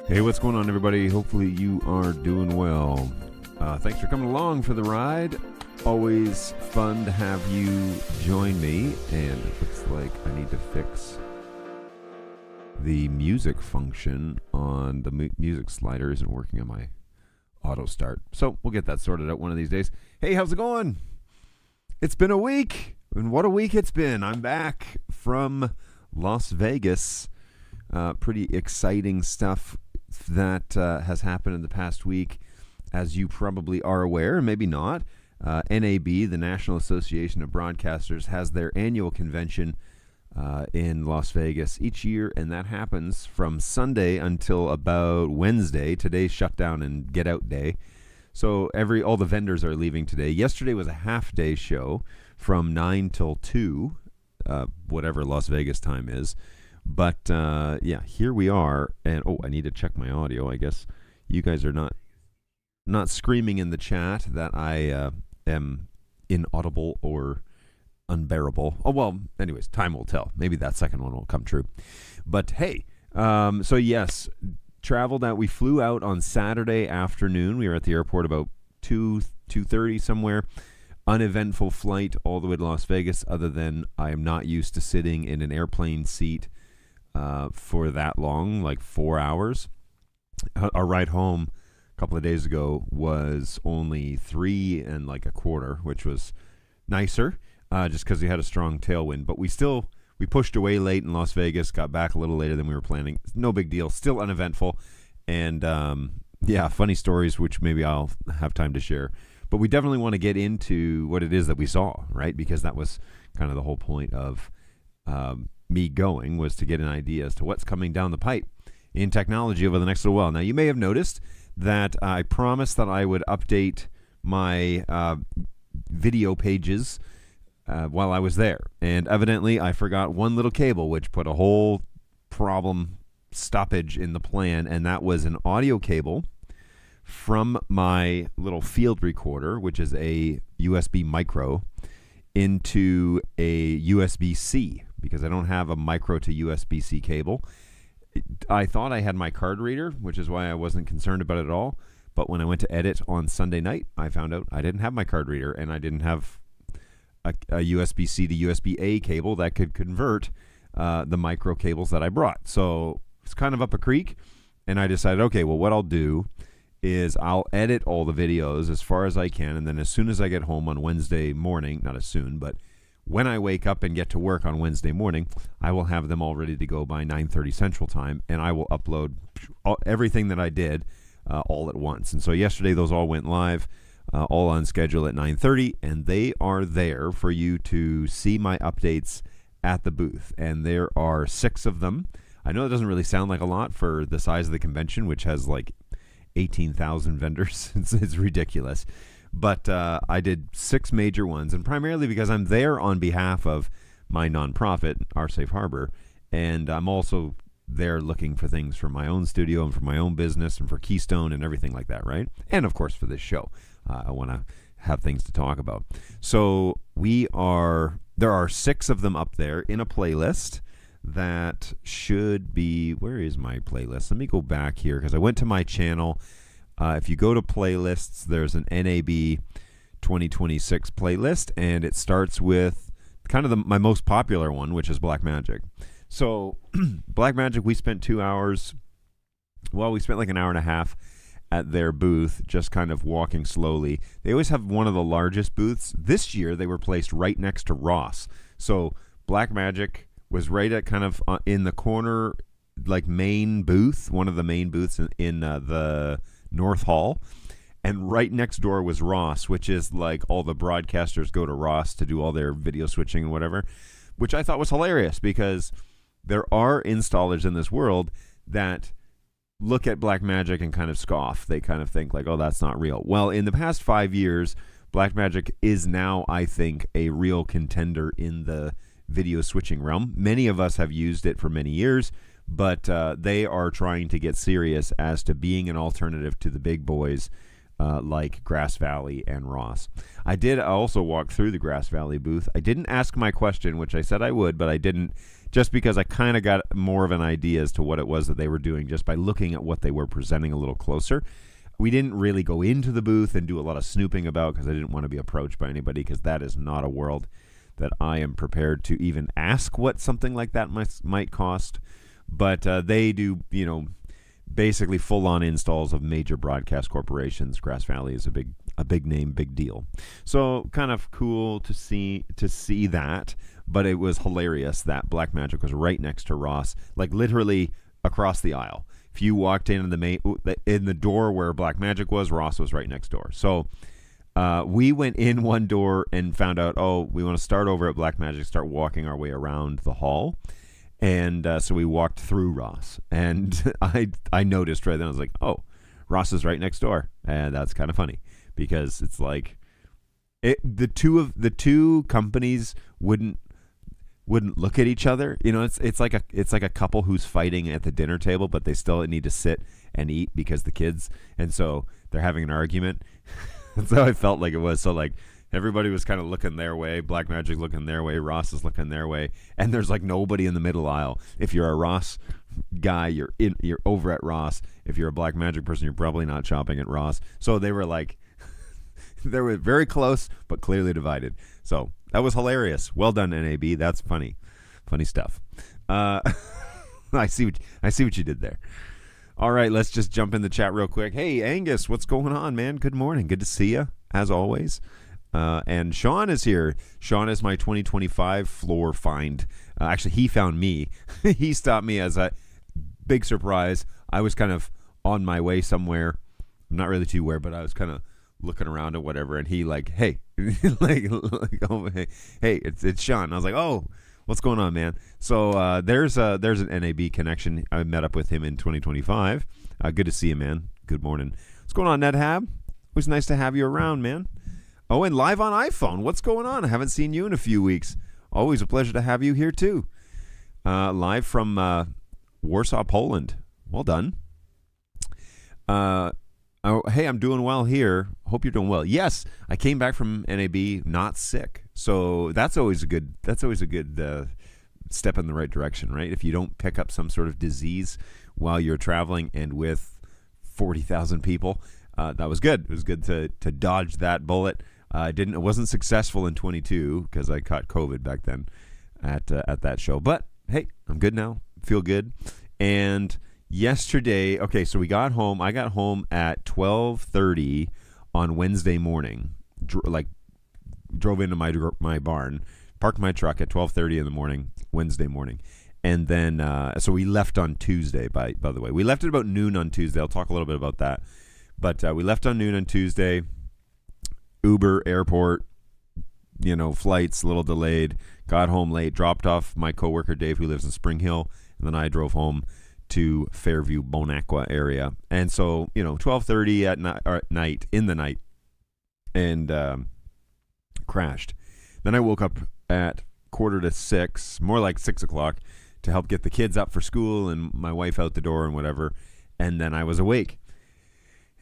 Hey, what's going on, everybody? Hopefully you are doing well. Thanks for coming along for the ride. Always fun to have you join me. And it looks like I need to fix the music function on the music slider. Isn't working on my auto start. So we'll get that sorted out one of these days. Hey, how's it going? It's been a week. And what a week it's been. I'm back from Las Vegas. Pretty exciting stuff that has happened in the past week, as you probably are aware, and maybe not. NAB, the National Association of Broadcasters, has their annual convention in Las Vegas each year, and that happens from Sunday until about Wednesday. Today's shutdown and get out day. So all the vendors are leaving today. Yesterday was a half-day show from 9 till 2, whatever Las Vegas time is. But, yeah, here we are. And, I need to check my audio. I guess you guys are not screaming in the chat that I am inaudible or unbearable. Oh, well, anyways, time will tell. Maybe that second one will come true. But, hey, so, yes, we flew out on Saturday afternoon. We were at the airport about 2:30 somewhere. Uneventful flight all the way to Las Vegas, other than I am not used to sitting in an airplane seat for that long, like 4 hours. Our ride home a couple of days ago was only 3 1/4, which was nicer, just because we had a strong tailwind. But we pushed away late in Las Vegas, got back a little later than we were planning. No big deal, still uneventful, and funny stories, which maybe I'll have time to share. But we definitely want to get into what it is that we saw, right? Because that was kind of the whole point of me going, was to get an idea as to what's coming down the pipe in technology over the next little while. Now, you may have noticed that I promised that I would update my video pages while I was there. And evidently, I forgot one little cable, which put a whole problem stoppage in the plan, and that was an audio cable from my little field recorder, which is a USB micro, into a USB-C, because I don't have a micro to USB-C cable. I thought I had my card reader, which is why I wasn't concerned about it at all. But when I went to edit on Sunday night, I found out I didn't have my card reader, and I didn't have a USB-C to USB-A cable that could convert the micro cables that I brought. So it's kind of up a creek, and I decided, okay, well, what I'll do is I'll edit all the videos as far as I can, and then as soon as I get home on Wednesday morning, not as soon, but when I wake up and get to work on Wednesday morning, I will have them all ready to go by 9:30 Central Time, and I will upload everything that I did all at once. And so yesterday, those all went live, all on schedule at 9:30, and they are there for you to see my updates at the booth. And there are 6 of them. I know it doesn't really sound like a lot for the size of the convention, which has like 18,000 vendors. It's ridiculous. But I did 6 major ones, and primarily because I'm there on behalf of my nonprofit, Our Safe Harbor, and I'm also there looking for things for my own studio and for my own business and for Keystone and everything like that, right? And of course for this show. I want to have things to talk about. So there are 6 of them up there in a playlist that should be, where is my playlist? Let me go back here, because I went to my channel. If you go to playlists, there's an NAB 2026 playlist, and it starts with kind of my most popular one, which is Black Magic. So Black Magic, we spent 2 hours. Well, we spent like an hour and a half at their booth, just kind of walking slowly. They always have one of the largest booths. This year, they were placed right next to Ross. So Black Magic was right at kind of in the corner, like main booth, one of the main booths in the North Hall. And right next door was Ross, which is like all the broadcasters go to Ross to do all their video switching and whatever, which I thought was hilarious, because there are installers in this world that look at Black Magic and kind of scoff. They kind of think like, oh, that's not real. Well, in the past 5 years, Black Magic is now, I think, a real contender in the video switching realm. Many of us have used it for many years, but they are trying to get serious as to being an alternative to the big boys like Grass Valley and Ross. I did also walk through the Grass Valley booth. I didn't ask my question, which I said I would, but I didn't, just because I kind of got more of an idea as to what it was that they were doing just by looking at what they were presenting a little closer. We didn't really go into the booth and do a lot of snooping about, because I didn't want to be approached by anybody, because that is not a world that I am prepared to even ask what something like that might cost. But they do, basically full-on installs of major broadcast corporations. Grass Valley is a big name, big deal. So kind of cool to see that. But it was hilarious that Black Magic was right next to Ross, like literally across the aisle. If you walked in the door where Black Magic was, Ross was right next door. So we went in one door and found out, we want to start over at Black Magic, start walking our way around the hall. And so we walked through Ross, and I noticed right then, I was like, oh, Ross is right next door. And that's kind of funny, because it's like the two companies wouldn't look at each other. It's like a couple who's fighting at the dinner table, but they still need to sit and eat because the kids, and so they're having an argument. That's how I felt like it was. So like everybody was kind of looking their way, Black Magic looking their way, Ross is looking their way, and there's like nobody in the middle aisle. If you're a Ross guy, you're over at Ross. If you're a Black Magic person, you're probably not shopping at Ross. So they were like, they were very close, but clearly divided. So that was hilarious. Well done, NAB. That's funny stuff. I see what you did there. All right, let's just jump in the chat real quick. Hey, Angus, what's going on, man? Good morning. Good to see you, as always. And Sean is here. Sean is my 2025 floor find. Actually, he found me. He stopped me as a big surprise. I was kind of on my way somewhere. I'm not really too where, but I was kind of looking around or whatever. And he like, hey, oh, hey, it's Sean. I was like, oh, what's going on, man? So there's an NAB connection. I met up with him in 2025. Good to see you, man. Good morning. What's going on, NetHab? It was nice to have you around, man. Oh, and live on iPhone. What's going on? I haven't seen you in a few weeks. Always a pleasure to have you here, too. Live from Warsaw, Poland. Well done. Hey, I'm doing well here. Hope you're doing well. Yes, I came back from NAB not sick. So that's always a good step in the right direction, right? If you don't pick up some sort of disease while you're traveling and with 40,000 people, that was good. It was good to dodge that bullet. It wasn't successful in 22 because I caught COVID back then at that show. But hey, I'm good now. Feel good. And yesterday, okay, so we got home. I got home at 12:30 on Wednesday morning. Drove into my barn, parked my truck at 12:30 in the morning, Wednesday morning. And then, so we left on Tuesday, by the way. We left at about noon on Tuesday. I'll talk a little bit about that. But we left on noon on Tuesday. Uber, airport, flights a little delayed. Got home late, dropped off my coworker Dave, who lives in Spring Hill, and then I drove home to Fairview, Bonacqua area. And so, 12:30 at night, in the night, and crashed. Then I woke up at 5:45, more like 6 o'clock, to help get the kids up for school and my wife out the door and whatever. And then I was awake.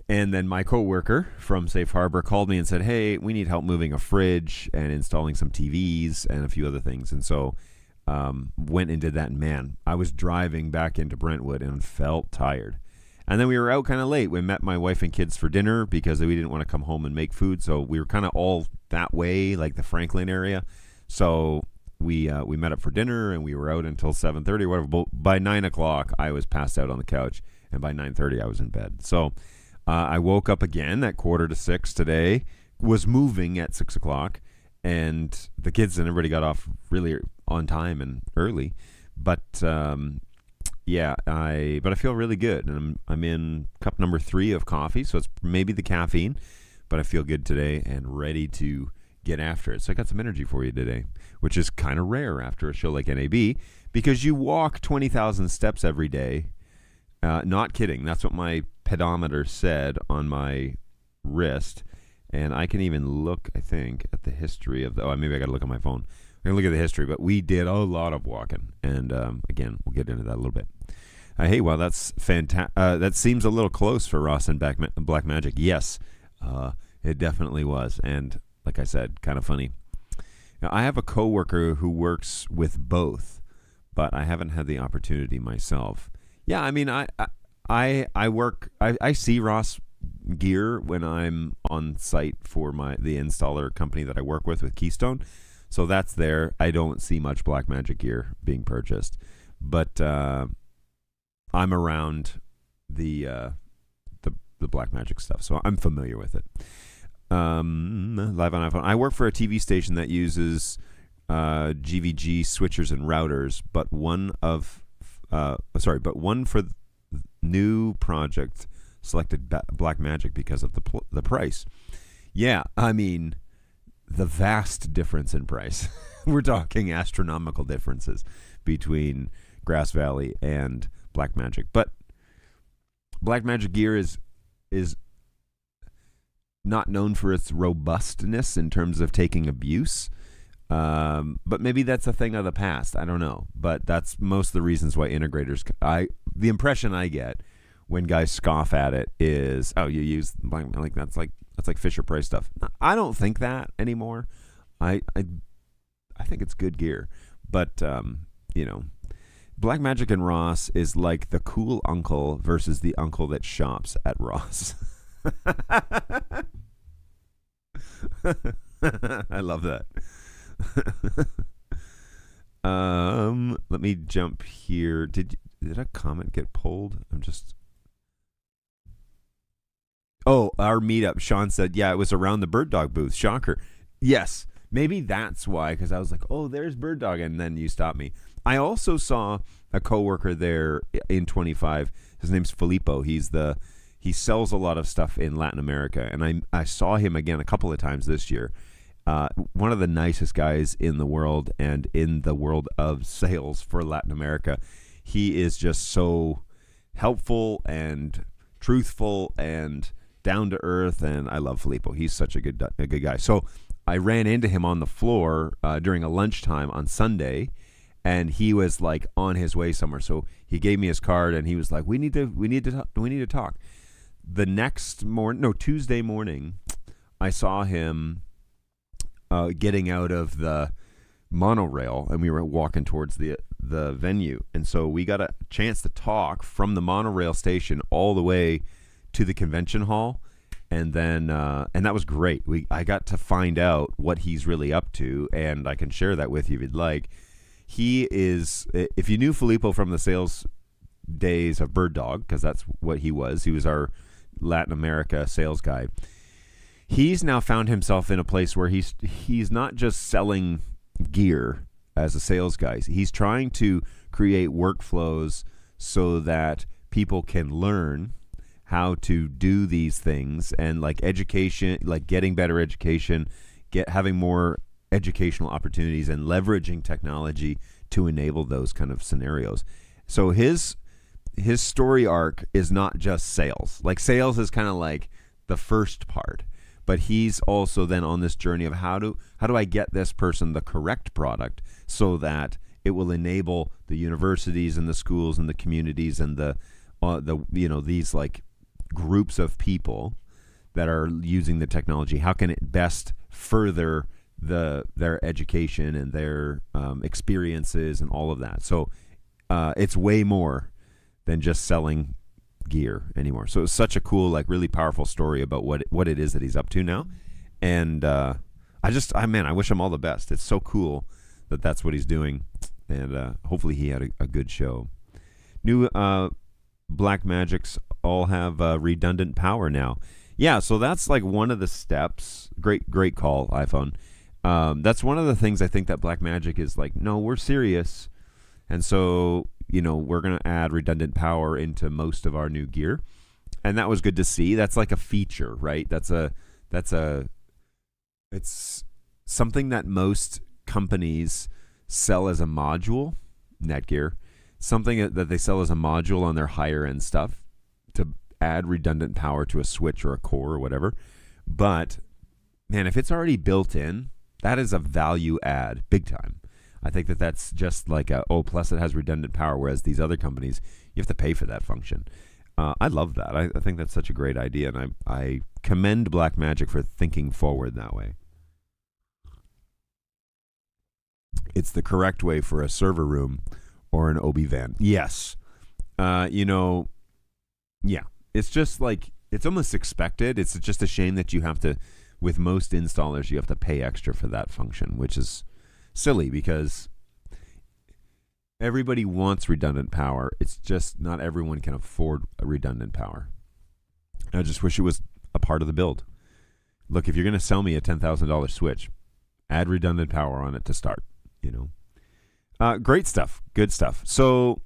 And then my coworker from Safe Harbor called me and said, hey, we need help moving a fridge and installing some TVs and a few other things. And so went and did that. And man, I was driving back into Brentwood and felt tired. And then we were out kind of late. We met my wife and kids for dinner because we didn't want to come home and make food. So we were kind of all that way, like the Franklin area. So we met up for dinner and we were out until 7:30 or whatever. But by 9 o'clock, I was passed out on the couch. And by 9:30, I was in bed. So I woke up again at 5:45 today, was moving at 6 o'clock. And the kids and everybody got off really on time and early. But yeah, I feel really good, and I'm in cup number 3 of coffee, so it's maybe the caffeine, but I feel good today and ready to get after it. So I got some energy for you today, which is kind of rare after a show like NAB, because you walk 20,000 steps every day. Not kidding. That's what my pedometer said on my wrist, and I can even look, I think, at the history of maybe I got to look at my phone. I'm going to look at the history, but we did a lot of walking. And again, we'll get into that a little bit. Hey, well, that's fantastic. That seems a little close for Ross and Black Magic. Yes, it definitely was. And like I said, kind of funny. Now, I have a coworker who works with both, but I haven't had the opportunity myself. Yeah, I mean, I see Ross gear when I'm on site for the installer company that I work with Keystone. So that's there. I don't see much Black Magic gear being purchased, but I'm around the Black Magic stuff, so I'm familiar with it. Live on iPhone. I work for a TV station that uses GVG switchers and routers, but one for new project selected Black Magic because of the price. Yeah, I mean, the vast difference in price. We're talking astronomical differences between Grass Valley and Black Magic. But Black Magic gear is not known for its robustness in terms of taking abuse. But maybe that's a thing of the past. I don't know. But that's most of the reasons why integrators... the impression I get when guys scoff at it is, oh, you use... like that's like Fisher Price stuff. I don't think that anymore. I think it's good gear. But, Black Magic and Ross is like the cool uncle versus the uncle that shops at Ross. I love that. Let me jump here. Did a comment get pulled? I'm just Oh, our meetup. Sean said, yeah, it was around the Bird Dog booth. Shocker. Yes, maybe that's why, because I was like, oh, there's Bird Dog, and then you stopped me. I also saw a coworker there in 25. His name's Filippo. He sells a lot of stuff in Latin America, and I saw him again a couple of times this year. One of the nicest guys in the world, and in the world of sales for Latin America. He is just so helpful and truthful and down to earth, and I love Filippo. He's such a good guy. So I ran into him on the floor during a lunchtime on Sunday, and he was like on his way somewhere. So he gave me his card, and he was like, "We need to talk." The next Tuesday morning, I saw him getting out of the monorail, and we were walking towards the venue, and so we got a chance to talk from the monorail station all the way to the convention hall, and then and that was great. I got to find out what he's really up to, and I can share that with you if you'd like. He is, if you knew Filippo from the sales days of Bird Dog, because that's what he was our Latin America sales guy. He's now found himself in a place where he's not just selling gear as a sales guy. He's trying to create workflows so that people can learn how to do these things, and like education, like getting better education, having more educational opportunities, and leveraging technology to enable those kind of scenarios. So his story arc is not just sales. Like sales is kind of like the first part, but he's also then on this journey of how do I get this person the correct product so that it will enable the universities and the schools and the communities and the these like groups of people that are using the technology. How can it best further their education and their experiences and all of that? So it's way more than just selling gear anymore. So it's such a cool, like really powerful story about what it is that he's up to now. And I wish him all the best. It's so cool that that's what he's doing. And hopefully he had a good show. New Black Magics all have redundant power now. Yeah, so that's like one of the steps. Great call, iPhone. That's one of the things I think that Black Magic is like, no, we're serious. And so, we're going to add redundant power into most of our new gear. And that was good to see. That's like a feature, right? It's something that most companies sell as a module, Netgear, something that they sell as a module on their higher end stuff to add redundant power to a switch or a core or whatever. But man, if it's already built in, that is a value add big time. I think that's just like plus it has redundant power, whereas these other companies, you have to pay for that function. I love that. I think that's such a great idea, and I commend Blackmagic for thinking forward that way. It's the correct way for a server room or an OB van. Yes. Yeah. It's just like, it's almost expected. It's just a shame that you have to, with most installers, you have to pay extra for that function, which is silly because everybody wants redundant power. It's just not everyone can afford a redundant power. I just wish it was a part of the build. Look, if you're going to sell me a $10,000 switch, add redundant power on it to start, Great stuff. Good stuff. So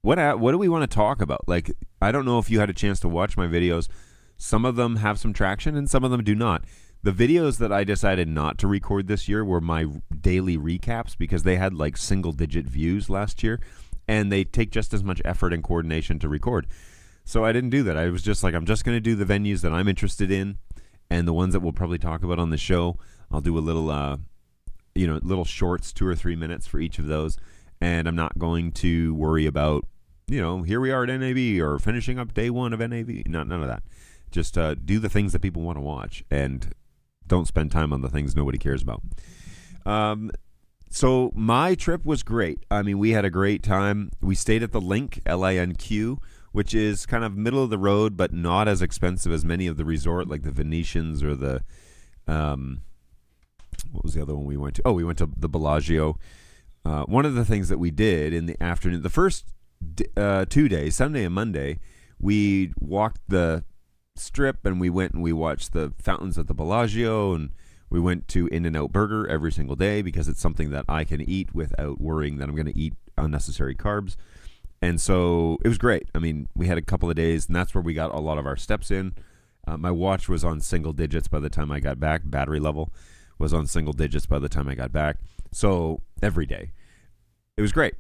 what do we want to talk about? Like, I don't know if you had a chance to watch my videos. Some of them have some traction and some of them do not. The videos that I decided not to record this year were my daily recaps because they had like single-digit views last year, and they take just as much effort and coordination to record. So I didn't do that. I was just like, I'm just going to do the venues that I'm interested in and the ones that we'll probably talk about on the show. I'll do a little, little shorts, 2 or 3 minutes for each of those, and I'm not going to worry about, here we are at NAB or finishing up day one of NAB. None of that. Just do the things that people want to watch and don't spend time on the things nobody cares about. So my trip was great. I mean, we had a great time. We stayed at the Link, LINQ, which is kind of middle of the road, but not as expensive as many of the resort, like the Venetians or the, what was the other one we went to? Oh, we went to the Bellagio. One of the things that we did in the afternoon, the first 2 days, Sunday and Monday, we walked the Strip, and we went and we watched the fountains at the Bellagio, and we went to In-N-Out Burger every single day because it's something that I can eat without worrying that I'm going to eat unnecessary carbs. And so it was great. I mean, we had a couple of days, and that's where we got a lot of our steps in. My watch was on single digits by the time I got back. Battery level was on single digits by the time I got back. So every day. It was great.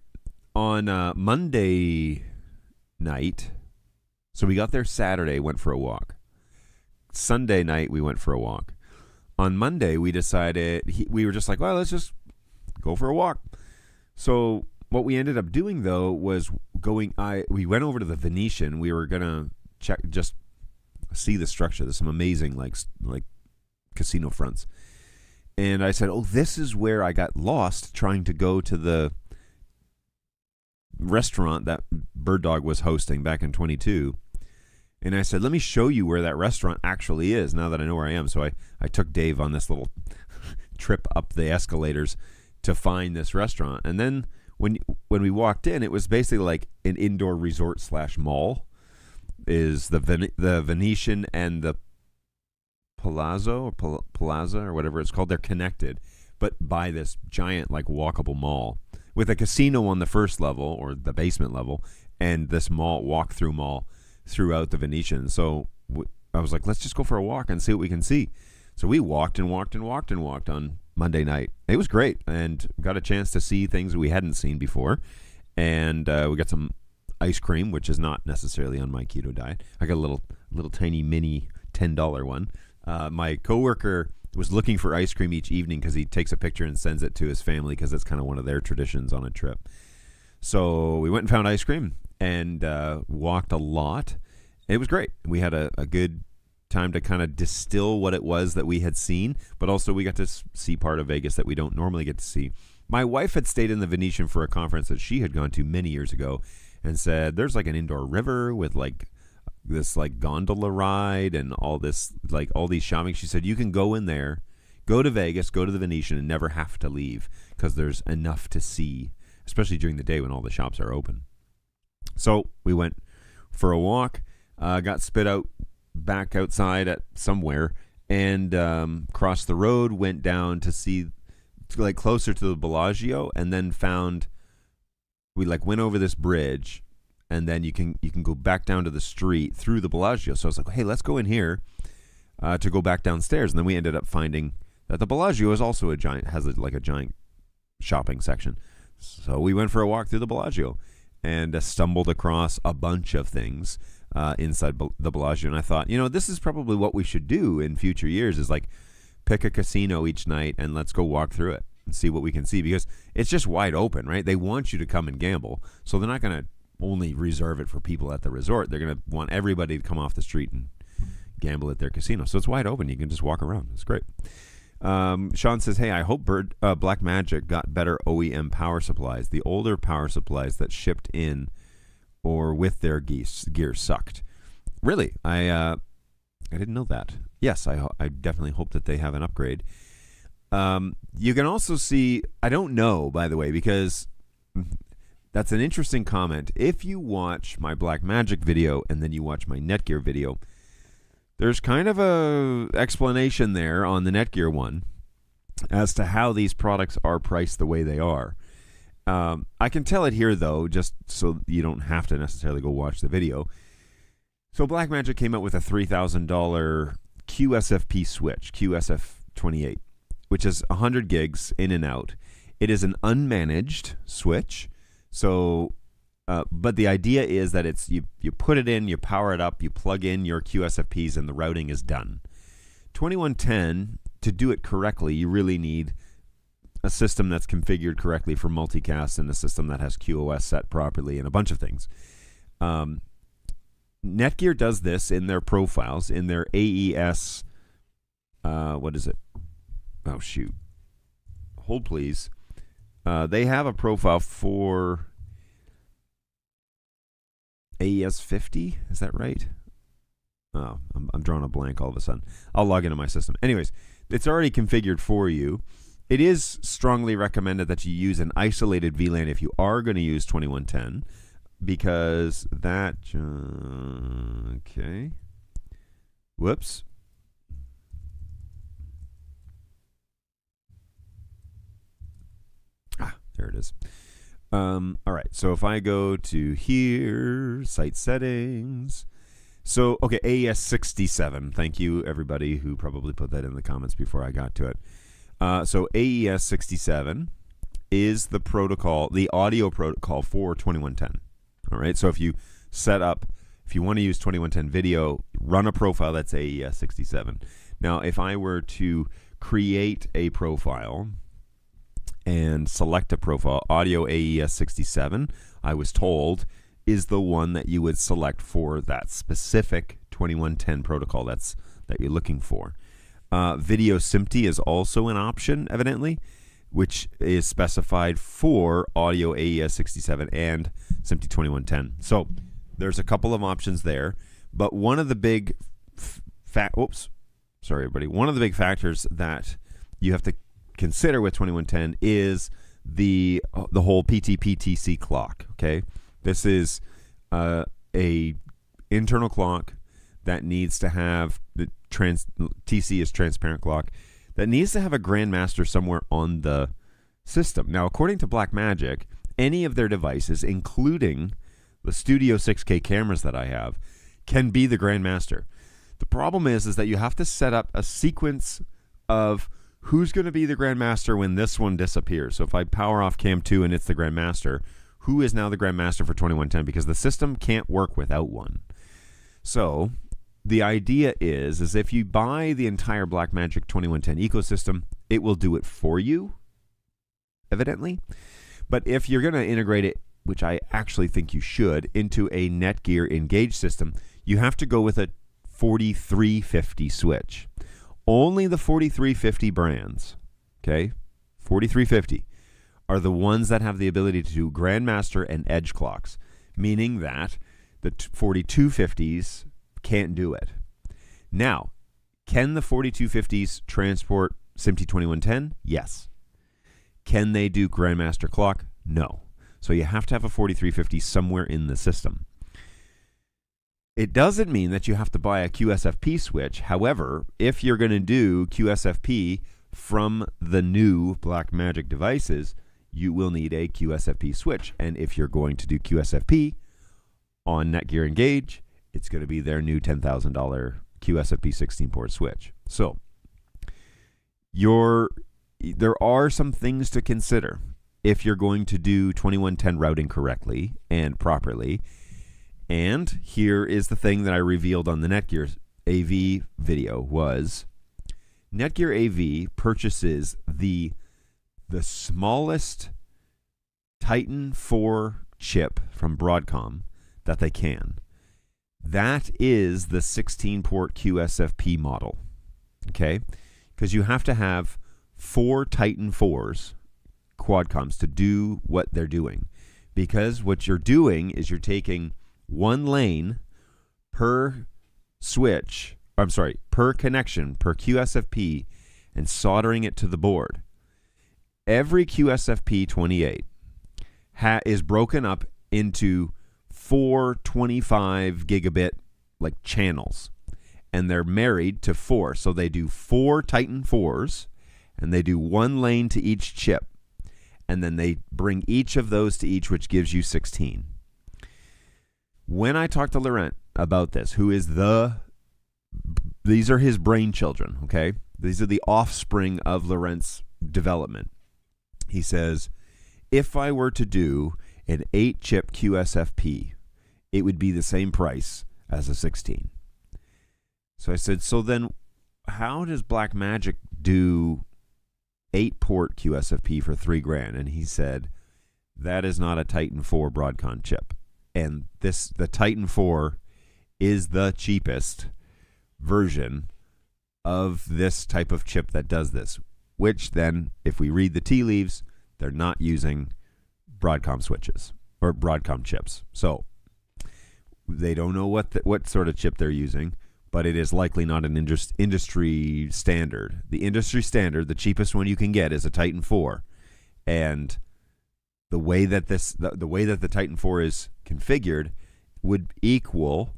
On Monday night, so we got there Saturday, went for a walk. Sunday night, we went for a walk. On Monday, we decided, we were just like, well, let's just go for a walk. So what we ended up doing, though, was we went over to the Venetian. We were going to just see the structure. There's some amazing, like casino fronts. And I said, oh, this is where I got lost trying to go to the restaurant that Bird Dog was hosting back in 22. And I said, let me show you where that restaurant actually is now that I know where I am. So I took Dave on this little trip up the escalators to find this restaurant. And then when we walked in, it was basically like an indoor resort / mall. Is the Venetian and the Palazzo or Plaza or whatever it's called. They're connected, but by this giant like walkable mall with a casino on the first level or the basement level, and this walk-through mall throughout the Venetian. So I was like, let's just go for a walk and see what we can see. So we walked on Monday night. It was great, and got a chance to see things we hadn't seen before. And we got some ice cream, which is not necessarily on my keto diet. I got a little tiny mini $10 one. My coworker was looking for ice cream each evening because he takes a picture and sends it to his family because it's kind of one of their traditions on a trip. So we went and found ice cream and walked a lot. It was great. We had a good time to kind of distill what it was that we had seen, but also we got to see part of Vegas that we don't normally get to see. My wife had stayed in the Venetian for a conference that she had gone to many years ago and said there's like an indoor river with like this like gondola ride and all this like all these shopping. She said you can go in there, go to Vegas, go to the Venetian and never have to leave because there's enough to see, especially during the day when all the shops are open. So we went for a walk, got spit out back outside at somewhere, and crossed the road, went down to see like closer to the Bellagio, and then we like went over this bridge, and then you can go back down to the street through the Bellagio. So I was like, hey, let's go in here to go back downstairs. And then we ended up finding that the Bellagio is also a giant shopping section. So we went for a walk through the Bellagio and stumbled across a bunch of things inside the Bellagio. And I thought, this is probably what we should do in future years is like pick a casino each night and let's go walk through it and see what we can see, because it's just wide open, right? They want you to come and gamble. So they're not going to only reserve it for people at the resort. They're going to want everybody to come off the street and gamble at their casino. So it's wide open. You can just walk around. It's great. Sean says, hey, I hope Black Magic got better OEM power supplies. The older power supplies that shipped in or with their gear sucked. Really? I didn't know that. Yes, I definitely hope that they have an upgrade. You can also see, I don't know, by the way, because that's an interesting comment. If you watch my Black Magic video and then you watch my Netgear video, there's kind of a explanation there on the Netgear one as to how these products are priced the way they are. I can tell it here, though, just so you don't have to necessarily go watch the video. So Blackmagic came out with a $3,000 QSFP switch, QSF28, which is 100 gigs in and out. It is an unmanaged switch. So, but the idea is that it's you put it in, you power it up, you plug in your QSFPs, and the routing is done. 2110, to do it correctly, you really need a system that's configured correctly for multicast and a system that has QoS set properly and a bunch of things. Netgear does this in their profiles, in their AES, what is it? Oh, shoot. Hold, please. They have a profile for AES 50. Is that right? Oh, I'm drawing a blank all of a sudden. I'll log into my system. Anyways, it's already configured for you. It is strongly recommended that you use an isolated VLAN if you are going to use 2110, because that, okay. Whoops. There it is. All right, so if I go to here, site settings. So, okay, AES 67. Thank you, everybody who probably put that in the comments before I got to it. So AES 67 is the protocol, the audio protocol for 2110. All right, so if you want to use 2110 video, run a profile that's AES 67. Now, if I were to create a profile and select a profile, audio AES 67, I was told, is the one that you would select for that specific 2110 protocol that you're looking for. Video SMPTE is also an option, evidently, which is specified for audio AES 67 and SMPTE 2110. So there's a couple of options there, but one of the big one of the big factors that you have to consider with 2110 is the whole PT-PTC clock. Okay, this is a internal clock that needs to have the TC is transparent clock that needs to have a grandmaster somewhere on the system. Now, according to Blackmagic, any of their devices, including the Studio 6K cameras that I have, can be the grandmaster. The problem is that you have to set up a sequence of who's going to be the grandmaster when this one disappears. So if I power off cam 2 and it's the grandmaster, who is now the grandmaster for 2110? Because the system can't work without one. So the idea is if you buy the entire Blackmagic 2110 ecosystem, it will do it for you, evidently. But if you're going to integrate it, which I actually think you should, into a Netgear Engage system, you have to go with a 4350 switch. Only the 4350 brands, okay, 4350, are the ones that have the ability to do grandmaster and edge clocks, meaning that the 4250s can't do it. Now, can the 4250s transport SMPTE 2110? Yes. Can they do grandmaster clock? No. So you have to have a 4350 somewhere in the system. It doesn't mean that you have to buy a QSFP switch. However, if you're going to do QSFP from the new Blackmagic devices, you will need a QSFP switch. And if you're going to do QSFP on Netgear Engage, it's going to be their new $10,000 QSFP 16-port switch. So there are some things to consider if you're going to do 2110 routing correctly and properly. And here is the thing that I revealed on the Netgear AV video was Netgear AV purchases the smallest Titan 4 chip from Broadcom that they can. That is the 16-port QSFP model, okay? Because you have to have 4 Titan 4s, Quadcoms, to do what they're doing. Because what you're doing is you're taking one lane per switch, per connection, per QSFP, and soldering it to the board. Every QSFP 28 is broken up into 4 25 gigabit channels, and they're married to 4. So they do 4 Titan 4s, and they do one lane to each chip, and then they bring each of those to each, which gives you 16. When I talked to Laurent about this, who is these are his brain children, okay? These are the offspring of Laurent's development. He says, if I were to do an 8-chip QSFP, it would be the same price as a 16. So I said, so then how does Blackmagic do 8-port QSFP for $3,000? And he said, that is not a Titan 4 Broadcom chip. And the Titan 4 is the cheapest version of this type of chip that does this, which then, if we read the tea leaves, they're not using Broadcom switches or Broadcom chips. So they don't know what sort of chip they're using, but it is likely not an industry standard. The industry standard, the cheapest one you can get, is a Titan 4, and the way that the Titan 4 is configured would equal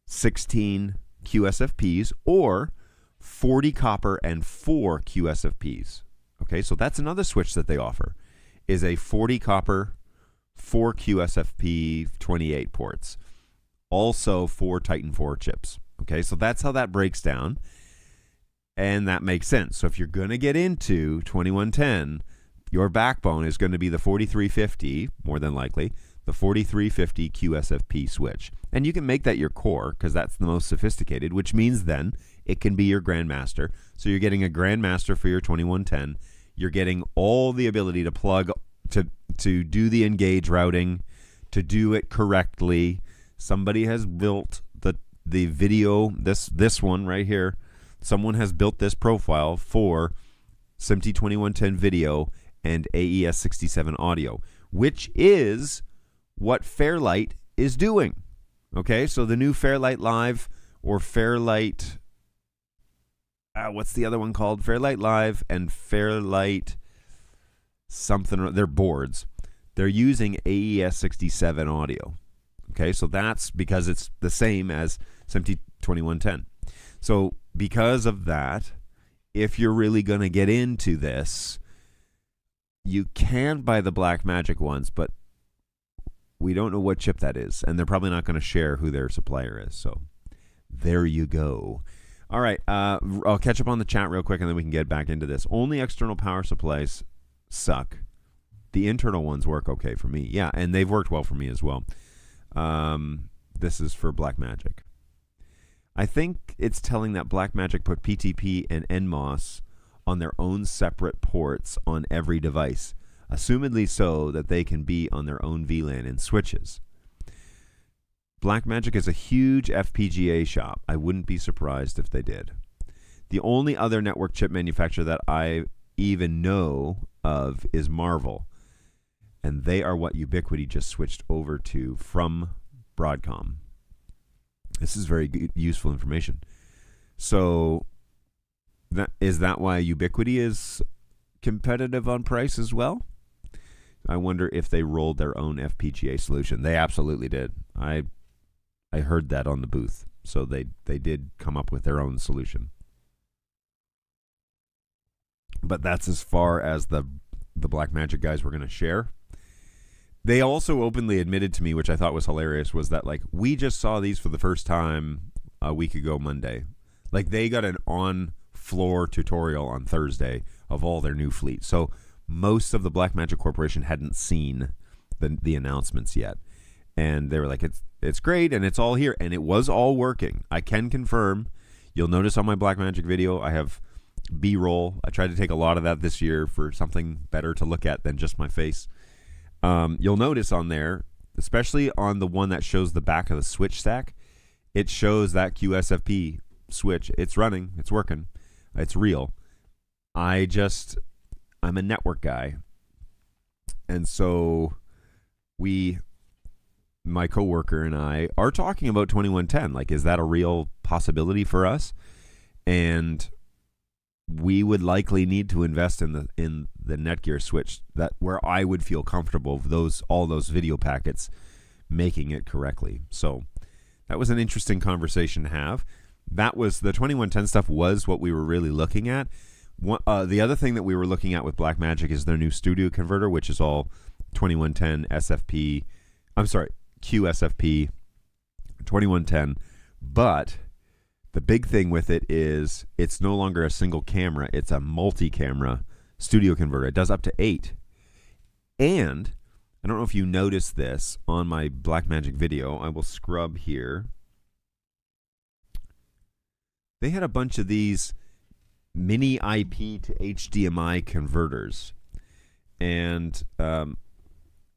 16 QSFPs or 40 copper and 4 QSFPs. Okay, so that's another switch that they offer, is a 40 copper, 4 QSFP, 28 ports. Also 4 Titan 4 chips. Okay, so that's how that breaks down. And that makes sense. So if you're going to get into 2110, your backbone is going to be the 4350, more than likely, the 4350 QSFP switch. And you can make that your core because that's the most sophisticated, which means then it can be your Grandmaster. So you're getting a Grandmaster for your 2110. You're getting all the ability to plug, to do the engage routing, to do it correctly. Somebody has built the video, this one right here. Someone has built this profile for SMPTE 2110 video and AES 67 audio, which is what Fairlight is doing. Okay, so the new Fairlight Live or Fairlight, what's the other one called? Fairlight Live and Fairlight something, they're boards. They're using AES 67 audio. Okay, so that's because it's the same as SMPTE 2110. So because of that, if you're really going to get into this, you can buy the Blackmagic ones, but we don't know what chip that is, and they're probably not going to share who their supplier is. So there you go. All right, I'll catch up on the chat real quick, and then we can get back into this. Only external power supplies suck. The internal ones work okay for me. Yeah, and they've worked well for me as well. This is for Blackmagic. I think it's telling that Blackmagic put PTP and NMOS on their own separate ports on every device, assumedly so that they can be on their own VLAN and switches. Blackmagic is a huge FPGA shop. I wouldn't be surprised if they did. The only other network chip manufacturer that I even know of is Marvel, and they are what Ubiquiti just switched over to from Broadcom. This is very good, useful information. So is that why Ubiquiti is competitive on price as well? I wonder if they rolled their own FPGA solution. They absolutely did. I heard that on the booth. So they did come up with their own solution. But that's as far as the Blackmagic guys were going to share. They also openly admitted to me, which I thought was hilarious, was that, like, we just saw these for the first time a week ago Monday. Like, they got an on-floor tutorial on Thursday of all their new fleet. So most of the Blackmagic Corporation hadn't seen the announcements yet. And they were like, it's great, and it's all here. And it was all working. I can confirm. You'll notice on my Blackmagic video, I have B-roll. I tried to take a lot of that this year for something better to look at than just my face. You'll notice on there, especially on the one that shows the back of the switch stack, it shows that QSFP switch. It's running. It's working. It's real. I'm a network guy. And so my coworker and I are talking about 2110. Like, is that a real possibility for us? And we would likely need to invest in the Netgear switch where I would feel comfortable with all those video packets making it correctly. So that was an interesting conversation to have. That was the 2110 stuff was what we were really looking at. The other thing that we were looking at with Blackmagic is their new studio converter, which is all 2110 SFP. I'm sorry, QSFP 2110, but the big thing with it is it's no longer a single camera. It's a multi-camera studio converter. It does up to 8. And I don't know if you noticed this on my Blackmagic video. I will scrub here. They had a bunch of these mini IP to HDMI converters. And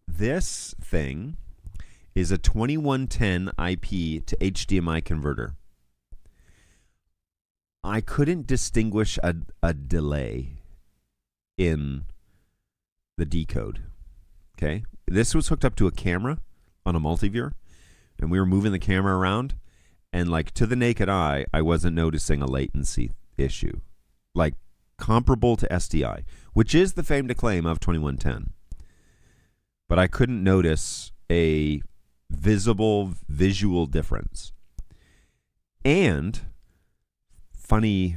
this thing is a 2110 IP to HDMI converter. I couldn't distinguish a delay in the decode. Okay? This was hooked up to a camera on a multiviewer, and we were moving the camera around, and like to the naked eye, I wasn't noticing a latency issue. Like comparable to SDI, which is the fame to claim of 2110. But I couldn't notice a visual difference. And funny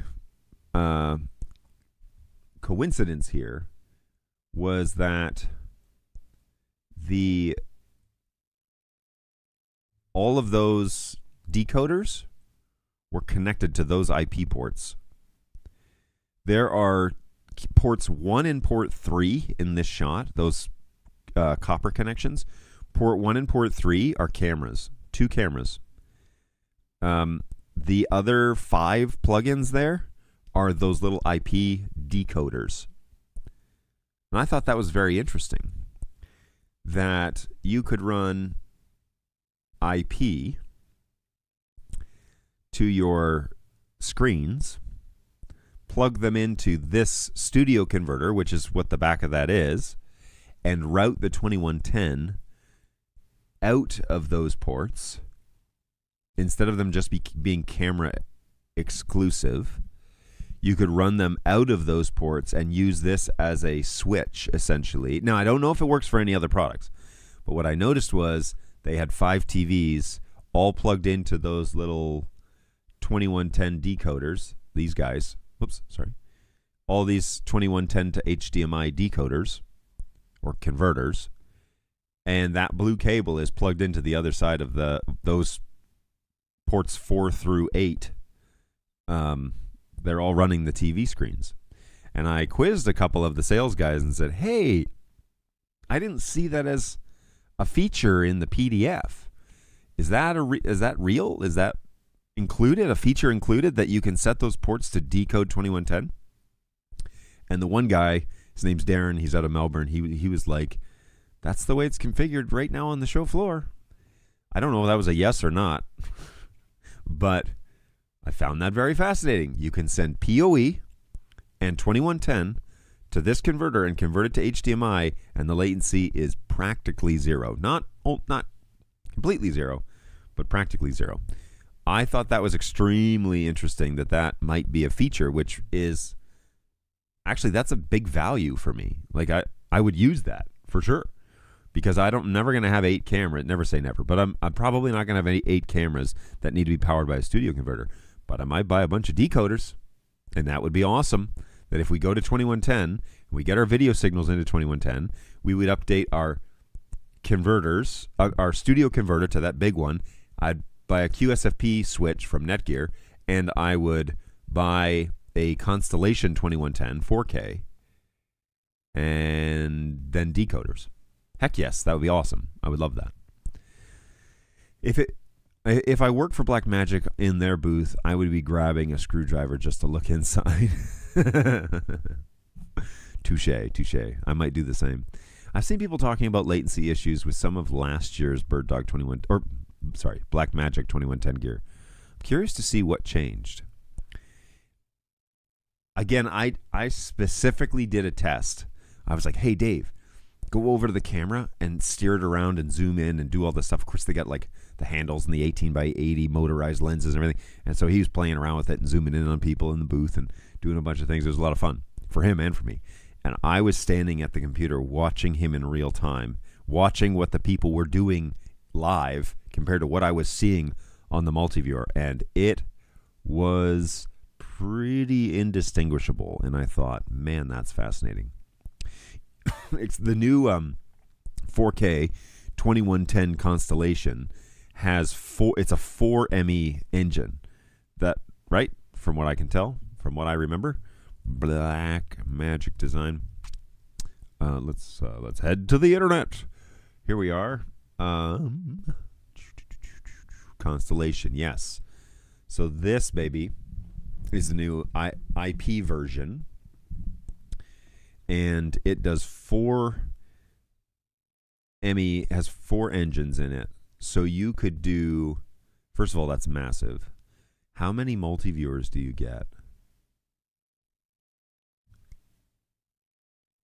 coincidence here was that all of those decoders were connected to those IP ports. There are ports 1 and port 3 in this shot, those copper connections. Port 1 and port 3 are cameras, 2 cameras. The other 5 plugins there are those little IP decoders. And I thought that was very interesting, that you could run IP to your screens, plug them into this studio converter, which is what the back of that is, and route the 2110 out of those ports. Instead of them just being camera exclusive, you could run them out of those ports and use this as a switch, essentially. Now, I don't know if it works for any other products, but what I noticed was they had 5 TVs all plugged into those little 2110 decoders. These guys, all these 2110 to HDMI decoders or converters, and that blue cable is plugged into the other side of those ports 4 through 8. They're all running the TV screens. And I quizzed a couple of the sales guys and said, hey, I didn't see that as a feature in the PDF. Is that real? Is that included, a feature included, that you can set those ports to decode 2110? And the one guy, his name's Darren, he's out of Melbourne, he was like, that's the way it's configured right now on the show floor. I don't know if that was a yes or not, but I found that very fascinating. You can send PoE and 2110 to this converter and convert it to HDMI, and the latency is practically zero. Not completely zero, but practically zero. I thought that was extremely interesting, that might be a feature, which is actually, that's a big value for me. Like I would use that for sure, because I'm never going to have 8 cameras. Never say never, but I'm probably not going to have any 8 cameras that need to be powered by a studio converter. But I might buy a bunch of decoders, and that would be awesome. That if we go to 2110 and we get our video signals into 2110, we would update our converters, our studio converter to that big one. I'd buy a QSFP switch from Netgear, and I would buy a Constellation 2110 4K, and then decoders. Heck yes, that would be awesome. I would love that. If I worked for Blackmagic in their booth, I would be grabbing a screwdriver just to look inside. Touche. I might do the same. I've seen people talking about latency issues with some of last year's Blackmagic 2110 gear. I'm curious to see what changed. Again, I specifically did a test. I was like, hey, Dave, go over to the camera and steer it around and zoom in and do all this stuff. Of course, they got like the handles and the 18x80 motorized lenses and everything. And so he was playing around with it and zooming in on people in the booth and doing a bunch of things. It was a lot of fun for him and for me. And I was standing at the computer watching him in real time, watching what the people were doing live compared to what I was seeing on the multiviewer. And it was pretty indistinguishable. And I thought, man, that's fascinating. It's the new 4K 2110 Constellation has it's a 4ME engine. That, right? From what I can tell, from what I remember, Blackmagic design. Let's head to the internet. Here we are. Constellation, yes. So this baby is the new IP version, and it does 4ME, has 4 engines in it. So you could do, first of all, that's massive. How many multi-viewers do you get?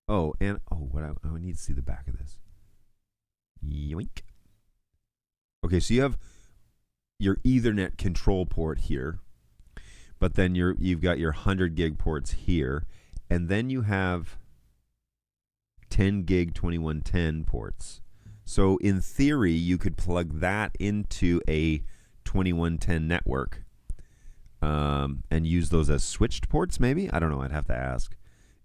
Oh, and what I need to see the back of this. Yoink. Okay, so you have your Ethernet control port here, but then you've got your 100 gig ports here, and then you have 10 gig 2110 ports. So in theory, you could plug that into a 2110 network and use those as switched ports, maybe? I don't know. I'd have to ask.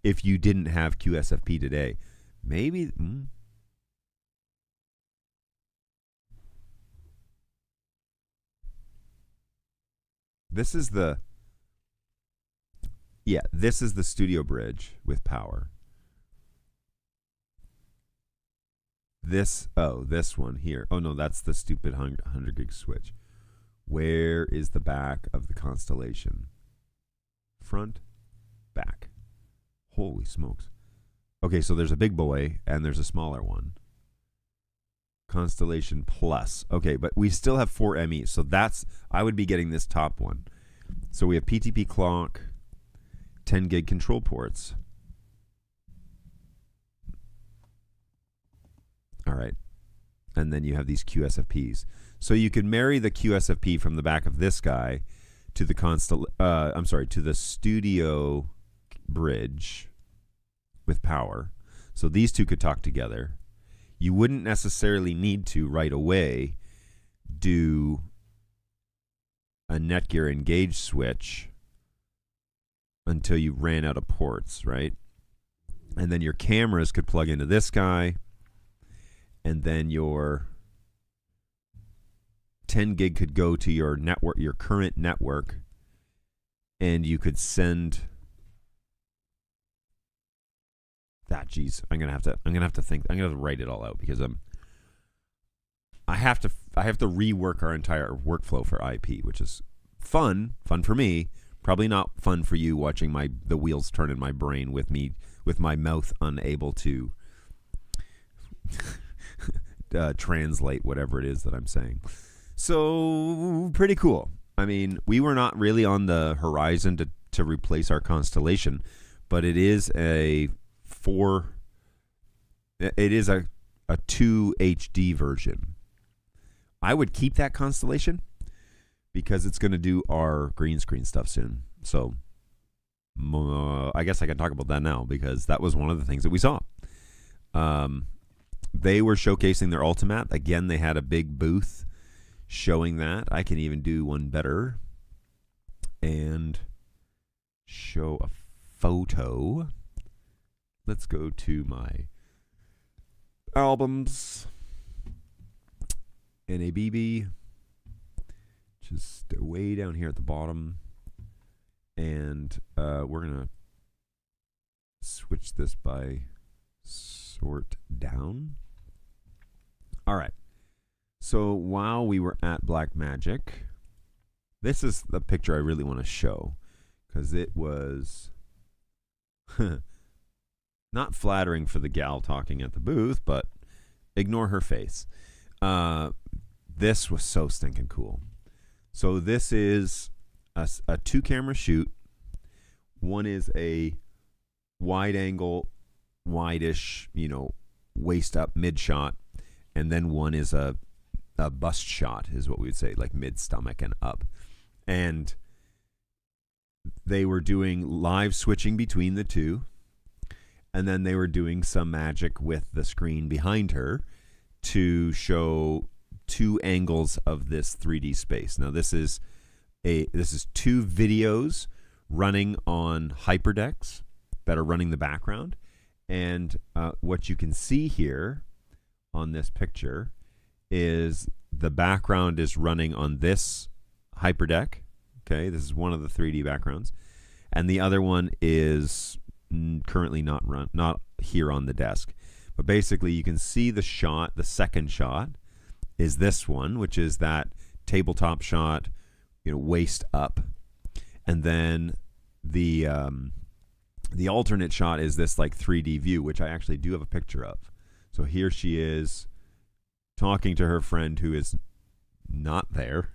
If you didn't have QSFP today, maybe. This is the studio bridge with power. This one here. Oh no, that's the stupid 100 gig switch. Where is the back of the Constellation? Front, back. Holy smokes. Okay, so there's a big boy and there's a smaller one. Constellation Plus. Okay, but we still have 4 ME, so I would be getting this top one. So we have PTP clock, 10 gig control ports. All right. And then you have these QSFPs. So you can marry the QSFP from the back of this guy to the to the studio bridge with power. So these two could talk together. You wouldn't necessarily need to right away do a Netgear Engage switch until you ran out of ports, right? And then your cameras could plug into this guy, and then your 10 gig could go to your network, your current network, and you could send that. Geez, I'm gonna have to think. I'm gonna have to write it all out because I have to rework our entire workflow for IP, which is fun for me. Probably not fun for you watching the wheels turn in my brain with my mouth unable to translate whatever it is that I'm saying. So pretty cool. I mean, we were not really on the horizon to replace our Constellation, but it is a 2 HD version. I would keep that Constellation because it's going to do our green screen stuff soon. So I guess I can talk about that now because that was one of the things that we saw. They were showcasing their Ultimat. Again, they had a big booth showing that. I can even do one better and show a photo. Let's go to my albums. NAB, just way down here at the bottom. And we're going to switch this by sort down. All right. So while we were at Blackmagic, this is the picture I really want to show because it was not flattering for the gal talking at the booth, but ignore her face. This was so stinking cool. So this is a 2-camera shoot. One is a wide angle, wide-ish, waist up mid shot, and then one is a bust shot, is what we would say, like mid stomach and up. And they were doing live switching between the two, and then they were doing some magic with the screen behind her to show 2 angles of this 3D space. Now this is 2 videos running on hyperdecks that are running the background, and what you can see here on this picture is the background is running on this hyperdeck. Okay, this is one of the 3D backgrounds, and the other one is currently not here on the desk. But basically, you can see the shot. The second shot is this one, which is that tabletop shot, waist up, and then the alternate shot is this like 3D view, which I actually do have a picture of. So here she is talking to her friend who is not there.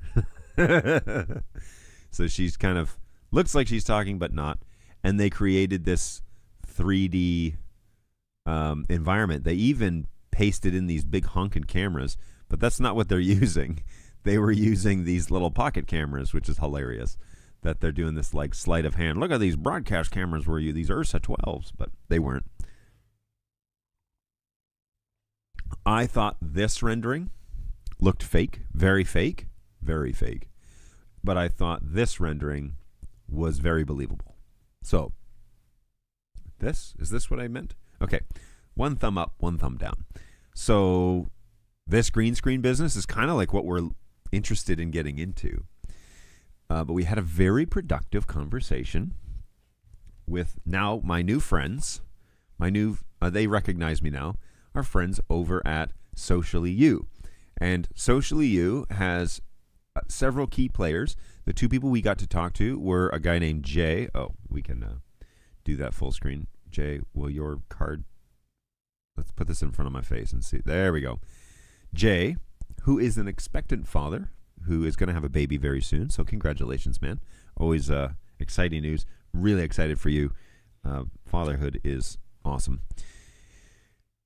So she's kind of looks like she's talking, but not. And they created this 3D environment. They even pasted in these big honking cameras, but that's not what they're using. They were using these little pocket cameras, which is hilarious. That they're doing this like sleight of hand. Look at these broadcast cameras were you these Ursa 12s, but they weren't. I thought this rendering looked fake, very fake, very fake. but I thought this rendering was very believable. So, is this what I meant? Okay, one thumb up, one thumb down. So, this green screen business is kind of like what we're interested in getting into. But we had a very productive conversation with now my new friends. They recognize me now. Our friends over at Socially You. And Socially You has several key players. The two people we got to talk to were a guy named Jay. Oh, we can do that full screen. Jay, will your card... Let's put this in front of my face and see. There we go. Jay, who is an expectant father, who is going to have a baby very soon. So congratulations, man. Always exciting news. Really excited for you. Fatherhood is awesome.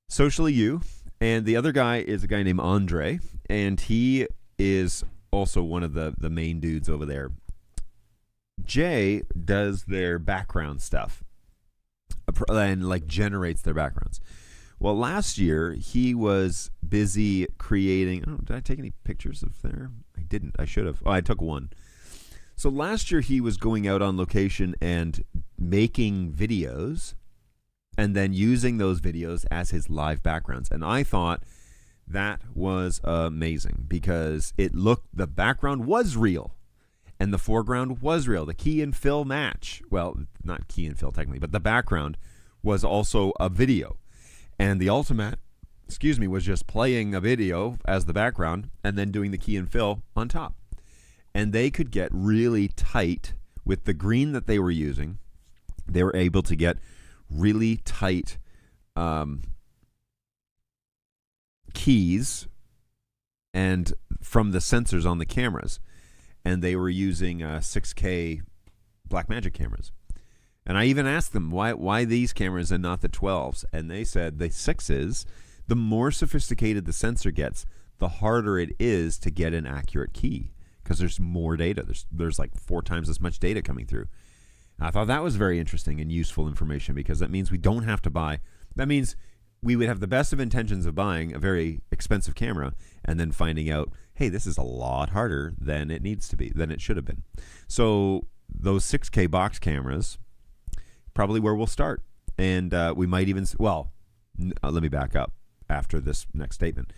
Socially You. And the other guy is a guy named Andre. And he is also one of the main dudes over there. Jay does their background stuff and like generates their backgrounds. Well, last year he was busy creating... Oh, did I take any pictures of there? I didn't. I should have. Oh, I took one. So last year he was going out on location and making videos and then using those videos as his live backgrounds. And I thought that was amazing because the background was real and the foreground was real. The key and fill match. Well, not key and fill technically, but the background was also a video. And the Ultimate, was just playing a video as the background and then doing the key and fill on top. And they could get really tight with the green that they were using. They were able to get really tight keys and from the sensors on the cameras. And they were using 6K Blackmagic cameras. And I even asked them, why these cameras and not the 12s? And they said the 6s, the more sophisticated the sensor gets, the harder it is to get an accurate key because there's more data. There's like 4 times as much data coming through. And I thought that was very interesting and useful information because that means we don't have to buy. That means we would have the best of intentions of buying a very expensive camera and then finding out, hey, this is a lot harder than it needs to be, than it should have been. So those 6K box cameras... probably where we'll start. And we might even... Well, let me back up after this next statement.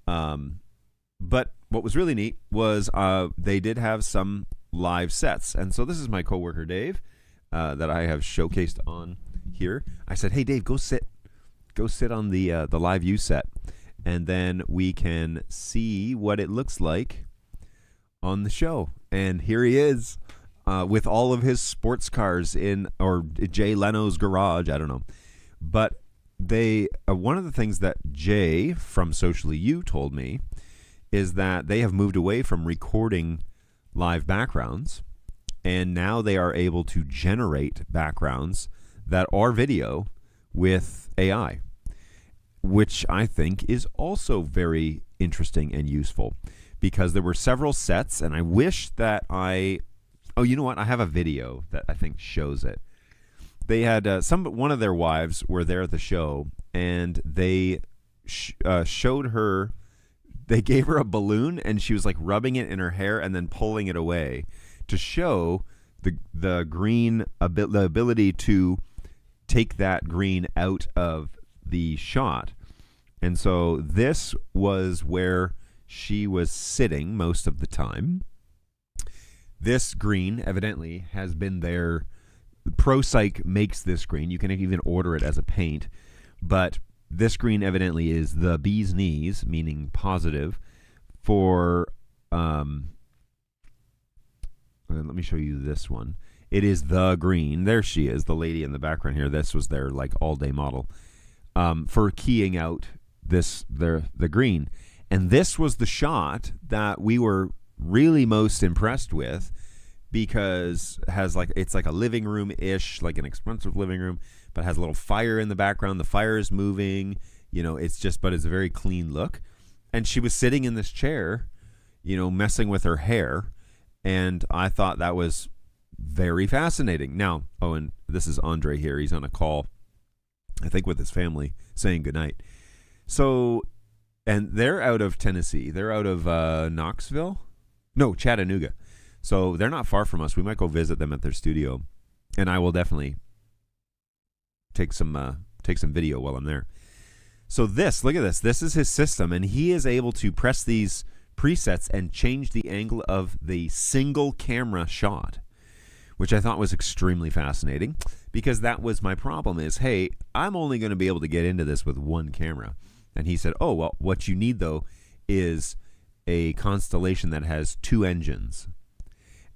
But what was really neat was they did have some live sets. And so this is my coworker, Dave, that I have showcased on here. I said, hey, Dave, go sit on the Live U set. And then we can see what it looks like on the show. And here he is. With all of his sports cars or Jay Leno's garage, I don't know. But one of the things that Jay from Socially You told me is that they have moved away from recording live backgrounds, and now they are able to generate backgrounds that are video with AI, which I think is also very interesting and useful because there were several sets, and I wish that Oh, you know what? I have a video that I think shows it. They had one of their wives were there at the show, and they showed her. They gave her a balloon, and she was like rubbing it in her hair and then pulling it away to show the green the ability to take that green out of the shot. And so this was where she was sitting most of the time. This green evidently has been there. ProPsych makes this green. You can even order it as a paint. But this green evidently is the bee's knees, meaning positive, for... let me show you this one. It is the green. There she is, the lady in the background here. This was their like all-day model for keying out the green. And this was the shot that we were really most impressed with because it's like a living room-ish, like an expensive living room, but has a little fire in the background. The fire is moving, but it's a very clean look. And she was sitting in this chair, messing with her hair, and I thought that was very fascinating. Now, and this is Andre here. He's on a call, I think with his family, saying goodnight. So, and they're out of Tennessee. They're out of Chattanooga. So they're not far from us. We might go visit them at their studio, and I will definitely take some video while I'm there. So look at this. This is his system, and he is able to press these presets and change the angle of the single camera shot, which I thought was extremely fascinating, because that was my problem is, hey, I'm only going to be able to get into this with one camera. And he said, oh, well, what you need, though, is a constellation that has 2 engines.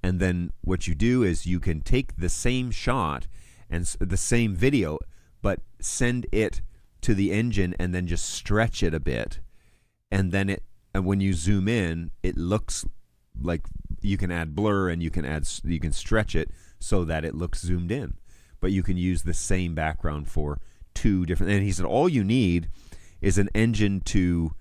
And then what you do is you can take the same shot and the same video, but send it to the engine and then just stretch it a bit. And then when you zoom in, it looks like you can add blur and you can stretch it so that it looks zoomed in. But you can use the same background for 2 different. And he said all you need is an engine to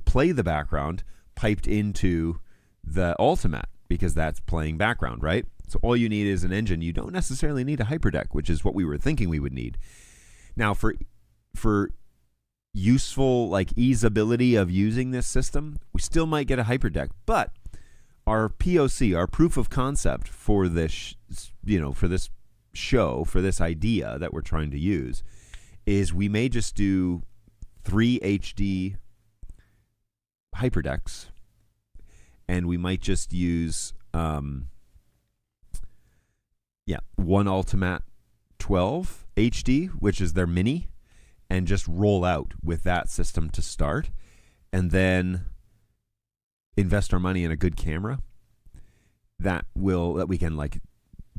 play the background piped into the Ultimate, because that's playing background, right? So all you need is an engine. You don't necessarily need a hyperdeck, which is what we were thinking we would need. Now, for useful, like, easeability of using this system, we still might get a hyperdeck, but our POC, our proof of concept for this, for this show, for this idea that we're trying to use, is we may just do 3 HD hyperdecks, and we might just use one Ultimate 12 HD, which is their mini, and just roll out with that system to start, and then invest our money in a good camera that we can, like,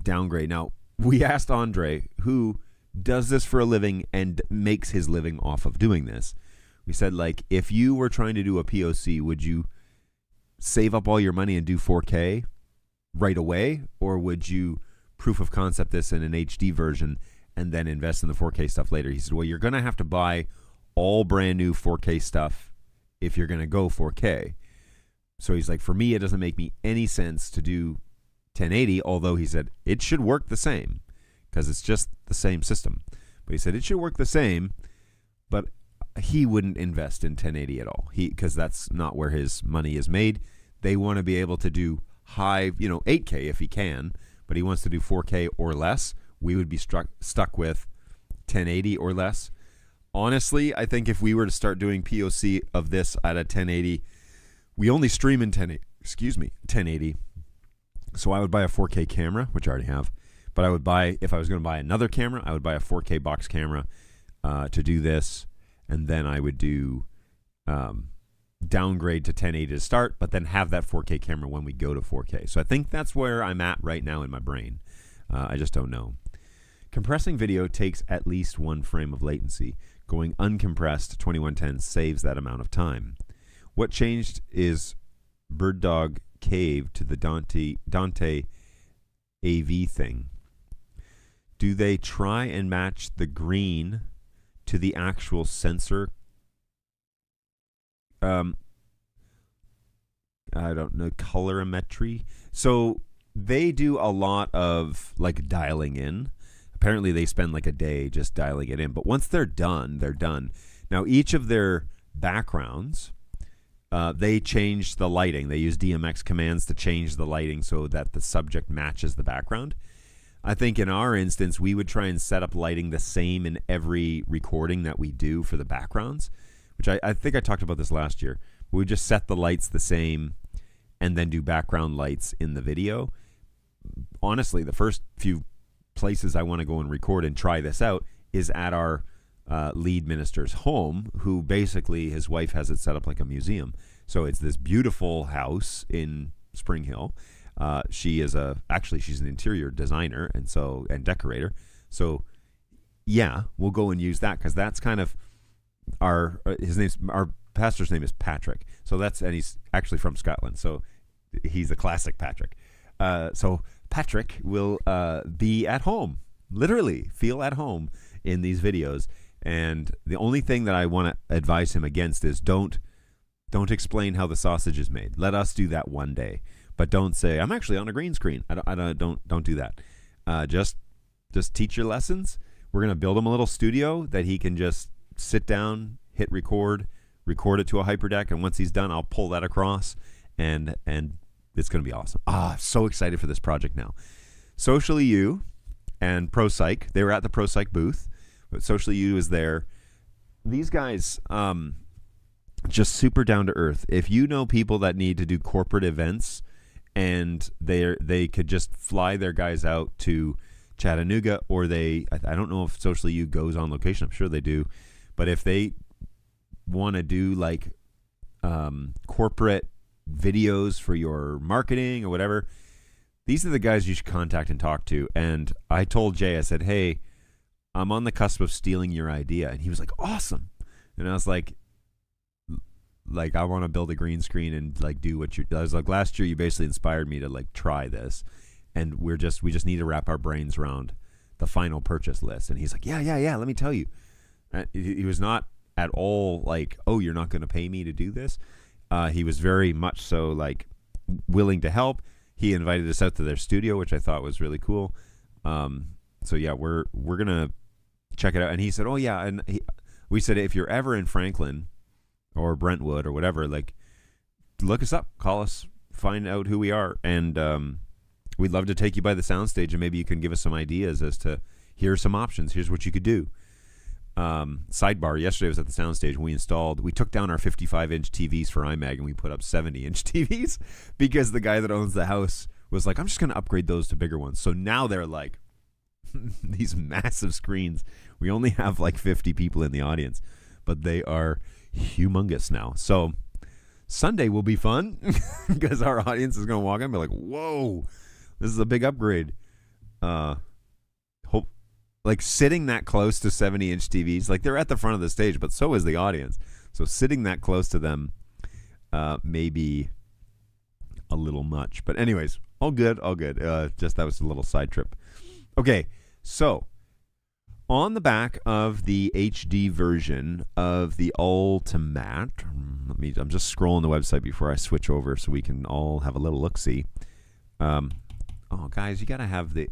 downgrade. Now, we asked Andre, who does this for a living and makes his living off of doing this. We said, like, if you were trying to do a POC, would you save up all your money and do 4K right away, or would you proof of concept this in an HD version and then invest in the 4K stuff later? He said, well, you're going to have to buy all brand new 4K stuff if you're going to go 4K. So he's like, for me, it doesn't make me any sense to do 1080, although he said it should work the same because it's just the same system. But he said it should work the same, but he wouldn't invest in 1080 at all, because that's not where his money is made. They want to be able to do high, 8K if he can, but he wants to do 4K or less. We would be stuck with 1080 or less. Honestly, I think if we were to start doing POC of this at a 1080, we only stream in 1080. So I would buy a 4K camera, which I already have. But I would buy, if I was going to buy another camera, I would buy a 4K box camera to do this. And then I would do downgrade to 1080 to start, but then have that 4K camera when we go to 4K. So I think that's where I'm at right now in my brain. I just don't know. Compressing video takes at least 1 frame of latency. Going uncompressed to 2110 saves that amount of time. What changed is Bird Dog Cave to the Dante AV thing. Do they try and match the green to the actual sensor? I don't know, colorimetry. So they do a lot of, like, dialing in. Apparently they spend like a day just dialing it in. But once they're done, they're done. Now, each of their backgrounds, they change the lighting. They use DMX commands to change the lighting so that the subject matches the background. I think in our instance, we would try and set up lighting the same in every recording that we do for the backgrounds, which I think I talked about this last year. We would just set the lights the same and then do background lights in the video. Honestly, the first few places I want to go and record and try this out is at our lead minister's home, who basically his wife has it set up like a museum. So it's this beautiful house in Spring Hill. She's an interior designer and decorator. So yeah, we'll go and use that because that's kind of our pastor's name is Patrick. So and he's actually from Scotland. So he's a classic Patrick. So Patrick will be at home, literally feel at home in these videos. And the only thing that I want to advise him against is don't explain how the sausage is made. Let us do that one day, but don't say I'm actually on a green screen. Don't do that. Just teach your lessons. We're gonna build him a little studio that he can just sit down, hit record it to a hyperdeck, and once he's done, I'll pull that across and It's going to be awesome. So excited for this project now. Socially You and ProPsych, they were at the ProPsych booth, but Socially You is there. These guys, just super down to earth. If you know people that need to do corporate events and they could just fly their guys out to Chattanooga, or I don't know if Socially You goes on location. I'm sure they do. But if they want to do like corporate videos for your marketing or whatever, these are the guys you should contact and talk to. And I told Jay, I said, hey, I'm on the cusp of stealing your idea. And he was like, awesome. And I was like, I want to build a green screen and like do what I was like, last year you basically inspired me to like try this. And we just need to wrap our brains around the final purchase list. And he's like, yeah, let me tell you. He was not at all like, oh, you're not going to pay me to do this. He was very much so like willing to help. He invited us out to their studio, which I thought was really cool. So yeah, we're gonna check it out. And he said, oh yeah, and we said, if you're ever in Franklin or Brentwood or whatever, like look us up, call us, find out who we are, and we'd love to take you by the soundstage, and maybe you can give us some ideas as to here's some options, here's what you could do. Sidebar, yesterday I was at the soundstage and we took down our 55-inch TVs for iMag and we put up 70-inch TVs because the guy that owns the house was like, I'm just going to upgrade those to bigger ones. So now they're like these massive screens. We only have like 50 people in the audience, but they are humongous now. So Sunday will be fun because our audience is going to walk in and be like, whoa, this is a big upgrade. Like sitting that close to 70-inch TVs, like they're at the front of the stage, but so is the audience. So sitting that close to them may be a little much. But anyways, all good. Just that was a little side trip. Okay, so on the back of the HD version of the Ultimate, I'm just scrolling the website before I switch over so we can all have a little look-see. Guys, you gotta have the...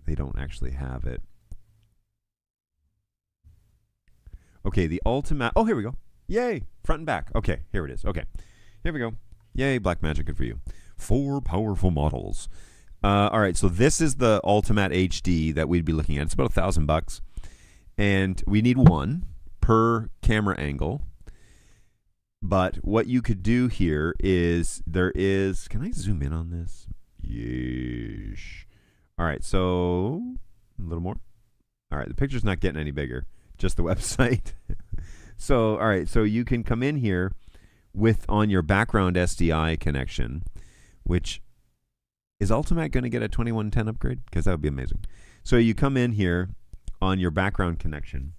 They don't actually have it. Okay, the Ultimate. Oh, here we go. Yay. Front and back. Okay, here it is. Okay, here we go. Yay, Blackmagic, good for you. 4 powerful models. All right, so this is the Ultimate HD that we'd be looking at. It's about $1,000. And we need one per camera angle. But what you could do here is can I zoom in on this? Yes. All right, so a little more. All right, the picture's not getting any bigger, just the website. So, all right, so you can come in here on your background SDI connection, which is Ultimate going to get a 2110 upgrade? Because that would be amazing. So you come in here on your background connection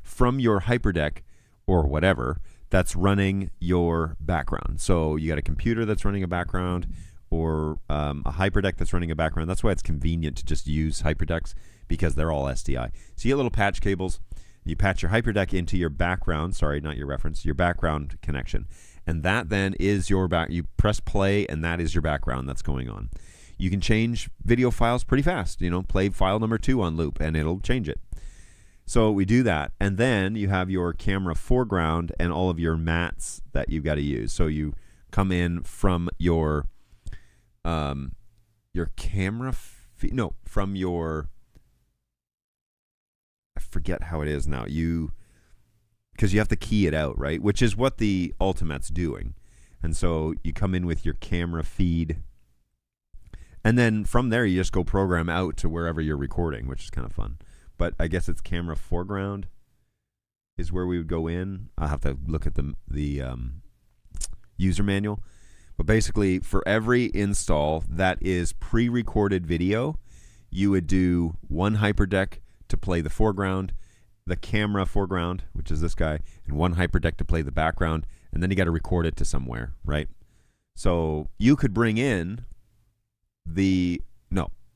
from your HyperDeck or whatever that's running your background. So you got a computer that's running a background, or a HyperDeck that's running a background. That's why it's convenient to just use HyperDecks, because they're all SDI. So you get little patch cables. You patch your HyperDeck into your background. Sorry, not your reference. Your background connection. And that then is your back. You press play, and that is your background that's going on. You can change video files pretty fast. Play file number 2 on loop, and it'll change it. So we do that. And then you have your camera foreground and all of your mats that you've got to use. So you come in from your camera from your, I forget how it is now, because you have to key it out, right, which is what the Ultimate's doing. And so you come in with your camera feed, and then from there you just go program out to wherever you're recording, which is kind of fun. But I guess it's camera foreground is where we would go in. I'll have to look at the user manual. But basically, for every install that is pre-recorded video, you would do one HyperDeck to play the foreground, the camera foreground, which is this guy, and one HyperDeck to play the background, and then you got to record it to somewhere, right? So you could bring in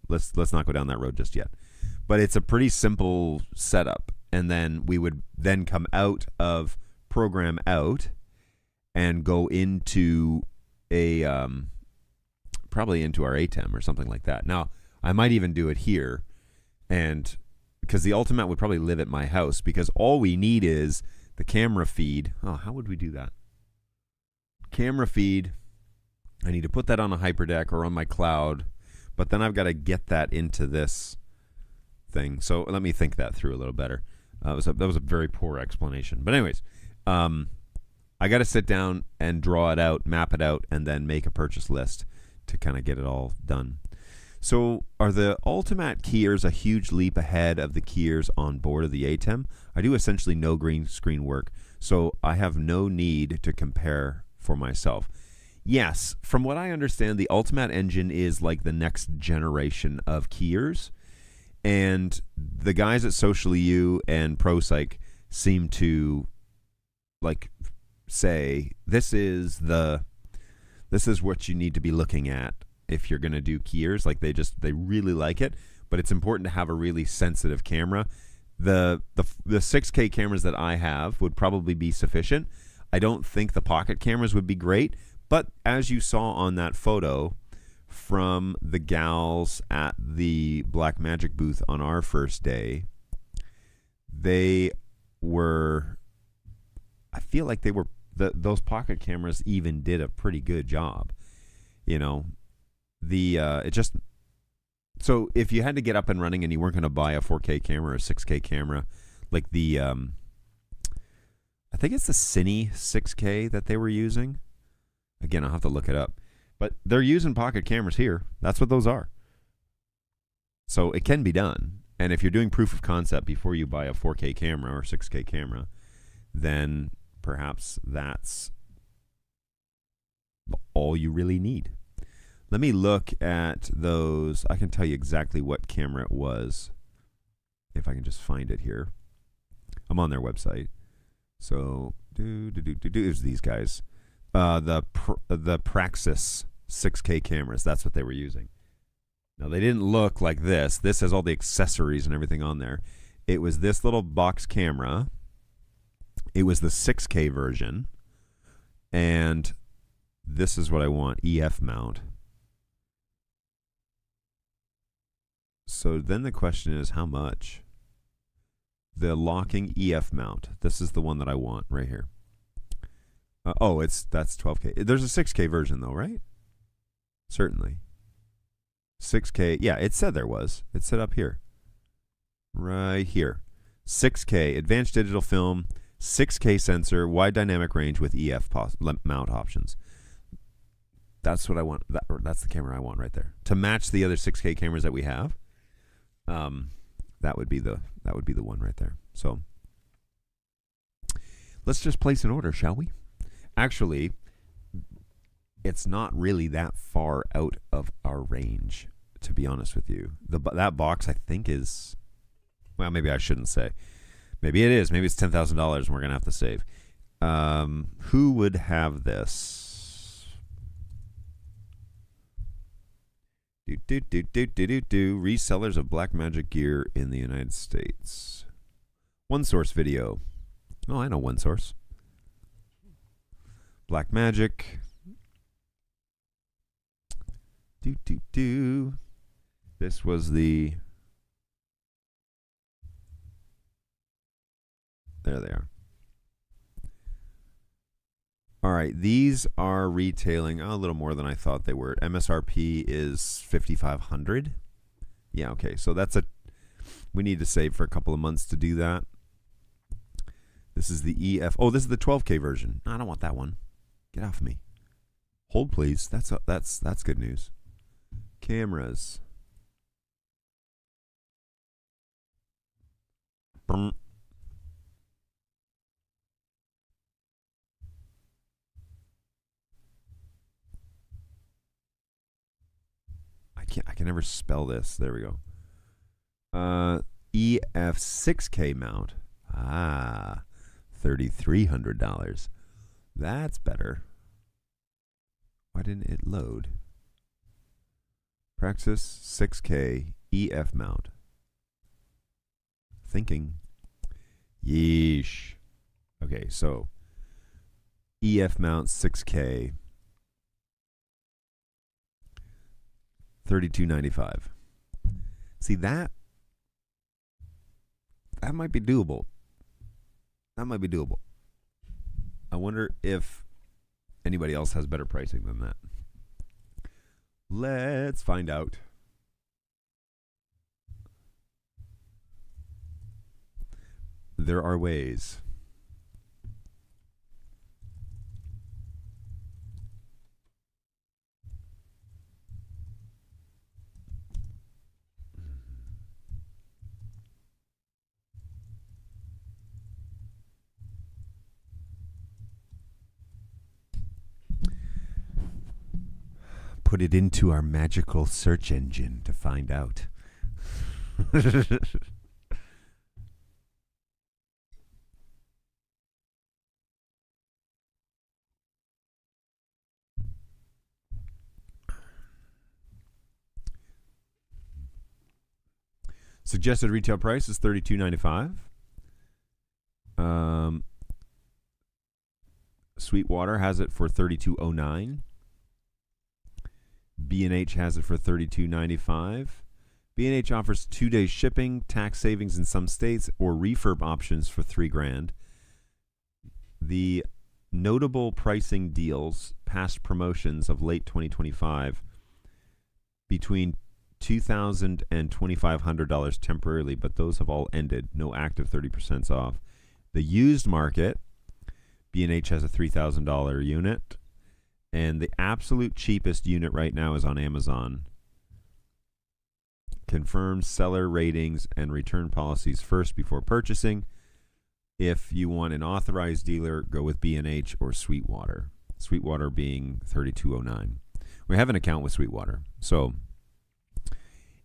let's not go down that road just yet. But it's a pretty simple setup, and then we would then come out of program out and go into probably into our ATEM or something like that. Now, I might even do it here, and because the Ultimate would probably live at my house, because all we need is the camera feed. Oh, how would we do that? Camera feed. I need to put that on a hyperdeck or on my cloud, but then I've got to get that into this thing. So let me think that through a little better. That was a very poor explanation. But anyways, I got to sit down and draw it out, map it out, and then make a purchase list to kind of get it all done. So are the Ultimat keyers a huge leap ahead of the keyers on board of the ATEM? I do essentially no green screen work, so I have no need to compare for myself. Yes, from what I understand, the Ultimat engine is like the next generation of keyers, and the guys at Social EU and ProPsych seem to like say this is what you need to be looking at if you're going to do keyers. Like they really like it, but it's important to have a really sensitive camera. The 6K cameras that I have would probably be sufficient. I don't think the pocket cameras would be great, but as you saw on that photo from the gals at the Blackmagic booth on our first day, I feel like those pocket cameras even did a pretty good job. You know, so if you had to get up and running and you weren't going to buy a 4K camera or a 6K camera, like I think it's the Cine 6K that they were using. Again, I'll have to look it up. But they're using pocket cameras here. That's what those are. So it can be done. And if you're doing proof of concept before you buy a 4K camera or 6K camera, then perhaps that's all you really need. Let me look at those. I can tell you exactly what camera it was if I can just find it here. I'm on their website. So, it was these guys. The Praxis 6K cameras. That's what they were using. Now, they didn't look like this. This has all the accessories and everything on there. It was this little box camera. It was the 6K version. And this is what I want, EF mount. So then the question is, how much? The locking EF mount. This is the one that I want right here. That's 12K. There's a 6K version though, right? Certainly. 6K. Yeah, it said there was. It said up here. Right here. 6K, advanced digital film, 6K sensor, wide dynamic range with EF mount options. That's what I want. That's the camera I want right there. To match the other 6K cameras that we have. That would be the one right there. So let's just place an order, shall we? Actually, it's not really that far out of our range, to be honest with you. That box, I think, is, well, maybe I shouldn't say. Maybe it is. Maybe it's $10,000 and we're going to have to save. Who would have this? Resellers of Blackmagic gear in the United States. OneSource video. Oh, I know OneSource. Blackmagic. This was the... There they are. All right, these are retailing a little more than I thought they were. MSRP is $5,500. Yeah, okay, so we need to save for a couple of months to do that. This is the EF. Oh, this is the 12K version. I don't want that one. Get off me. Hold, please. That's good news. Cameras. I can never spell this. There we go. EF 6K mount. $3,300. That's better. Why didn't it load? Praxis 6K EF mount. Thinking. Yeesh. Okay, so EF mount 6K. $3,295. See, that might be doable. That might be doable. I wonder if anybody else has better pricing than that. Let's find out. There are ways. Put it into our magical search engine to find out. Suggested retail price is $32.95. Sweetwater has it for $32.09. B&H has it for $32.95. B&H offers 2 days shipping, tax savings in some states, or refurb options for $3,000. The notable pricing deals, past promotions of late 2025, between $2,000 and $2,500 temporarily, but those have all ended. No active 30% off. The used market, B&H has a $3,000 unit, and the absolute cheapest unit right now is on Amazon. Confirm seller ratings and return policies first before purchasing. If you want an authorized dealer, go with B&H or Sweetwater. Sweetwater being $32.09. We have an account with Sweetwater, so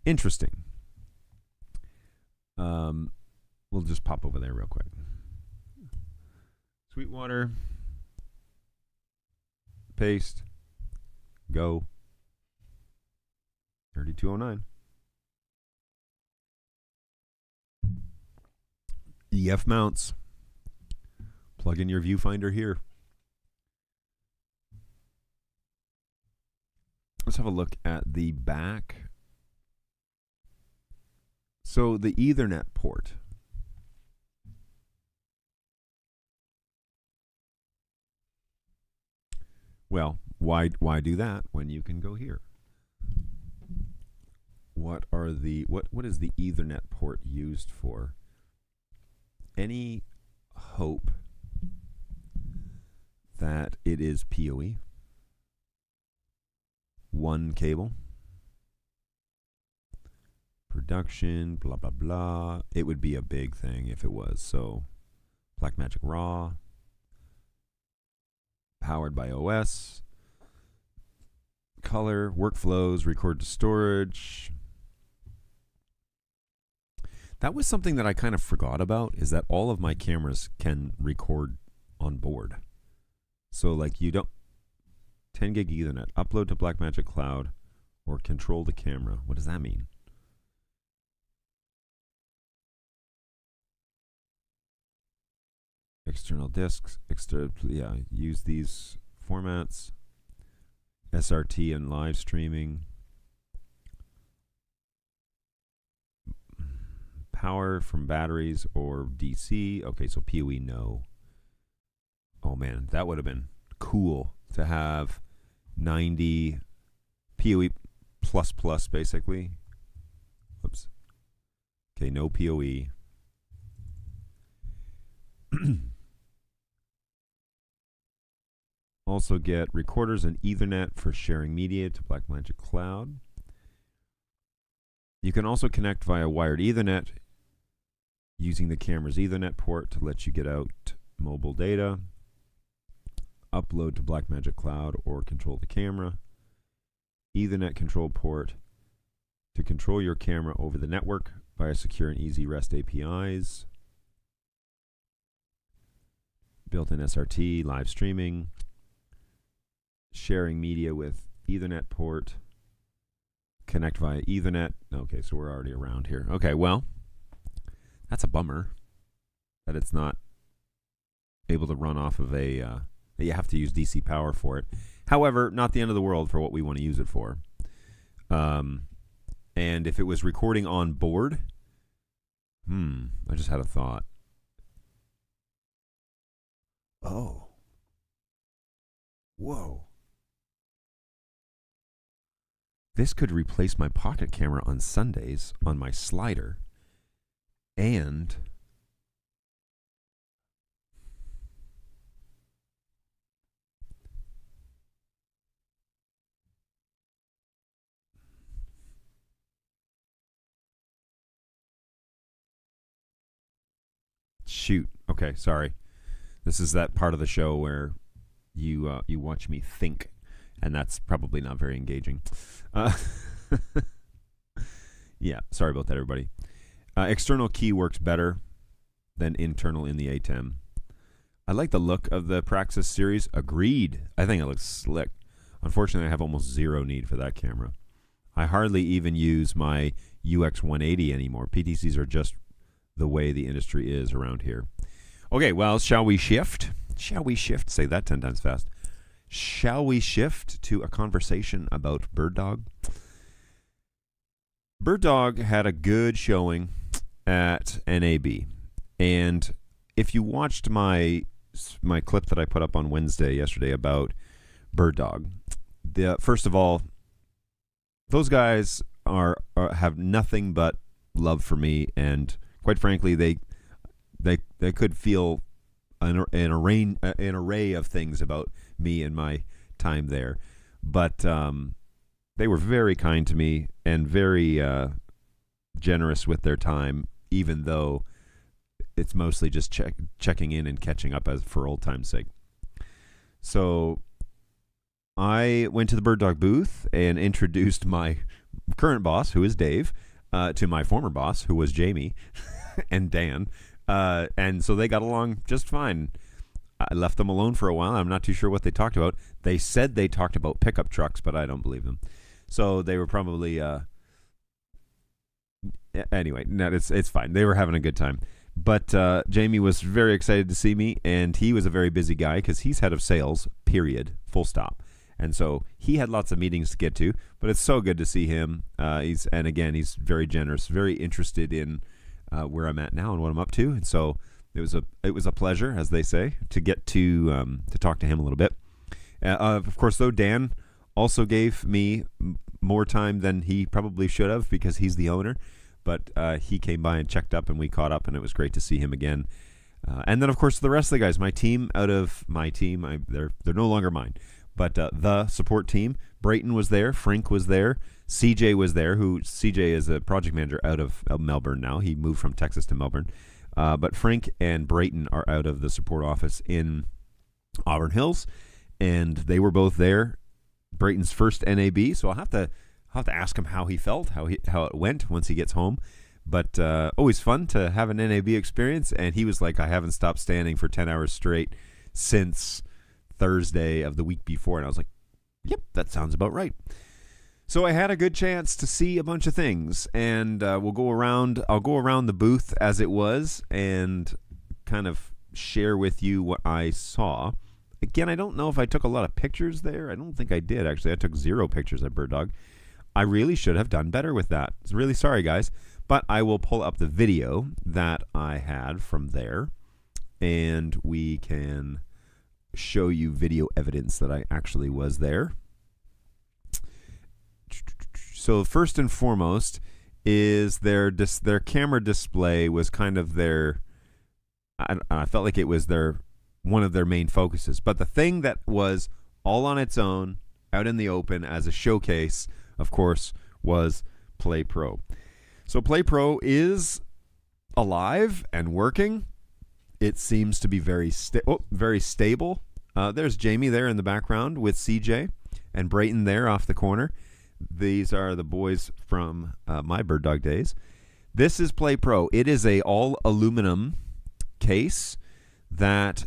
interesting. We'll just pop over there real quick. Sweetwater. Paste. Go. $32.09. EF mounts. Plug in your viewfinder here. Let's have a look at the back. So the Ethernet port. Well, why do that when you can go here? What is the Ethernet port used for? Any hope that it is PoE? One cable. Production, blah, blah, blah. It would be a big thing if it was. So, Blackmagic Raw. Powered by OS. Color, workflows, record to storage. That was something that I kind of forgot about, is that all of my cameras can record on board. So like you don't, 10 gig Ethernet, upload to Blackmagic Cloud or control the camera. What does that mean? External disks, use these formats. SRT and live streaming. Power from batteries or DC. Okay, so PoE, no. Oh man, that would have been cool to have 90 PoE plus basically. Oops. Okay, no PoE. Also get recorders and Ethernet for sharing media to Blackmagic Cloud. You can also connect via wired Ethernet using the camera's Ethernet port to let you get out mobile data. Upload to Blackmagic Cloud or control the camera. Ethernet control port to control your camera over the network via secure and easy REST APIs. Built-in SRT, live streaming. Sharing media with Ethernet port. Connect via Ethernet. Okay, so we're already around here. Okay, well, that's a bummer that it's not able to run off of a, that you have to use DC power for it. However, not the end of the world for what we want to use it for. And if it was recording on board, I just had a thought. Oh. Whoa. This could replace my pocket camera on Sundays on my slider. And shoot. Okay, sorry. This is that part of the show where you watch me think, and that's probably not very engaging. Yeah, sorry about that, everybody. External key works better than internal in the A10. I like the look of the Praxis series. Agreed. I think it looks slick. Unfortunately, I have almost zero need for that camera. I hardly even use my UX 180 anymore. PTCs are just the way the industry is around here. Okay, well, shall we shift? Shall we shift? Say that 10 times fast. Shall we shift to a conversation about BirdDog? BirdDog had a good showing at NAB. And if you watched my clip that I put up on Wednesday yesterday about BirdDog, first of all, those guys have nothing but love for me, and quite frankly, they could feel an array of things about me and my time there, but they were very kind to me and very generous with their time, even though it's mostly just checking in and catching up as for old time's sake. So I went to the BirdDog booth and introduced my current boss, who is Dave, to my former boss, who was Jamie and Dan. And so they got along just fine. I left them alone for a while. I'm not too sure what they talked about. They said they talked about pickup trucks, but I don't believe them. So they were probably... anyway, no, it's fine. They were having a good time. But Jamie was very excited to see me, and he was a very busy guy because he's head of sales, period, full stop. And so he had lots of meetings to get to, but it's so good to see him. He's very generous, very interested in where I'm at now and what I'm up to. And so it was a pleasure, as they say, to get to talk to him a little bit. Of course, though, Dan also gave me more time than he probably should have because he's the owner. But he came by and checked up, and we caught up, and it was great to see him again. And then, of course, the rest of the guys, my team, they're no longer mine. But the support team, Brayton was there, Frank was there, CJ was there, CJ is a project manager out of Melbourne now. He moved from Texas to Melbourne. But Frank and Brayton are out of the support office in Auburn Hills, and they were both there. Brayton's first NAB, so I'll have to ask him how he felt, how it went once he gets home. But always fun to have an NAB experience, and he was like, I haven't stopped standing for 10 hours straight since Thursday of the week before. And I was like, yep, that sounds about right. So I had a good chance to see a bunch of things, and I'll go around the booth as it was and kind of share with you what I saw. Again, I don't know if I took a lot of pictures there. I don't think I did, actually. I took 0 pictures at BirdDog. I really should have done better with that. Really sorry, guys. But I will pull up the video that I had from there, and we can show you video evidence that I actually was there. So first and foremost is their camera display was kind of their... I felt like it was one of their main focuses. But the thing that was all on its own, out in the open as a showcase, of course, was Play Pro. So Play Pro is alive and working. It seems to be very stable. There's Jamie there in the background with CJ and Brayton there off the corner. These are the boys from my BirdDog days. This is Play Pro. It is a all aluminum case that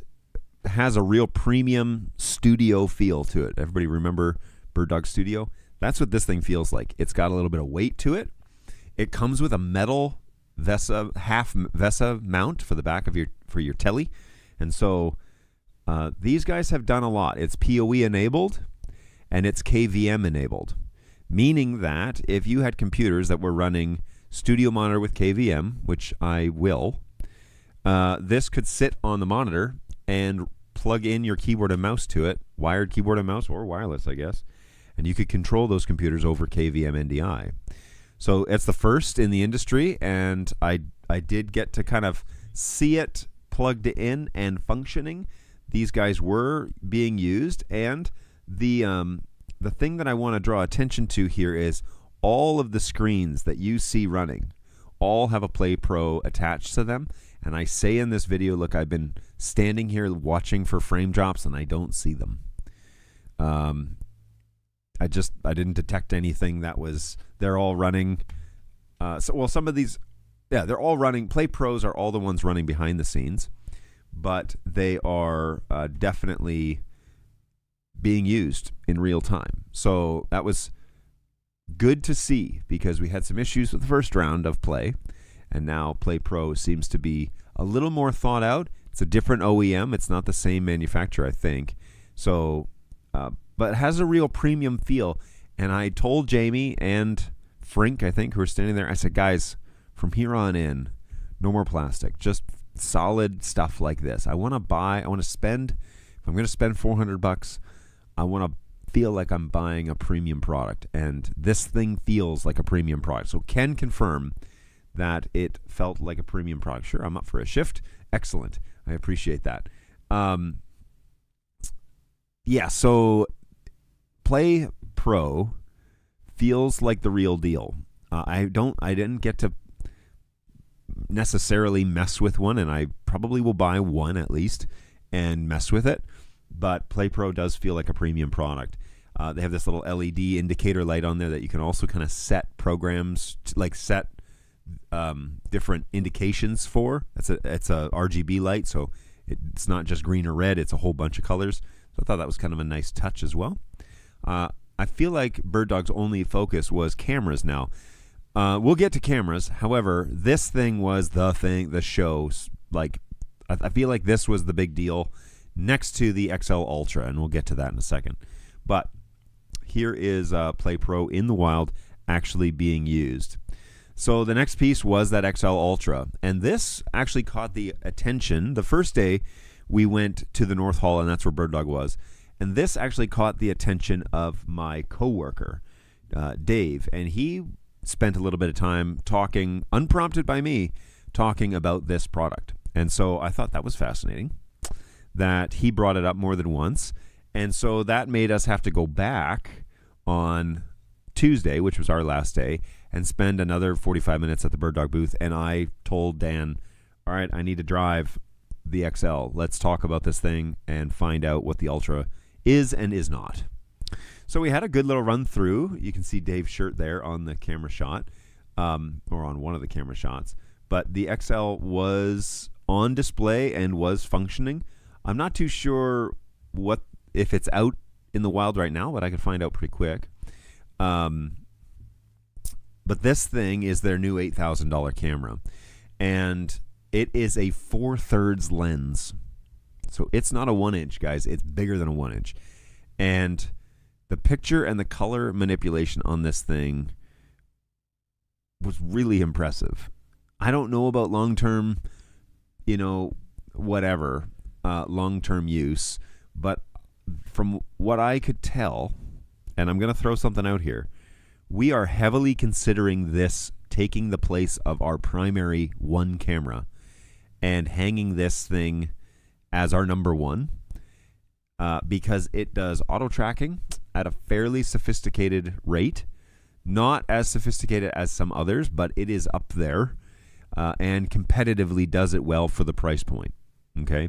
has a real premium studio feel to it. Everybody remember BirdDog Studio? That's what this thing feels like. It's got a little bit of weight to it. It comes with a metal half VESA mount for the back of your telly. And so these guys have done a lot. It's PoE enabled and it's KVM enabled, meaning that if you had computers that were running Studio Monitor with KVM, which I will, this could sit on the monitor and plug in your keyboard and mouse to it, wired keyboard and mouse, or wireless, I guess, and you could control those computers over KVM NDI. So it's the first in the industry, and I did get to kind of see it plugged in and functioning. These guys were being used, and the thing that I want to draw attention to here is all of the screens that you see running all have a Play Pro attached to them. And I say in this video, look, I've been standing here watching for frame drops, and I don't see them. I didn't detect anything that was. They're all running. Some of these, yeah, they're all running. Play Pros are all the ones running behind the scenes, but they are definitely being used in real time. So that was good to see, because we had some issues with the first round of Play, and now Play Pro seems to be a little more thought out. It's a different OEM. It's not the same manufacturer, I think. So, but it has a real premium feel. And I told Jamie and Frink, I think, who were standing there, I said, guys, from here on in, no more plastic. Just solid stuff like this. I want to spend, if I'm going to spend $400, I want to feel like I'm buying a premium product. And this thing feels like a premium product. So Ken confirmed that it felt like a premium product. Sure, I'm up for a shift. Excellent. I appreciate that. Yeah, so Play Pro feels like the real deal. I didn't get to necessarily mess with one, and I probably will buy one at least and mess with it. But Play Pro does feel like a premium product. They have this little LED indicator light on there that you can also kind of set programs, set different indications for. It's a RGB light, so it's not just green or red. It's a whole bunch of colors. So I thought that was kind of a nice touch as well. I feel like BirdDog's only focus was cameras now. We'll get to cameras. However, this thing was the show. Like, I feel like this was the big deal next to the XL Ultra, and we'll get to that in a second. But here is Play Pro in the wild actually being used. So the next piece was that XL Ultra, and this actually caught the attention. The first day we went to the North Hall, and that's where BirdDog was, and this actually caught the attention of my coworker, Dave, and he spent a little bit of time talking, unprompted by me, talking about this product. And so I thought that was fascinating that he brought it up more than once. And so that made us have to go back on Tuesday, which was our last day, and spend another 45 minutes at the BirdDog booth. And I told Dan, all right, I need to drive the XL. Let's talk about this thing and find out what the Ultra is and is not. So we had a good little run through. You can see Dave's shirt there on the camera shot, or on one of the camera shots. But the XL was on display and was functioning. I'm not too sure if it's out in the wild right now, but I could find out pretty quick. But this thing is their new $8,000 camera, and it is a 4/3 lens. So it's not a 1-inch, guys. It's bigger than a 1-inch. And the picture and the color manipulation on this thing was really impressive. I don't know about long-term, long-term use, but from what I could tell, and I'm going to throw something out here, we are heavily considering this taking the place of our primary one camera and hanging this thing as our number one, because it does auto tracking at a fairly sophisticated rate. Not as sophisticated as some others, but it is up there, and competitively does it well for the price point. Okay,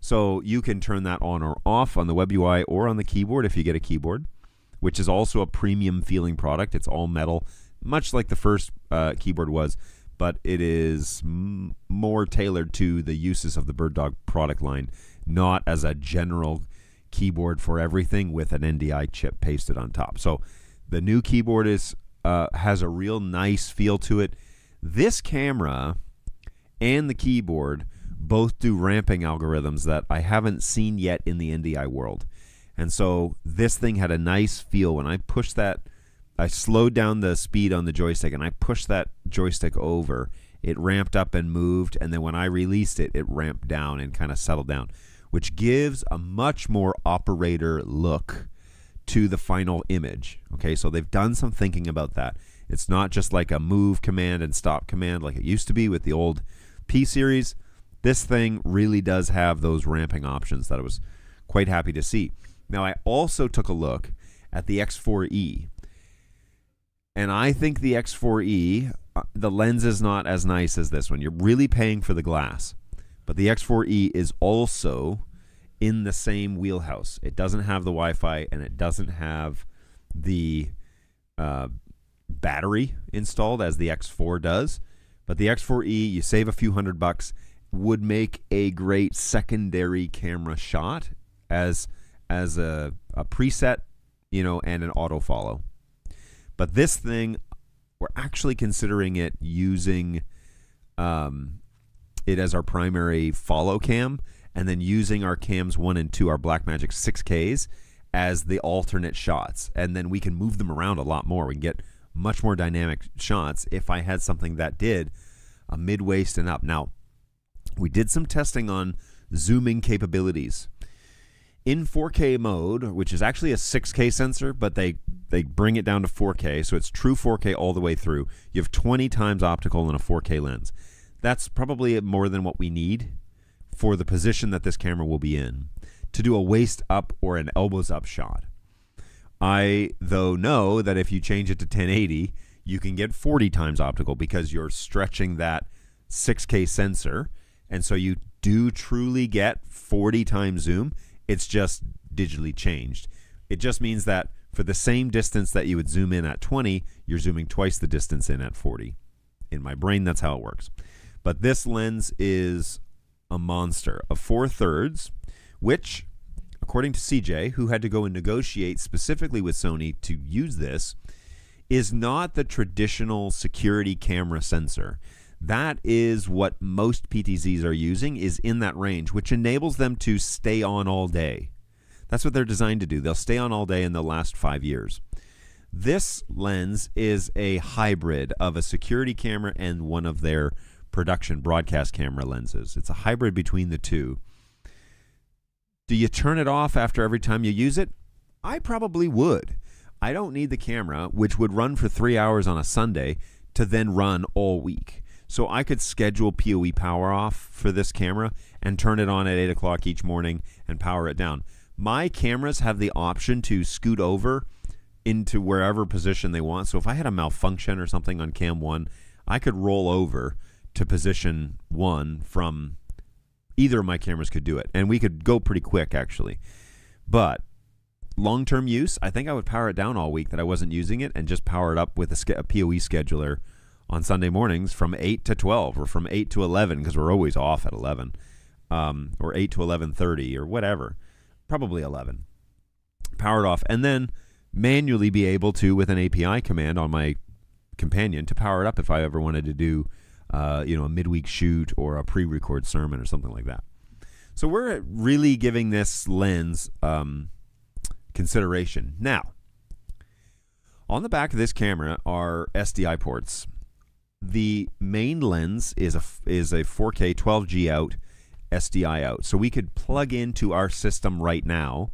so you can turn that on or off on the web UI or on the keyboard if you get a keyboard, which is also a premium feeling product. It's all metal, much like the first keyboard was, but it is more tailored to the uses of the BirdDog product line, not as a general keyboard for everything with an NDI chip pasted on top. So the new keyboard has a real nice feel to it. This camera and the keyboard both do ramping algorithms that I haven't seen yet in the NDI world. And so this thing had a nice feel. When I pushed that, I slowed down the speed on the joystick, and I pushed that joystick over. It ramped up and moved, and then when I released it, it ramped down and kind of settled down, which gives a much more operator look to the final image. Okay, so they've done some thinking about that. It's not just like a move command and stop command like it used to be with the old P series. This thing really does have those ramping options that I was quite happy to see. Now, I also took a look at the X4E, and I think the X4E, the lens is not as nice as this one. You're really paying for the glass, but the X4E is also in the same wheelhouse. It doesn't have the Wi-Fi, and it doesn't have the battery installed as the X4 does. But the X4E, you save a few $100, would make a great secondary camera shot as a preset, you know, and an auto follow. But this thing, we're actually considering it using it as our primary follow cam, and then using our cams 1 and 2, our Blackmagic 6Ks, as the alternate shots. And then we can move them around a lot more. We can get much more dynamic shots if I had something that did a mid-waist and up. Now, we did some testing on zooming capabilities. In 4K mode, which is actually a 6K sensor, but they bring it down to 4K, so it's true 4K all the way through. You have 20 times optical in a 4K lens. That's probably more than what we need for the position that this camera will be in to do a waist up or an elbows up shot. I, though, know that if you change it to 1080, you can get 40 times optical because you're stretching that 6K sensor, and so you do truly get 40 times zoom. It's just digitally changed. It just means that for the same distance that you would zoom in at 20, you're zooming twice the distance in at 40. In my brain, that's how it works. But this lens is a monster of 4/3, which, according to CJ, who had to go and negotiate specifically with Sony to use this, is not the traditional security camera sensor. That is what most PTZs are using, is in that range, which enables them to stay on all day. That's what they're designed to do. They'll stay on all day and they'll last 5 years. This lens is a hybrid of a security camera and one of their production broadcast camera lenses. It's a hybrid between the two. Do you turn it off after every time you use it? I probably would. I don't need the camera, which would run for 3 hours on a Sunday, to then run all week. So I could schedule PoE power off for this camera and turn it on at 8 o'clock each morning and power it down. My cameras have the option to scoot over into wherever position they want. So if I had a malfunction or something on cam 1, I could roll over to position 1 from either of my cameras could do it. And we could go pretty quick, actually. But long-term use, I think I would power it down all week that I wasn't using it and just power it up with a PoE scheduler on Sunday mornings from 8 to 12 or from 8 to 11, because we're always off at 11, or 8 to 11:30 or whatever, probably 11. Power it off, and then manually be able to, with an API command on my companion, to power it up if I ever wanted to do a midweek shoot or a pre-record sermon or something like that. So we're really giving this lens consideration. Now, on the back of this camera are SDI ports. The main lens is a 4K 12G out, SDI out. So we could plug into our system right now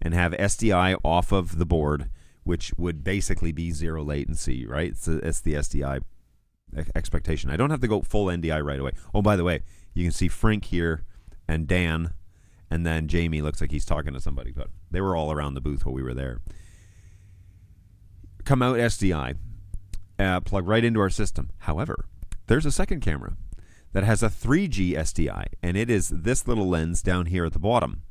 and have SDI off of the board, which would basically be zero latency, right? It's the SDI expectation. I don't have to go full NDI right away. Oh, by the way, you can see Frank here and Dan, and then Jamie looks like he's talking to somebody, but they were all around the booth while we were there. Come out SDI. Plug right into our system. However, there's a second camera that has a 3G SDI, and it is this little lens down here at the bottom.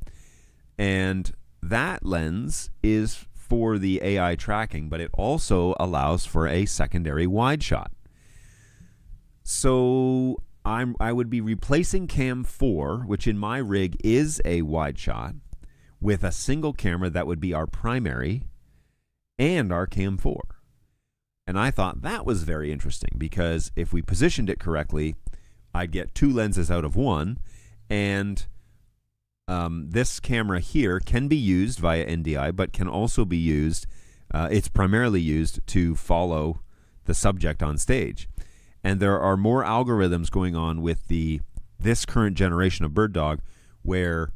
And that lens is for the AI tracking, but it also allows for a secondary wide shot. So I would be replacing Cam 4, which in my rig is a wide shot, with a single camera that would be our primary and our Cam 4. And I thought that was very interesting because if we positioned it correctly, I'd get 2 lenses out of 1, and this camera here can be used via NDI, but can also be used, it's primarily used to follow the subject on stage. And there are more algorithms going on with this current generation of BirdDog where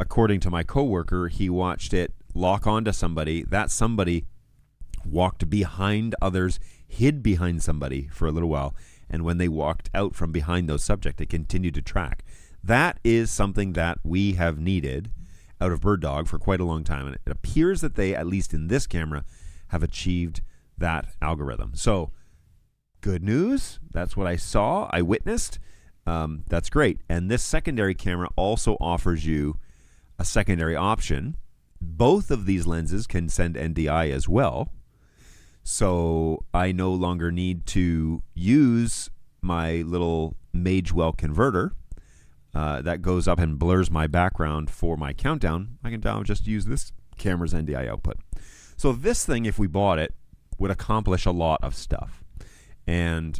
according to my coworker, he watched it lock onto somebody. That somebody walked behind others, hid behind somebody for a little while, and when they walked out from behind those subject, it continued to track. That is something that we have needed out of BirdDog for quite a long time, and it appears that they, at least in this camera, have achieved that algorithm. So, good news. That's what I saw. I witnessed. That's great. And this secondary camera also offers you a secondary option. Both of these lenses can send NDI as well. So I no longer need to use my little Magewell converter that goes up and blurs my background for my countdown. I can now just use this camera's NDI output. So this thing, if we bought it, would accomplish a lot of stuff. And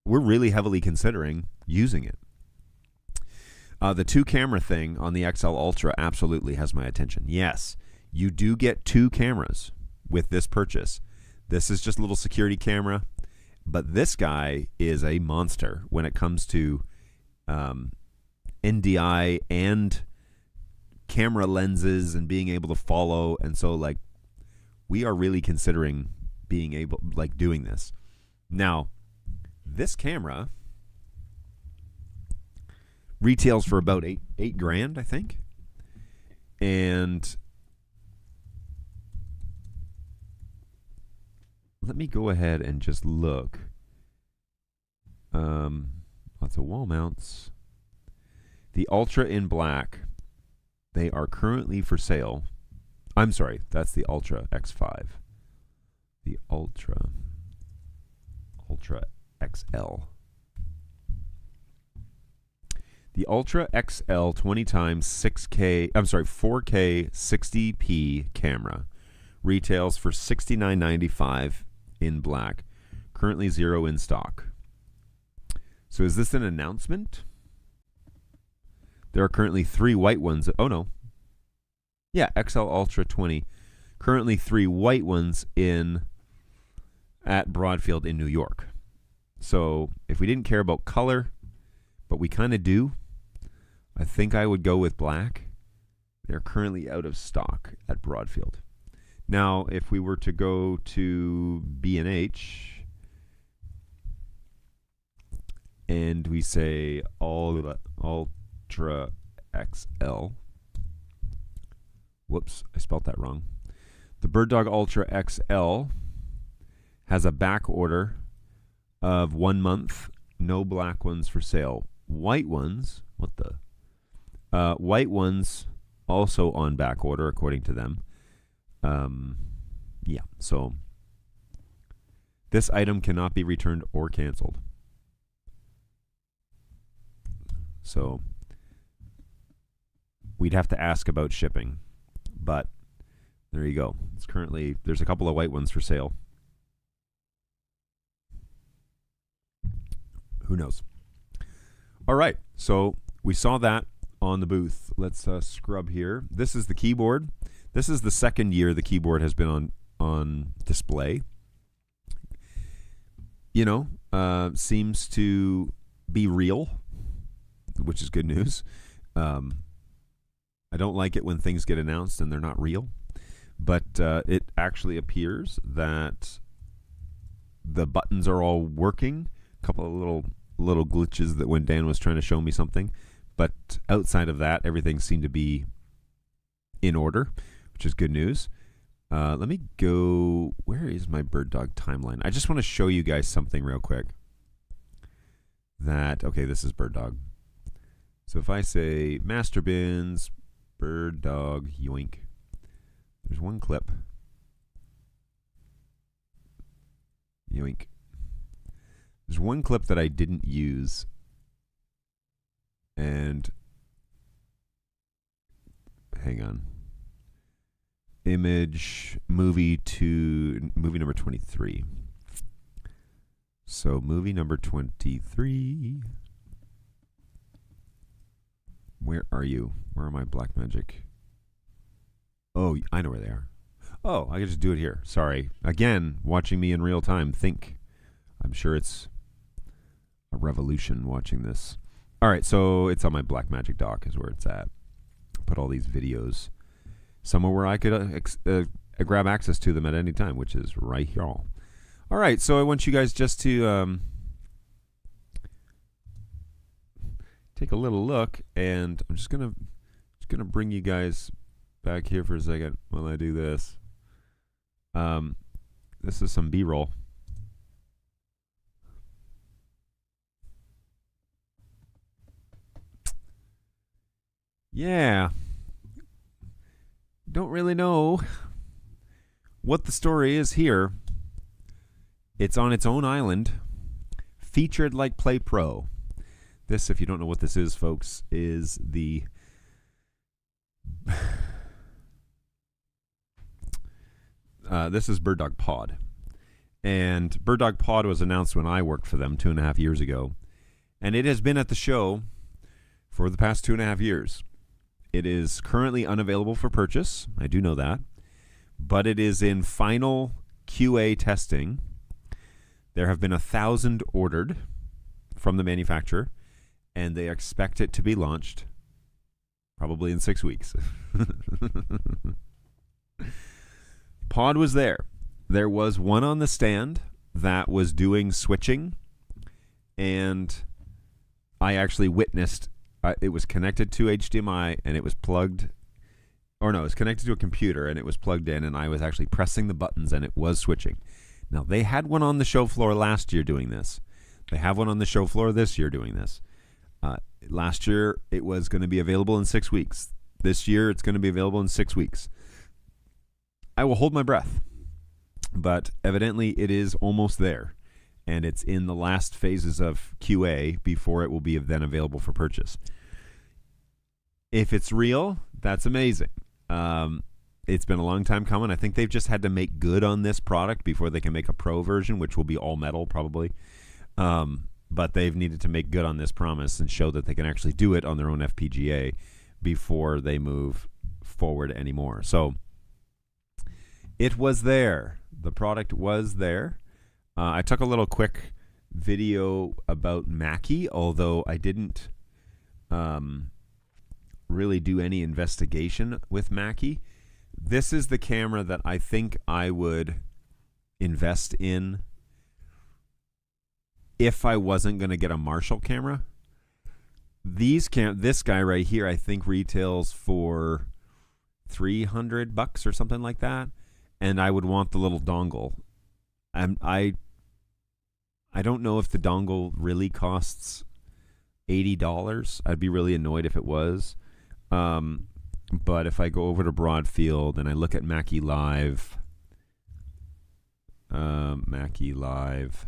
we're really heavily considering using it. The 2-camera thing on the XL Ultra absolutely has my attention. Yes, you do get 2 cameras with this purchase. This is just a little security camera, but this guy is a monster when it comes to NDI and camera lenses and being able to follow. And so, like, we are really considering being able, like, doing this. Now, this camera retails for about eight grand, I think. And let me go ahead and just look. Lots of wall mounts. The Ultra in black, they are currently for sale. I'm sorry, that's the Ultra X5. The Ultra XL. The Ultra XL 20 times 6K, I'm sorry, 4K 60p camera retails for $69.95 in black. Currently 0 in stock. So is this an announcement? There are currently 3 white ones. Oh no. Yeah, XL Ultra 20. Currently 3 white ones at Broadfield in New York. So if we didn't care about color, but we kind of do, I think I would go with black. They're currently out of stock at Broadfield. Now, if we were to go to B&H and we say Ultra XL, whoops, I spelled that wrong. The BirdDog Ultra XL has a back order of 1 month, no black ones for sale. White ones, what the? White ones also on back order, according to them. Yeah, so this item cannot be returned or canceled. So we'd have to ask about shipping, but there you go. It's currently, there's a couple of white ones for sale. Who knows? All right, so we saw that on the booth. Let's scrub here. This is the keyboard. This is the second year the keyboard has been on display. You know, seems to be real, which is good news. I don't like it when things get announced and they're not real, but it actually appears that the buttons are all working. A couple of little glitches that when Dan was trying to show me something, but outside of that, everything seemed to be in order, which is good news. Let me go. Where is my BirdDog timeline? I just want to show you guys something real quick. Okay, this is BirdDog. So if I say master bins, BirdDog, yoink. There's one clip. Yoink. There's one clip that I didn't use. And hang on. Image movie number 23. So movie number 23. Where are you? Where are my Blackmagic? Oh, I know where they are. Oh, I can just do it here. Sorry. Again, watching me in real time. I'm sure it's a revolution watching this. All right, so it's on my Blackmagic dock is where it's at. Put all these videos somewhere where I could grab access to them at any time, which is right here. All right, so I want you guys just to take a little look, and I'm just gonna bring you guys back here for a second while I do this. This is some B-roll. Yeah. Don't really know what the story is here. It's on its own island, featured like Play Pro. This, if you don't know what this is, folks, is the this is Bird Dog Pod. And Bird Dog Pod was announced when I worked for them 2.5 years ago. And it has been at the show for the past 2.5 years. It is currently unavailable for purchase. I do know that. But it is in final QA testing. There have been 1,000 ordered from the manufacturer, and they expect it to be launched probably in 6 weeks. Pod was there. There was one on the stand that was doing switching, and I actually witnessed it was connected to HDMI, and it was plugged, or no, it was connected to a computer, and it was plugged in, and I was actually pressing the buttons, and it was switching. Now, they had one on the show floor last year doing this. They have one on the show floor this year doing this. Last year, it was going to be available in 6 weeks. This year, it's going to be available in 6 weeks. I will hold my breath, but evidently it is almost there, and it's in the last phases of QA before it will be then available for purchase. If it's real, that's amazing. It's been a long time coming. I think they've just had to make good on this product before they can make a pro version, which will be all metal probably. But they've needed to make good on this promise and show that they can actually do it on their own FPGA before they move forward anymore. So it was there. The product was there. I took a little quick video about Mackie, although I didn't really do any investigation with Mackie. This is the camera that I think I would invest in if I wasn't going to get a Marshall camera. This guy right here, I think retails for $300 or something like that, and I would want the little dongle. I don't know if the dongle really costs $80. I'd be really annoyed if it was. But if I go over to Broadfield and I look at Mackie Live, Mackie Live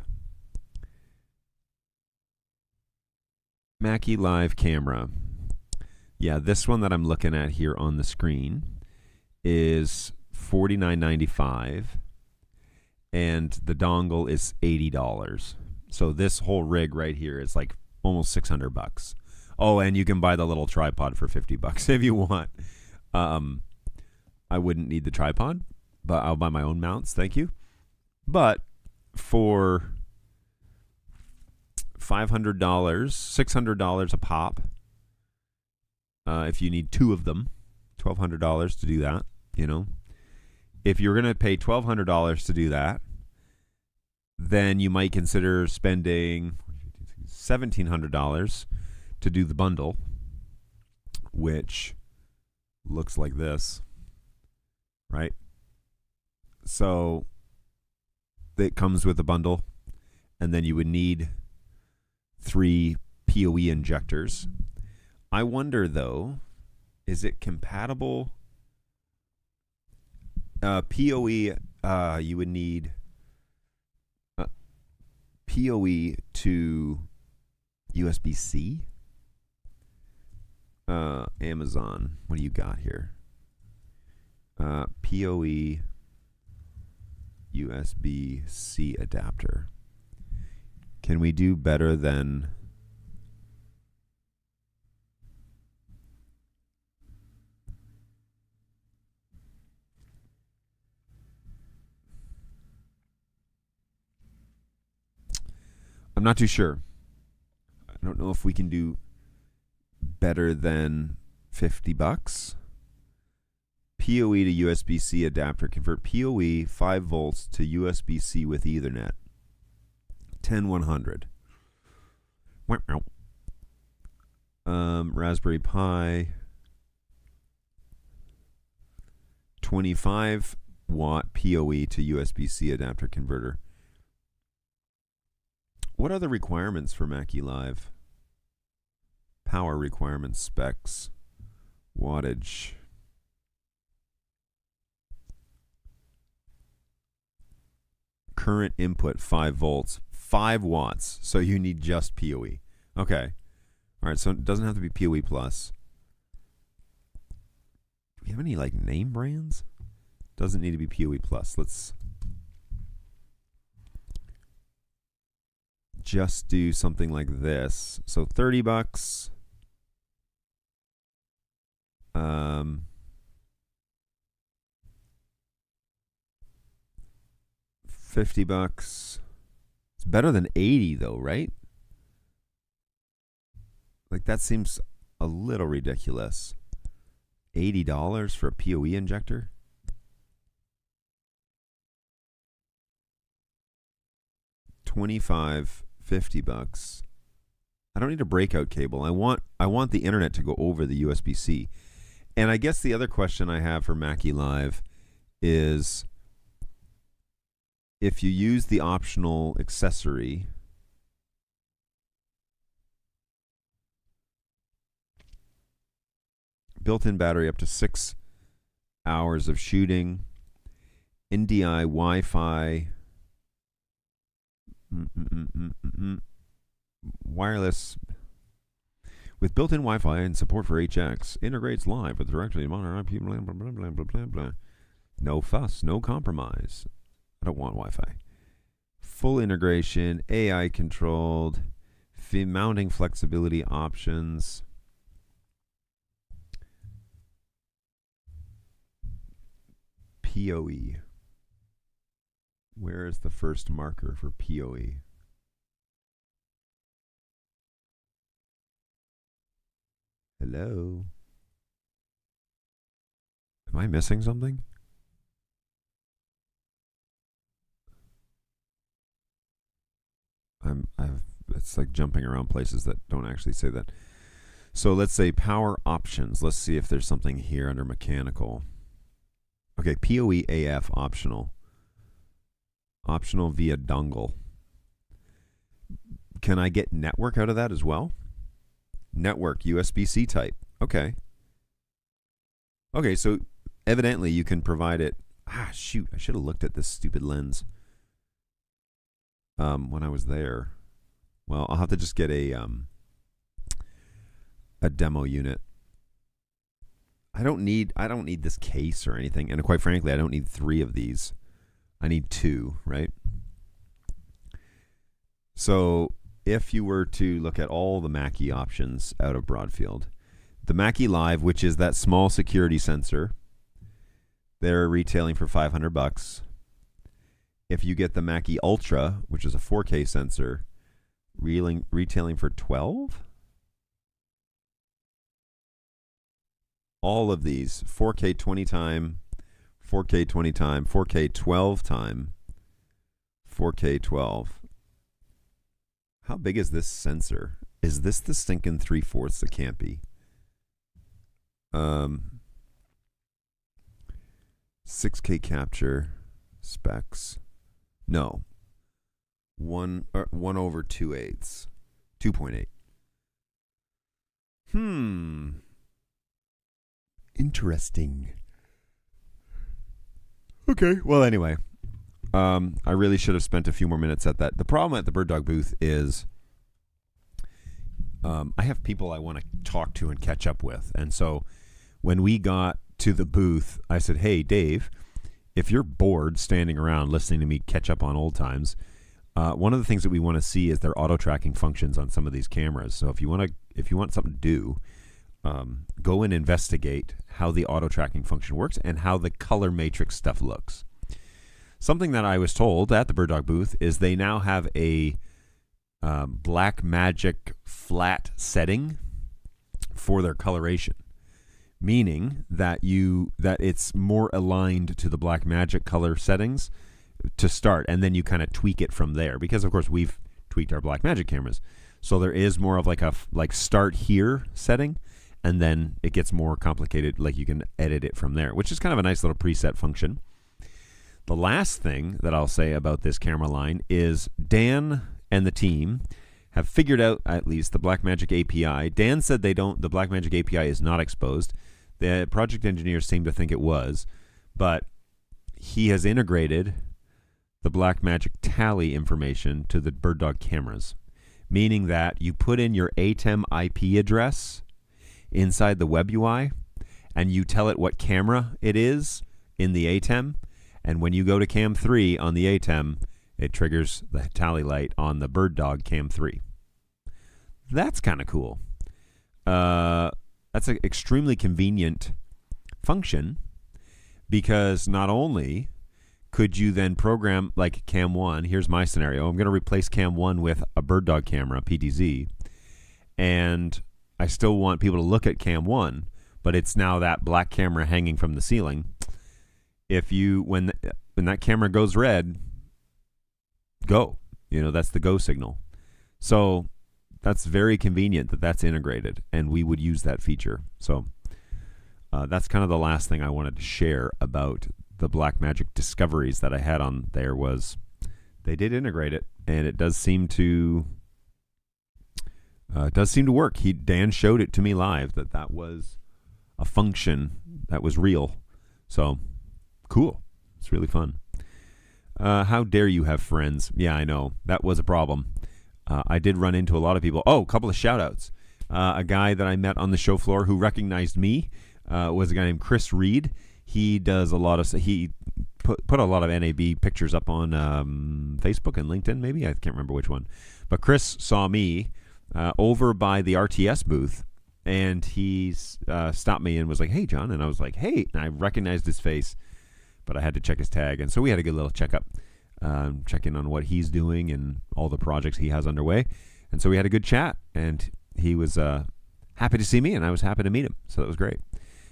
camera. Yeah, this one that I'm looking at here on the screen is $49.95, and the dongle is $80. So this whole rig right here is like almost $600. Oh, and you can buy the little tripod for $50 if you want. I wouldn't need the tripod, but I'll buy my own mounts. Thank you. But for $500, $600 a pop, if you need two of them, $1,200 to do that. You know, if you're going to pay $1,200 to do that, then you might consider spending $1,700 to do the bundle, which looks like this, right? So it comes with a bundle, and then you would need 3 PoE injectors. I wonder, though, is it compatible? PoE, you would need PoE to USB-C. Amazon, what do you got here? PoE USB-C adapter. Can we do better than... I'm not too sure. I don't know if we can do better than $50. PoE to USB-C adapter. Convert PoE 5 volts to USB-C with Ethernet. 10100. Raspberry Pi. 25 watt PoE to USB-C adapter converter. What are the requirements for Mackie Live? Power requirements, specs, wattage. Current input 5 volts, 5 watts. So you need just PoE. Okay. All right, so it doesn't have to be PoE plus. Do we have any like name brands? Doesn't need to be PoE plus. Let's just do something like this. So $30. $50. It's better than 80 though, right? Like that seems a little ridiculous. $80 for a PoE injector? $25, $50. I don't need a breakout cable. I want the internet to go over the USB-C. And I guess the other question I have for Mackie Live is if you use the optional accessory, built-in battery up to 6 hours of shooting, NDI Wi-Fi, wireless with built-in Wi-Fi and support for HX, integrates live with directly monitor IP, blah, blah, blah, blah, blah, blah, blah. No fuss, no compromise. I don't want Wi-Fi. Full integration, AI controlled, mounting flexibility options. PoE. Where is the first marker for PoE? Hello? Am I missing something? It's like jumping around places that don't actually say that. So let's say power options. Let's see if there's something here under mechanical. Okay, PoE AF optional. Optional via dongle. Can I get network out of that as well? Network, USB-C type. Okay. Okay, so evidently you can provide it. Ah, shoot. I should have looked at this stupid lens when I was there. Well, I'll have to just get a demo unit. I don't need this case or anything, and quite frankly, I don't need 3 of these. I need 2, right? So if you were to look at all the Mackie options out of Broadfield, the Mackie Live, which is that small security sensor, they're retailing for $500. If you get the Mackie Ultra, which is a 4K sensor, retailing for $12. All of these 4K 20 time, 4K 20 time, 4K 12 time, 4K 12. How big is this sensor? Is this the stinking 3/4? It can't be. 6K capture specs. No. 1/2/8. 2.8. Interesting. Okay. Well, anyway, I really should have spent a few more minutes at that. The problem at the Bird Dog booth is I have people I want to talk to and catch up with. And so when we got to the booth, I said, hey, Dave, if you're bored standing around listening to me catch up on old times, one of the things that we want to see is their auto tracking functions on some of these cameras. So if you want something to do, go and investigate how the auto tracking function works and how the color matrix stuff looks. Something that I was told at the Bird Dog booth is they now have a Black Magic flat setting for their coloration, meaning that it's more aligned to the Blackmagic color settings to start, and then you kind of tweak it from there, because of course we've tweaked our Blackmagic cameras, so there is more of like a start here setting, and then it gets more complicated, like you can edit it from there, which is kind of a nice little preset function. The last thing that I'll say about this camera line is Dan and the team have figured out at least the Blackmagic API. Dan said the Blackmagic API is not exposed. The project engineers seem to think it was, but he has integrated the Blackmagic tally information to the BirdDog cameras, meaning that you put in your ATEM IP address inside the web UI, and you tell it what camera it is in the ATEM, and when you go to Cam 3 on the ATEM, it triggers the tally light on the BirdDog Cam 3. That's kind of cool. That's an extremely convenient function, because not only could you then program like Cam 1, here's my scenario, I'm going to replace Cam 1 with a BirdDog camera, PTZ, and I still want people to look at Cam 1, but it's now that black camera hanging from the ceiling. When that camera goes red, go. That's the go signal. So that's very convenient that that's integrated, and we would use that feature. So that's kind of the last thing I wanted to share about the Blackmagic discoveries that I had on there, was they did integrate it, and it does seem to work. Dan showed it to me live that was a function that was real. So cool. It's really fun. How dare you have friends? Yeah, I know. That was a problem. I did run into a lot of people. Oh, a couple of shout-outs. A guy that I met on the show floor who recognized me was a guy named Chris Reed. He does a lot of... He put a lot of NAB pictures up on Facebook and LinkedIn, maybe? I can't remember which one. But Chris saw me over by the RTS booth, and he stopped me and was like, "Hey, John." And I was like, "Hey." And I recognized his face, but I had to check his tag. And so we had a good little checkup, check in on what he's doing and all the projects he has underway. And so we had a good chat, and he was happy to see me, and I was happy to meet him. So that was great.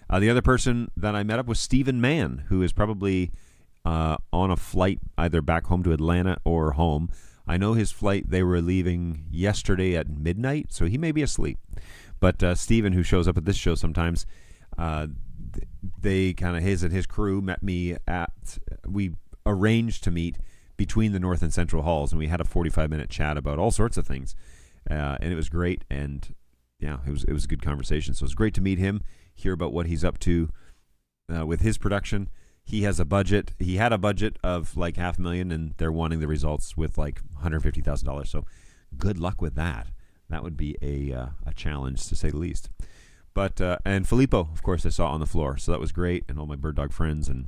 The other person that I met up was Stephen Mann, who is probably on a flight either back home to Atlanta or home. I know his flight, they were leaving yesterday at midnight, so he may be asleep. But Stephen, who shows up at this show sometimes, they kind of, his crew met me we arranged to meet between the North and Central halls, and we had a 45-minute chat about all sorts of things, and it was great. And yeah, it was a good conversation. So it was great to meet him, hear about what he's up to with his production. He has a budget. He had a budget of like $500,000, and they're wanting the results with like $150,000. So good luck with that. That would be a challenge, to say the least. But and Filippo, of course, I saw on the floor, so that was great, and all my BirdDog friends and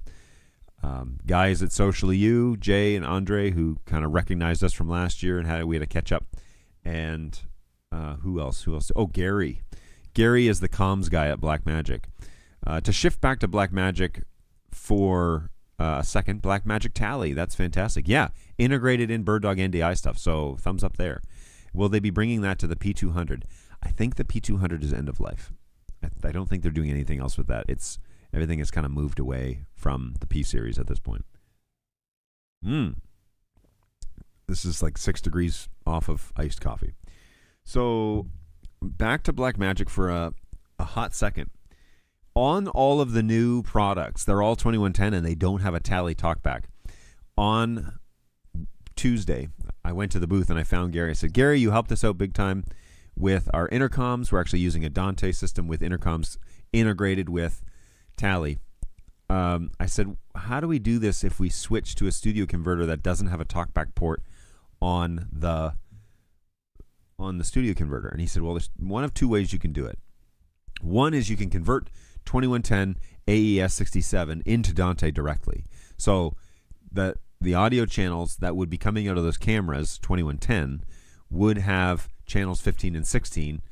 guys at Socially You, Jay and Andre, who kind of recognized us from last year, and we had a catch up. And who else? Oh, Gary. Gary is the comms guy at Blackmagic. To shift back to Blackmagic for a second, Blackmagic Tally, that's fantastic. Yeah, integrated in BirdDog NDI stuff, so thumbs up there. Will they be bringing that to the P200? I think the P200 is end of life. I don't think they're doing anything else with that. Everything has kind of moved away from the P series at this point. This is like 6 degrees off of iced coffee. So back to Blackmagic for a hot second. On all of the new products, they're all 2110, and they don't have a tally talkback. On Tuesday, I went to the booth and I found Gary. I said, "Gary, you helped us out big time with our intercoms. We're actually using a Dante system with intercoms integrated with Tally." I said, "How do we do this if we switch to a studio converter that doesn't have a talkback port on the studio converter?" And he said, "Well, there's one of two ways you can do it. One is you can convert 2110 AES 67 into Dante directly. So the audio channels that would be coming out of those cameras, 2110, would have channels 15 and 16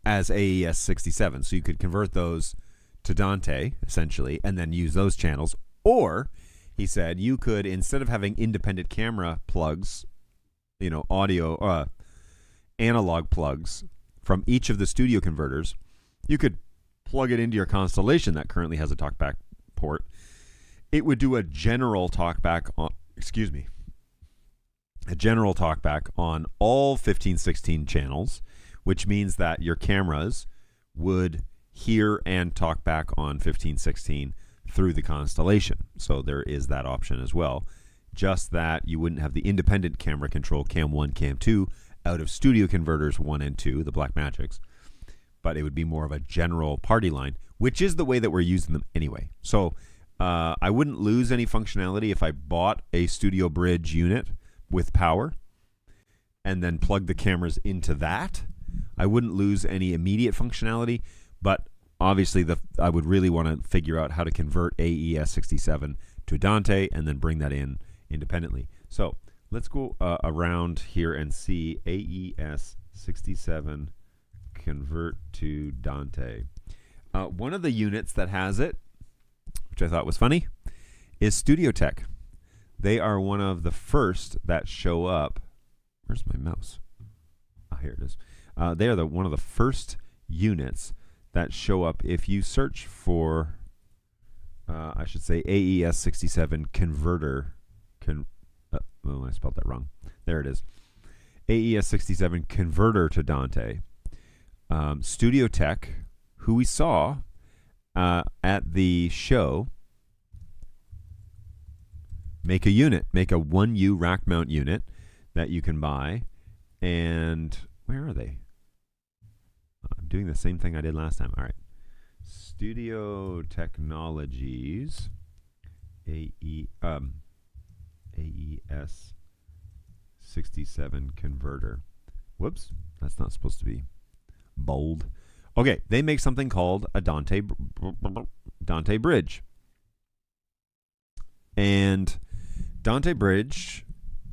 as AES 67. So you could convert those to Dante, essentially, and then use those channels. Or, he said, you could, instead of having independent camera plugs, audio, analog plugs from each of the studio converters, you could plug it into your Constellation that currently has a talkback port. It would do a general talkback on, a general talkback on all 1516 channels, which means that your cameras would hear and talk back on 1516 through the Constellation. So there is that option as well. Just that you wouldn't have the independent camera control Cam 1, Cam 2 out of studio converters 1 and 2, the Blackmagics. But it would be more of a general party line, which is the way that we're using them anyway. So I wouldn't lose any functionality if I bought a Studio Bridge unit with power and then plugged the cameras into that. I wouldn't lose any immediate functionality, but obviously I would really want to figure out how to convert AES67 to Dante and then bring that in independently. So let's go around here and see AES67 convert to Dante. One of the units that has it, which I thought was funny, is Studio Tech. They are one of the first that show up. Where's my mouse? Oh, here it is. They are one of the first units that show up if you search for, I should say, AES67 converter. Oh, I spelled that wrong. There it is. AES67 converter to Dante. Studio Tech, who we saw at the show, make a 1U rack mount unit that you can buy. And where are they? I'm doing the same thing I did last time. All right. Studio Technologies, AES67 converter. Whoops, that's not supposed to be bold. Okay, they make something called a Dante Bridge. And Dante Bridge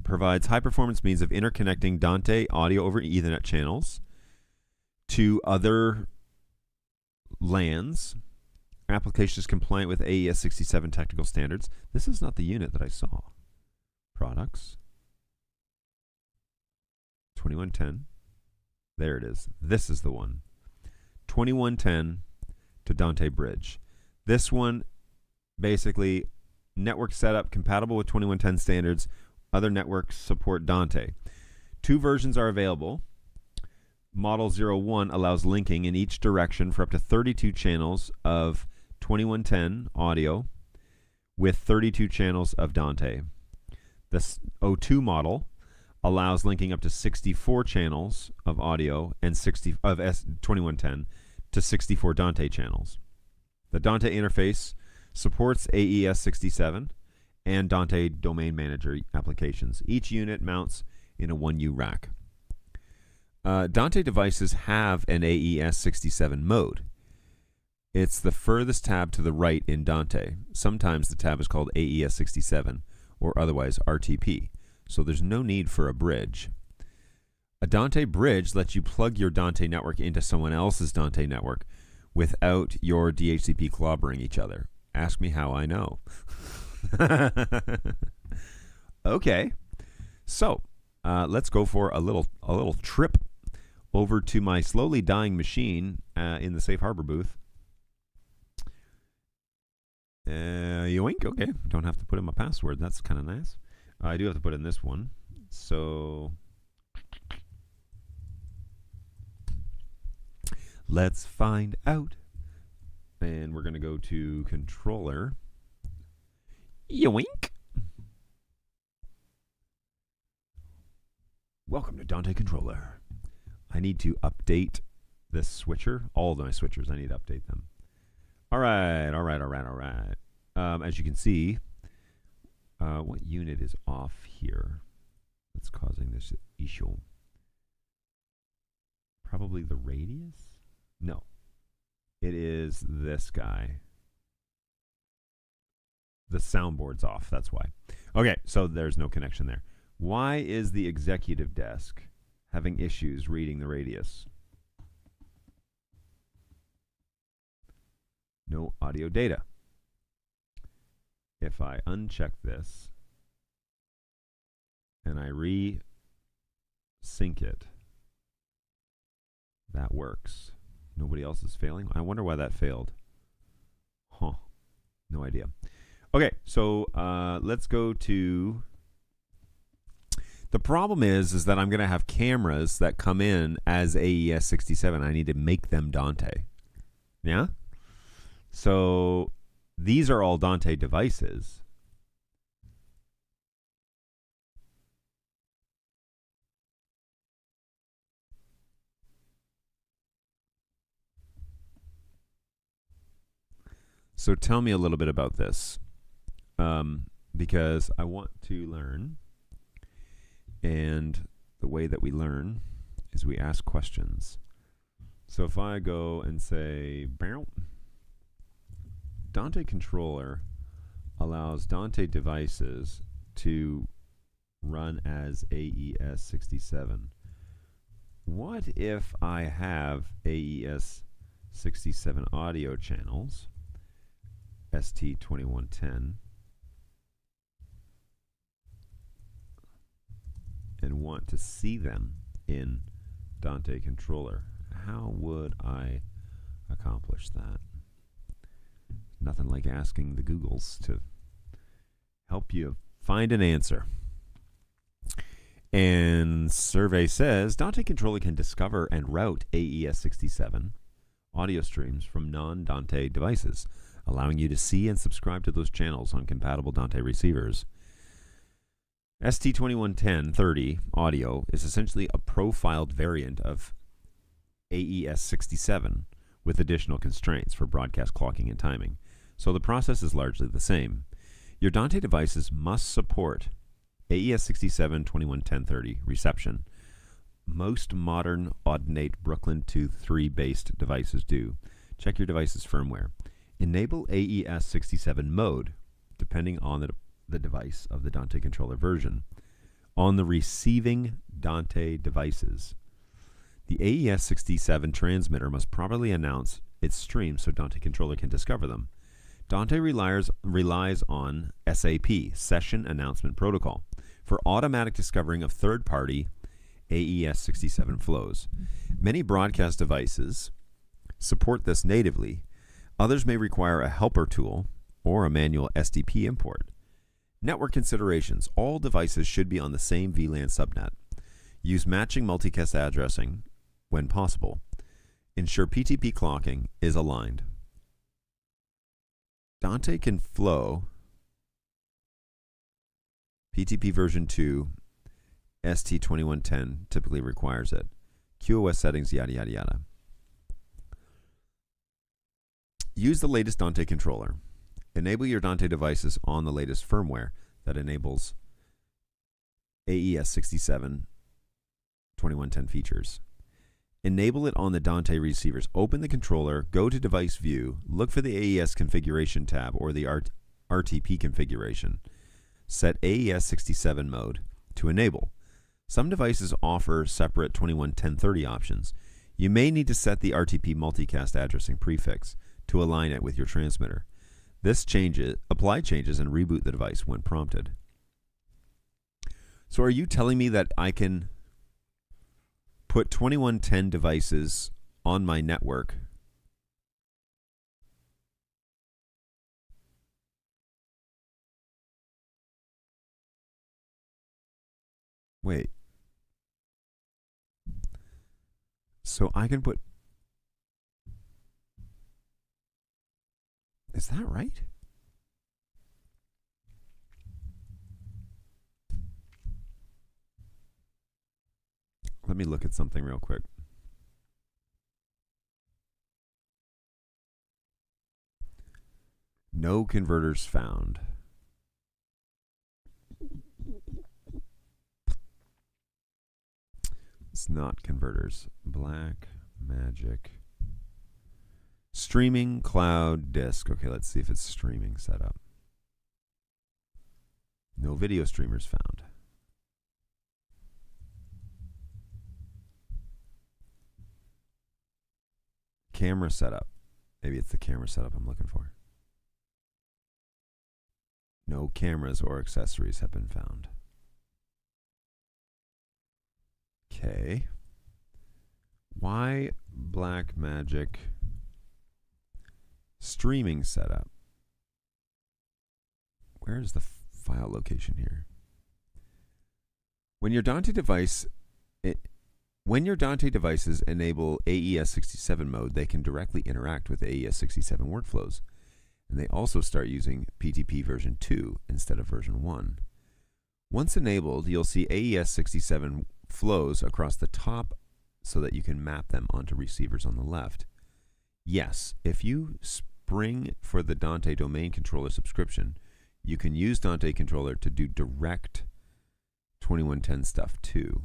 provides high-performance means of interconnecting Dante audio over Ethernet channels to other LANs. Application is compliant with AES67 technical standards. This is not the unit that I saw. Products. 2110. There it is. This is the one. 2110 to Dante Bridge. This one, basically, network setup compatible with 2110 standards. Other networks support Dante. 2 versions are available. Model 01 allows linking in each direction for up to 32 channels of 2110 audio with 32 channels of Dante. The 02 model allows linking up to 64 channels of audio and 2110 to 64 Dante channels. The Dante interface supports AES67 and Dante Domain Manager applications. Each unit mounts in a 1U rack. Dante devices have an AES67 mode. It's the furthest tab to the right in Dante. Sometimes the tab is called AES67 or otherwise RTP, so there's no need for a bridge. A Dante bridge lets you plug your Dante network into someone else's Dante network without your DHCP clobbering each other. Ask me how I know. Okay, so let's go for a little trip over to my slowly dying machine in the Safe Harbor booth. Yoink, okay. Don't have to put in my password. That's kind of nice. I do have to put in this one. So let's find out. And we're going to go to controller. Yoink. Welcome to Dante Controller. I need to update this switcher. All of my switchers, I need to update them. All right. As you can see, what unit is off here that's causing this issue? Probably the radius? No. It is this guy. The soundboard's off, that's why. Okay, so there's no connection there. Why is the executive desk having issues reading the radius? No audio data. If I uncheck this and I re-sync it, that works. Nobody else is failing. I wonder why that failed. Huh. No idea. Okay, so let's go to... The problem is that I'm going to have cameras that come in as AES 67. I need to make them Dante. Yeah? So these are all Dante devices. So tell me a little bit about this, because I want to learn, and the way that we learn is we ask questions. So if I go and say, Dante controller allows Dante devices to run as AES 67. What if I have AES 67 audio channels, ST2110, and want to see them in Dante controller? How would I accomplish that? Nothing like asking the Googles to help you find an answer. And survey says Dante controller can discover and route AES 67 audio streams from non-Dante devices, allowing you to see and subscribe to those channels on compatible Dante receivers. ST2110-30 audio is essentially a profiled variant of AES 67 with additional constraints for broadcast clocking and timing. So the process is largely the same. Your Dante devices must support AES 67 2110-30 reception. Most modern Audinate Brooklyn 2.3 based devices do. Check your device's firmware. Enable AES 67 mode, depending on the device of the Dante controller version, on the receiving Dante devices. The AES 67 transmitter must properly announce its streams so Dante controller can discover them. Dante relies on SAP, Session Announcement Protocol, for automatic discovering of third-party AES 67 flows. Many broadcast devices support this natively. Others may require a helper tool or a manual SDP import. Network considerations. All devices should be on the same VLAN subnet. Use matching multicast addressing when possible. Ensure PTP clocking is aligned. Dante can flow PTP version 2, ST2110 typically requires it. QoS settings, yada, yada, yada. Use the latest Dante controller. Enable your Dante devices on the latest firmware that enables AES 67 2110 features. Enable it on the Dante receivers. Open the controller, go to Device View, look for the AES Configuration tab or the RTP configuration. Set AES 67 mode to enable. Some devices offer separate 2110-30 options. You may need to set the RTP multicast addressing prefix to align it with your transmitter. Apply changes and reboot the device when prompted. So are you telling me that I can put 2110 devices on my network Wait. So I can put... Is that right? Let me look at something real quick. No converters found. It's not converters. Black Magic. Streaming cloud disk. Okay, let's see if it's streaming setup. No video streamers found. Camera setup. Maybe it's the camera setup I'm looking for. No cameras or accessories have been found. Okay. Why Blackmagic streaming setup? Where's the file location here? When your Dante devices enable AES67 mode, they can directly interact with AES67 workflows. And they also start using PTP version 2 instead of version 1. Once enabled, you'll see AES67 flows across the top so that you can map them onto receivers on the left. Yes, if you spring for the Dante domain controller subscription, you can use Dante controller to do direct 2110 stuff too.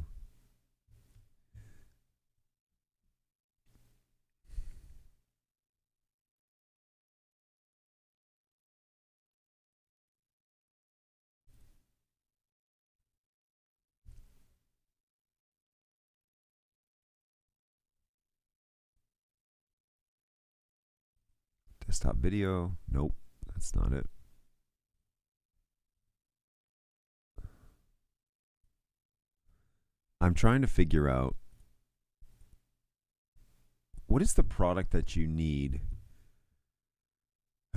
Desktop video, nope, that's not it. I'm trying to figure out what is the product that you need.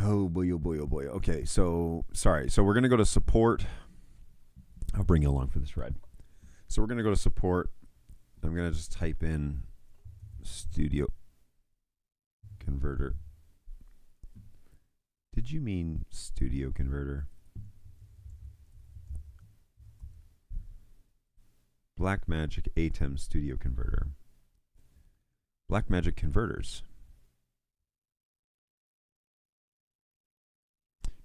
Oh boy, oh boy, oh boy. Okay, so sorry. So we're going to go to support. I'll bring you along for this ride. So we're going to go to support. I'm going to just type in studio converter. Did you mean studio converter? Blackmagic ATEM studio converter. Blackmagic converters.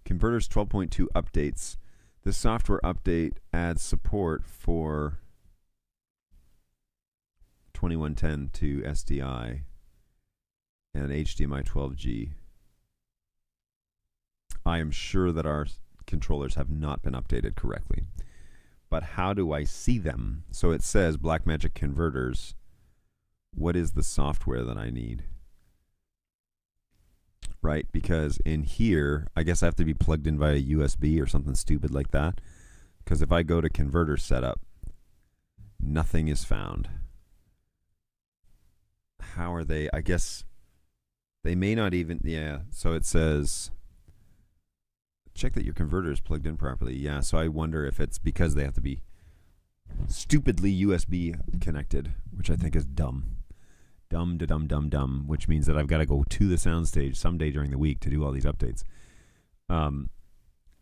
Converters 12.2 updates. This software update adds support for 2110 to SDI and HDMI 12G. I am sure that our controllers have not been updated correctly. But how do I see them? So it says Blackmagic converters. What is the software that I need? Right, because in here, I guess I have to be plugged in via USB or something stupid like that. Because if I go to converter setup, nothing is found. How are they? I guess they may not even, yeah. So it says, check that your converter is plugged in properly. Yeah, so I wonder if it's because they have to be stupidly USB connected, which I think is dumb. Dumb, which means that I've got to go to the soundstage someday during the week to do all these updates. And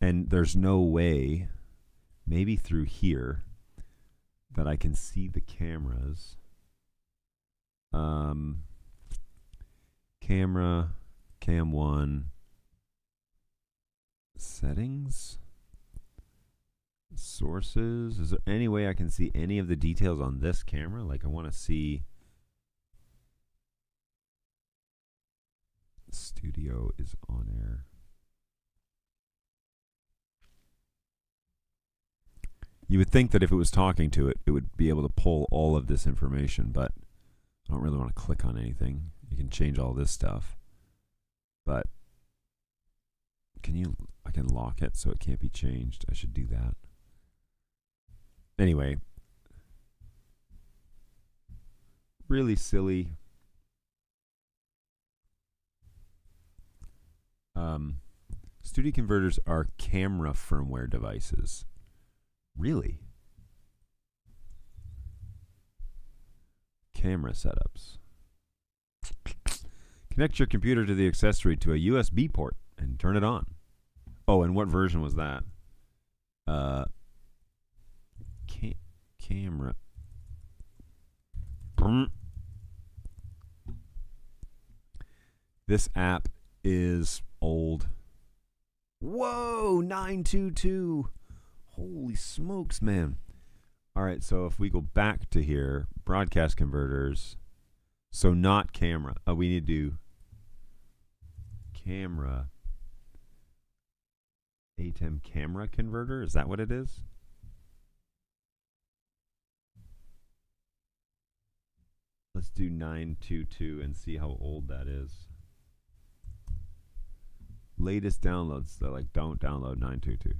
there's no way, maybe through here, that I can see the cameras. Camera, cam 1, settings, sources. Is there any way I can see any of the details on this camera? Like I want to see studio is on air. You would think that if it was talking to it, it would be able to pull all of this information, but I don't really want to click on anything. You can change all this stuff, but I can lock it so it can't be changed. I should do that. Anyway, really silly. Studio converters are camera firmware devices. Really? Camera setups. Connect your computer to the accessory to a USB port and turn it on. Oh, and what version was that? Camera. This app is old. Whoa, 922. Holy smokes, man. All right, so if we go back to here, broadcast converters. So not camera. We need to do camera. ATEM camera converter. Is that what it is? Let's do 922 and see how old that is. Latest downloads. They're like, don't download 922.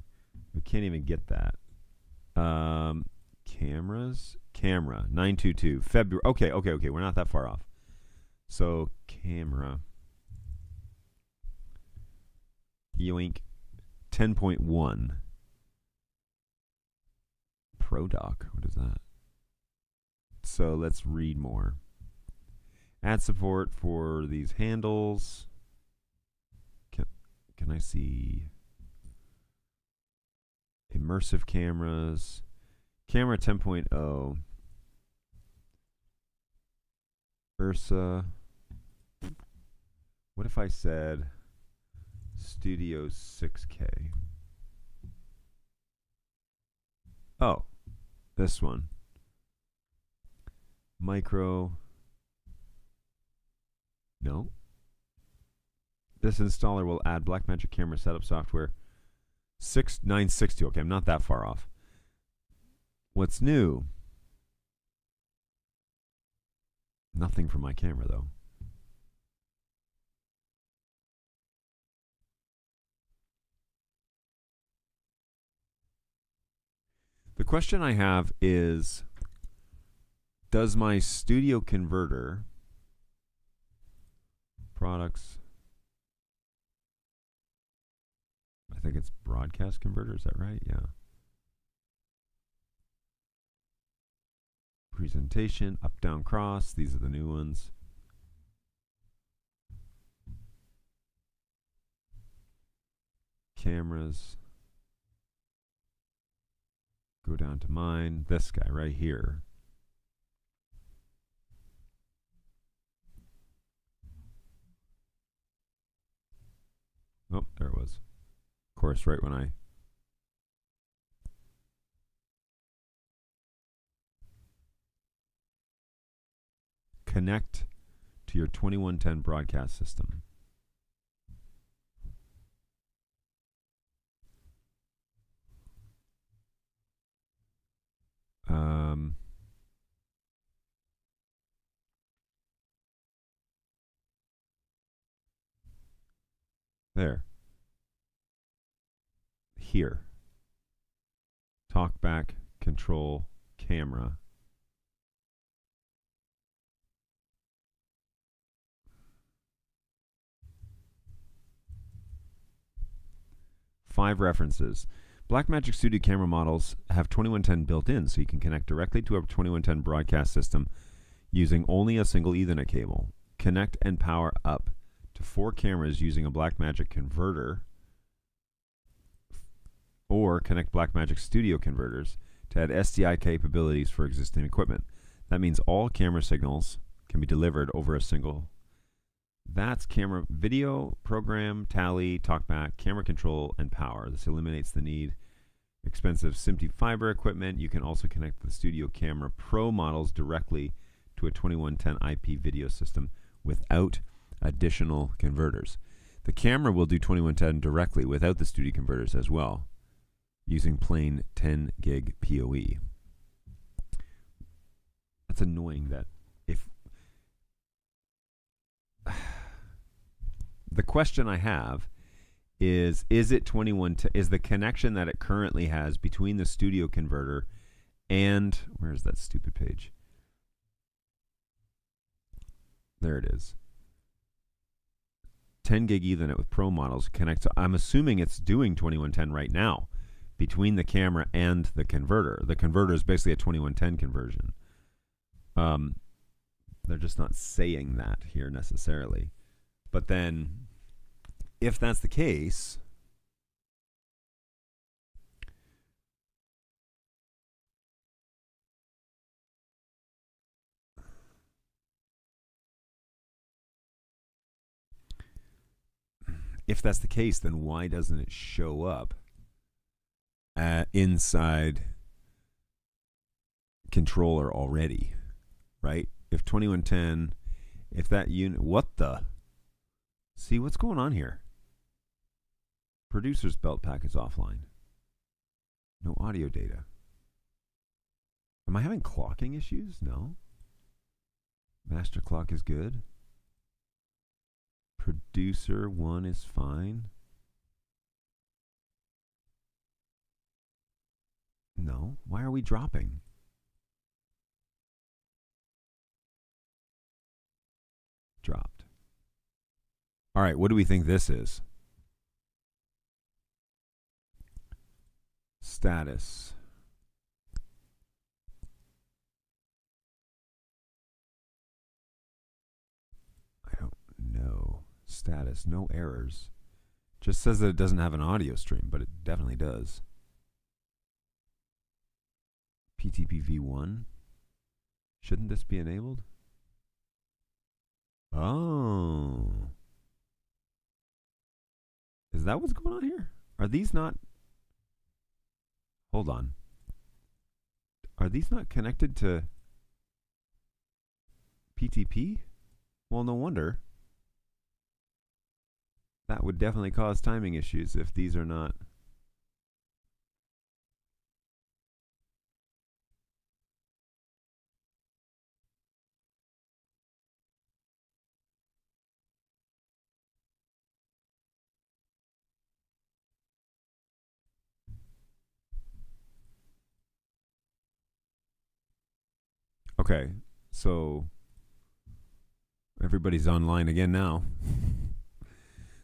We can't even get that. cameras. Camera 922 February. Okay. We're not that far off. So camera. Yoink. 10.1. Pro Doc. What is that? So let's read more. Add support for these handles. Can I see immersive cameras? Camera 10.0. Ursa. What if I said Studio 6K? Oh, this one. Micro. No. This installer will add Blackmagic camera setup software 6960. Okay, I'm not that far off. What's new? Nothing for my camera, though. The question I have is, does my studio converter products, I think it's broadcast converter, is that right? Yeah. Presentation, up, down, cross. These are the new ones. Cameras. Go down to mine. This guy right here. Oh, there it was. Of course, right when I connect to your 2110 broadcast system. There. Here. Talkback, control, camera. Five references. Blackmagic Studio camera models have 2110 built in, so you can connect directly to a 2110 broadcast system using only a single Ethernet cable. Connect and power up to 4 cameras using a Blackmagic converter, or connect Blackmagic Studio converters to add SDI capabilities for existing equipment. That means all camera signals can be delivered over a single. That's camera video, program, tally, talkback, camera control, and power. This eliminates the need expensive SMPTE fiber equipment. You can also connect the Studio Camera Pro models directly to a 2110 IP video system without additional converters. The camera will do 2110 directly without the Studio converters as well, using plain 10 gig PoE. That's annoying that if the question I have is it 2110, is the connection that it currently has between the Studio converter and, where's that stupid page? There it is. 10 gig Ethernet with Pro models connect. So I'm assuming it's doing 2110 right now between the camera and the converter. The converter is basically a 2110 conversion. They're just not saying that here necessarily. But then, if that's the case, then why doesn't it show up inside controller already, right? If 2110, if that unit, what the? See, what's going on here? Producer's belt pack is offline. No audio data. Am I having clocking issues? No. Master clock is good. Producer 1 is fine. No. Why are we dropping? Dropped. All right, what do we think this is? Status. I don't know. Status. No errors. Just says that it doesn't have an audio stream, but it definitely does. PTP v1. Shouldn't this be enabled? Oh. Is that what's going on here? Are these not... Hold on. Are these not connected to PTP? Well, no wonder. That would definitely cause timing issues if these are not. Okay, so everybody's online again now.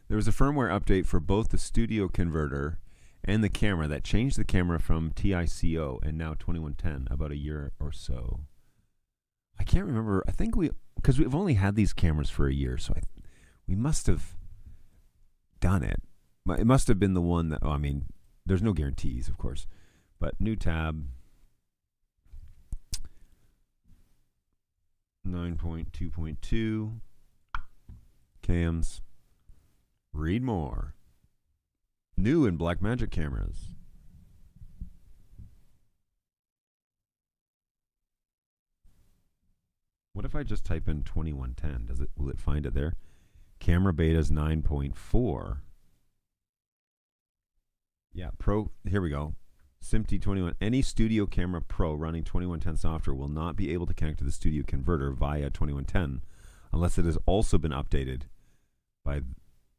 There was a firmware update for both the studio converter and the camera that changed the camera from TICO and now 2110 about a year or so. I can't remember. I think because we've only had these cameras for a year, so we must have done it. It must have been the one that, I mean, there's no guarantees, of course, but new tab. 9.2.2 cams. Read more. New in Blackmagic cameras. What if I just type in 2110? Will it find it there? Camera beta's 9.4. Yeah, Pro. Here we go. SMPTE 21. Any Studio Camera Pro running 2110 software will not be able to connect to the Studio Converter via 2110 unless it has also been updated by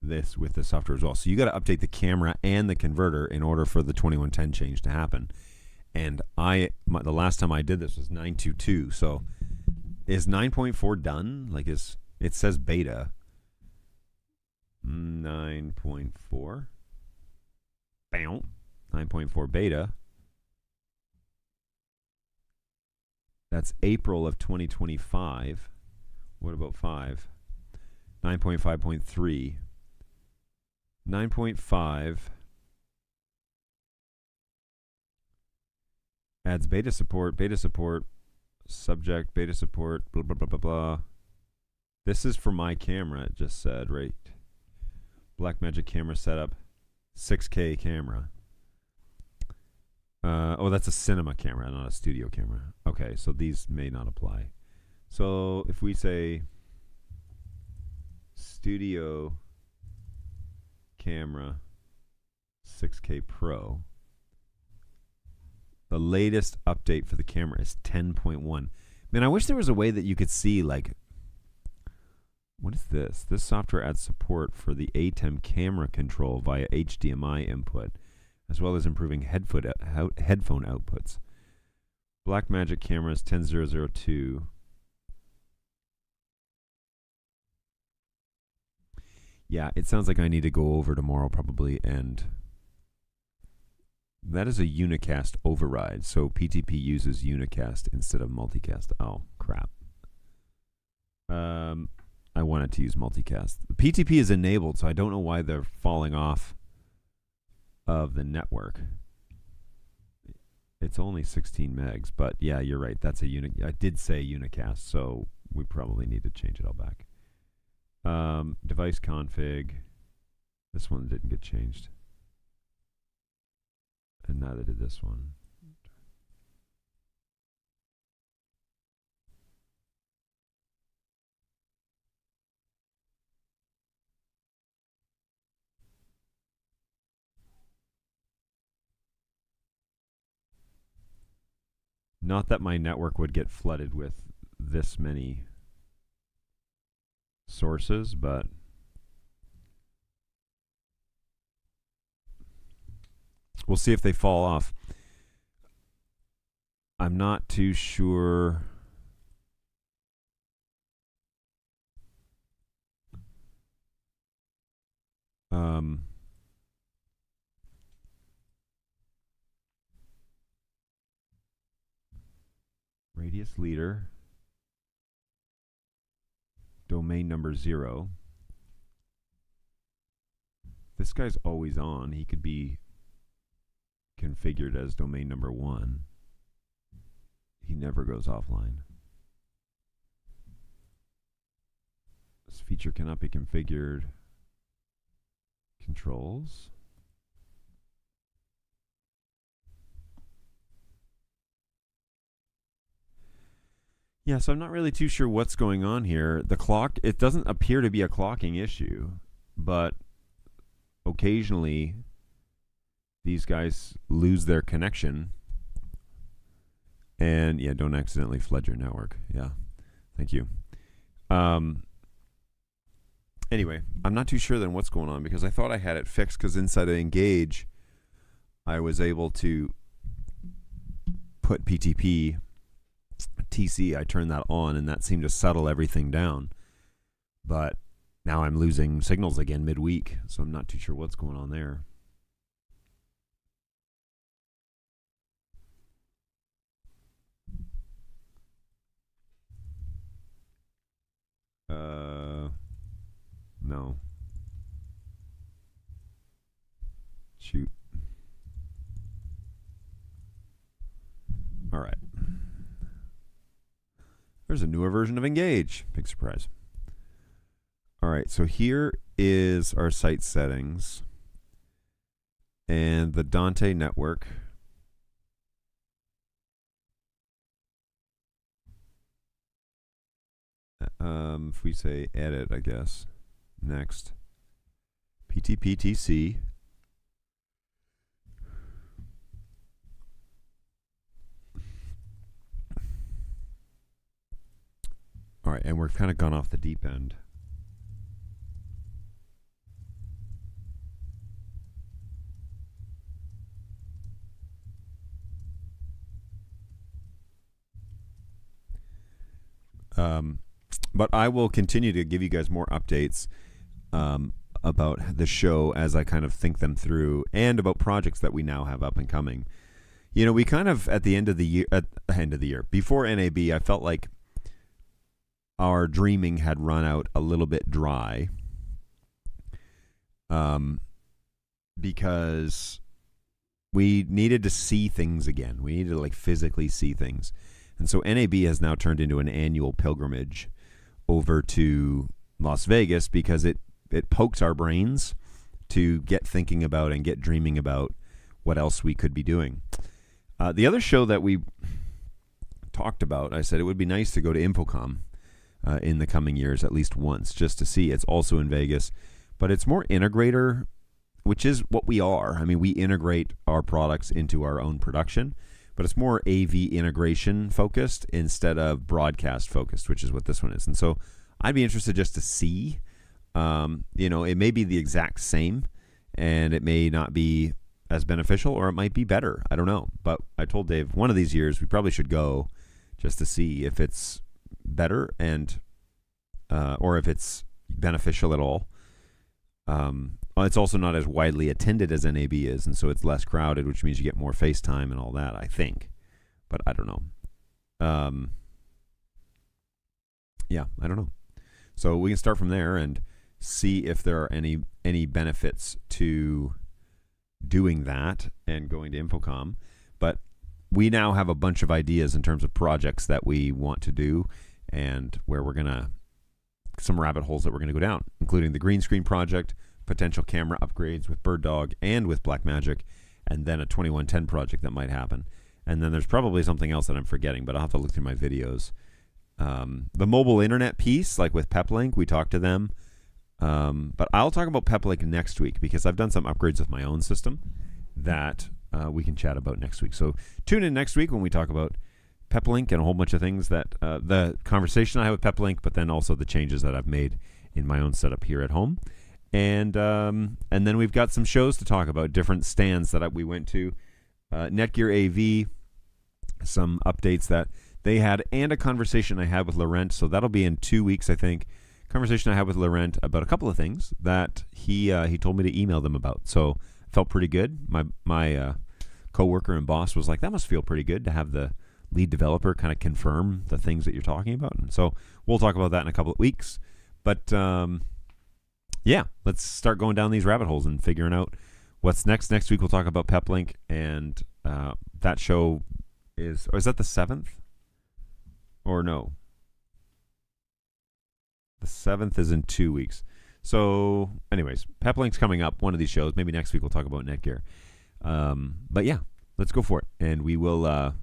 this with the software as well. So you got to update the camera and the converter in order for the 2110 change to happen. And the last time I did this was 9.2.2. So is 9.4 done? Like it says beta. 9.4. Bow. 9.4 beta. That's April of 2025. What about 5? 9.5.3. 9.5 adds beta support, subject, beta support, blah, blah, blah, blah, blah. This is for my camera, it just said, right? Blackmagic camera setup, 6K camera. Oh, that's a cinema camera, not a studio camera. Okay, so these may not apply. So if we say studio camera 6K Pro, the latest update for the camera is 10.1. Man, I wish there was a way that you could see, like, what is this? This software adds support for the ATEM camera control via HDMI input, as well as improving headphone outputs. Blackmagic cameras 10002. Yeah, it sounds like I need to go over tomorrow probably, and that is a unicast override. So PTP uses unicast instead of multicast. Oh, crap. I wanted to use multicast. The PTP is enabled, so I don't know why they're falling off of the network. It's only 16 megs, but yeah, you're right. That's a I did say unicast, so we probably need to change it all back. Device config. This one didn't get changed. And neither did this one. Not that my network would get flooded with this many sources, but we'll see if they fall off. I'm not too sure. Um, radius leader, domain number 0. This guy's always on. He could be configured as domain number 1. He never goes offline. This feature cannot be configured. Controls. Yeah, so I'm not really too sure what's going on here. The clock, it doesn't appear to be a clocking issue, but occasionally these guys lose their connection. And yeah, don't accidentally flood your network. Yeah, thank you. Anyway, I'm not too sure then what's going on because I thought I had it fixed because inside of Engage, I was able to put PTP, TC, I turned that on and that seemed to settle everything down. But now I'm losing signals again midweek, so I'm not too sure what's going on there. No. Shoot. All right. There's a newer version of Engage. Big surprise. All right, so here is our site settings and the Dante network. If we say edit, I guess. Next. PTPTC. All right, and we're kind of gone off the deep end. But I will continue to give you guys more updates about the show as I kind of think them through and about projects that we now have up and coming. You know, we kind of at the end of the year, before NAB, I felt like our dreaming had run out a little bit dry because we needed to see things again. We needed to like physically see things. And so NAB has now turned into an annual pilgrimage over to Las Vegas because it pokes our brains to get thinking about and get dreaming about what else we could be doing. The other show that we talked about, I said it would be nice to go to InfoComm in the coming years at least once just to see. It's also in Vegas, but it's more integrator, which is what we are. I mean, we integrate our products into our own production, but it's more AV integration focused instead of broadcast focused, which is what this one is. And so I'd be interested just to see, you know, it may be the exact same and it may not be as beneficial or it might be better. I don't know. But I told Dave one of these years we probably should go just to see if it's better and or if it's beneficial at all. It's also not as widely attended as NAB is, and so it's less crowded, which means you get more FaceTime and all that, I think. But I don't know. Yeah, I don't know. So we can start from there and see if there are any benefits to doing that and going to InfoComm. But we now have a bunch of ideas in terms of projects that we want to do and where we're going to, some rabbit holes that we're going to go down, including the green screen project, potential camera upgrades with BirdDog and with Blackmagic, and then a 2110 project that might happen. And then there's probably something else that I'm forgetting, but I'll have to look through my videos. The mobile internet piece, like with Peplink, we talked to them. But I'll talk about Peplink next week because I've done some upgrades with my own system that we can chat about next week. So tune in next week when we talk about Peplink and a whole bunch of things that the conversation I had with Peplink, but then also the changes that I've made in my own setup here at home. And then we've got some shows to talk about, different stands that we went to. Netgear AV, some updates that they had, and a conversation I had with Laurent. So that'll be in 2 weeks, I think, conversation I had with Laurent about a couple of things that he told me to email them about. So felt pretty good. My coworker and boss was like, that must feel pretty good to have the lead developer kind of confirm the things that you're talking about. And so we'll talk about that in a couple of weeks. But yeah, let's start going down these rabbit holes and figuring out what's next. Next week we'll talk about PepLink, and that show is that the 7th? Or no? The 7th is in 2 weeks. So anyways, PepLink's coming up, one of these shows. Maybe next week we'll talk about Netgear. But yeah, let's go for it. And we will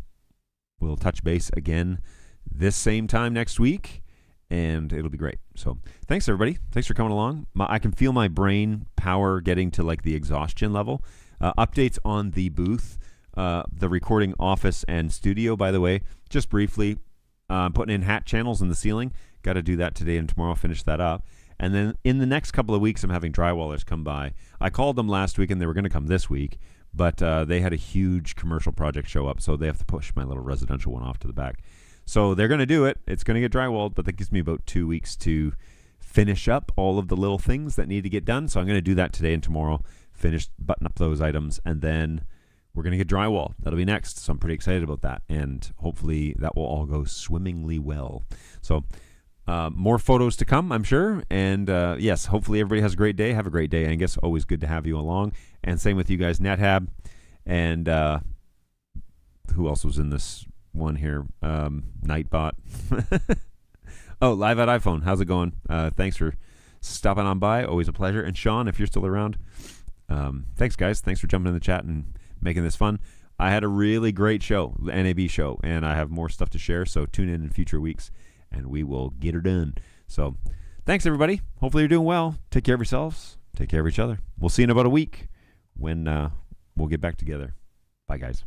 we'll touch base again this same time next week, and it'll be great. So thanks, everybody. Thanks for coming along. I can feel my brain power getting to like the exhaustion level. Updates on the booth, the recording office and studio, by the way, just briefly, putting in hat channels in the ceiling. Got to do that today and tomorrow, finish that up. And then in the next couple of weeks, I'm having drywallers come by. I called them last week, and they were going to come this week, but they had a huge commercial project show up, so they have to push my little residential one off to the back. So they're going to do it. It's going to get drywalled, but that gives me about 2 weeks to finish up all of the little things that need to get done. So I'm going to do that today and tomorrow, button up those items, and then we're going to get drywall. That'll be next. So I'm pretty excited about that, and hopefully that will all go swimmingly well. So more photos to come, I'm sure. And yes, hopefully everybody has a great day. Have a great day, Angus. Always good to have you along. And same with you guys, NetHab. And who else was in this one here? Nightbot. Oh, Live at iPhone. How's it going? Thanks for stopping on by. Always a pleasure. And Sean, if you're still around, thanks, guys. Thanks for jumping in the chat and making this fun. I had a really great show, the NAB show, and I have more stuff to share. So tune in future weeks, and we will get her done. So thanks, everybody. Hopefully you're doing well. Take care of yourselves. Take care of each other. We'll see you in about a week when we'll get back together. Bye, guys.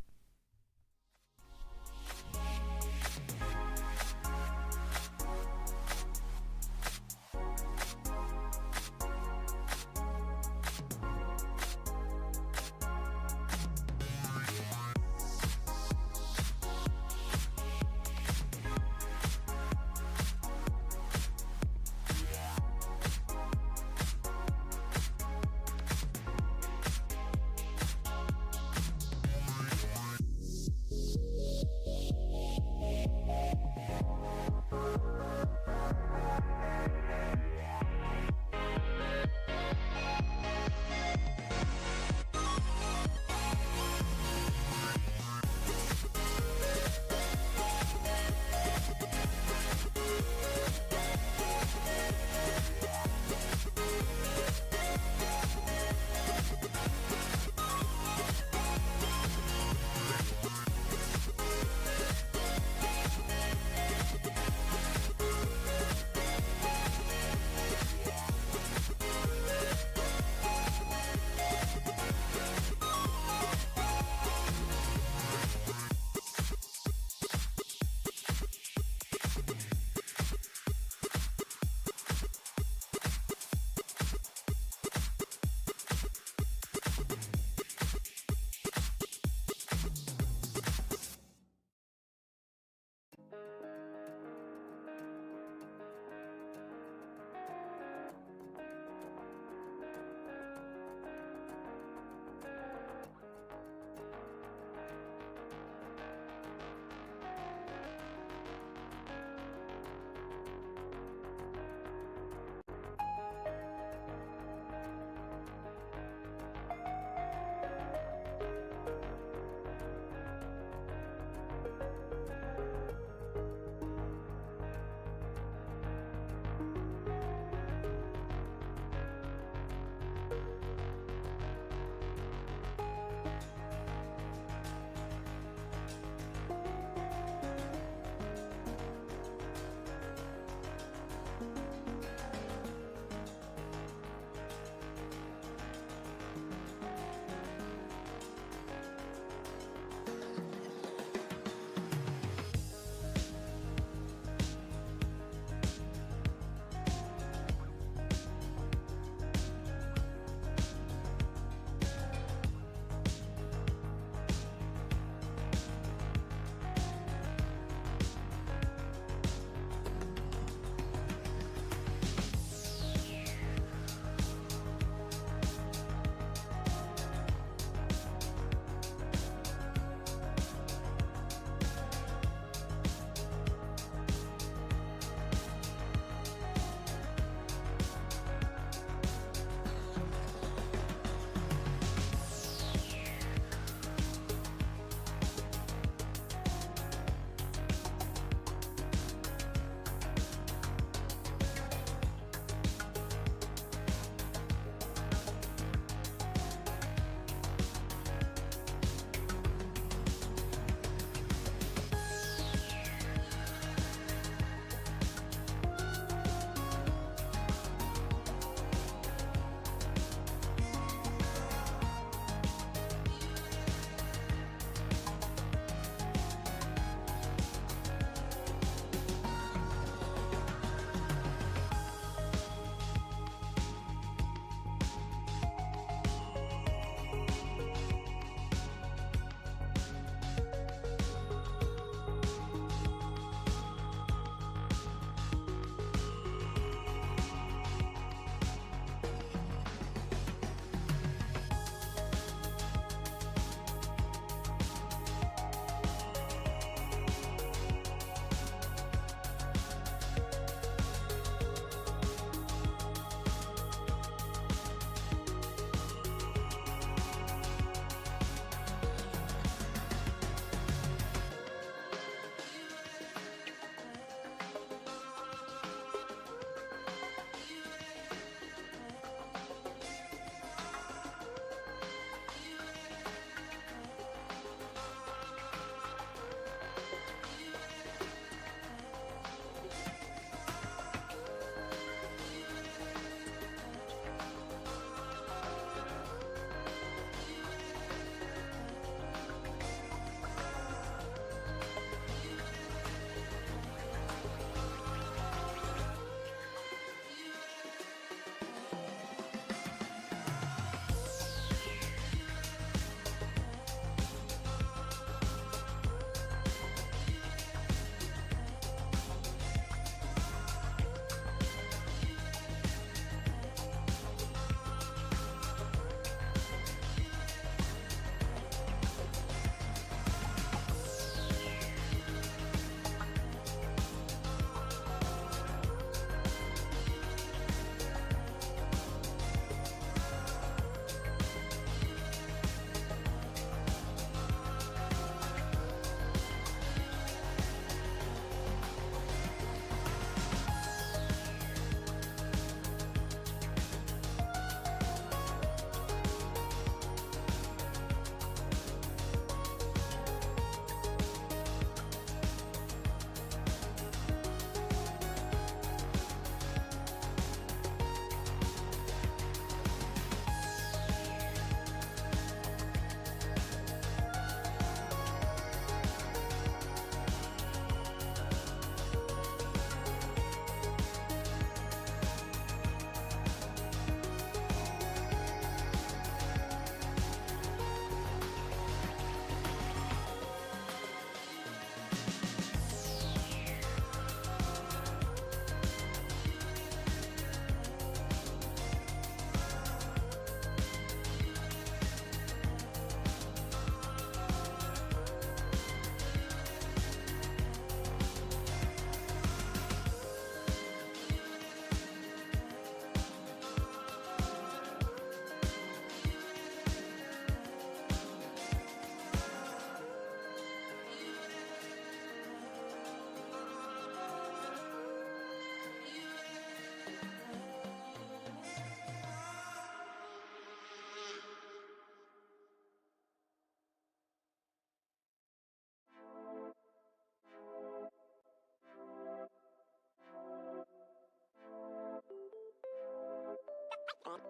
One.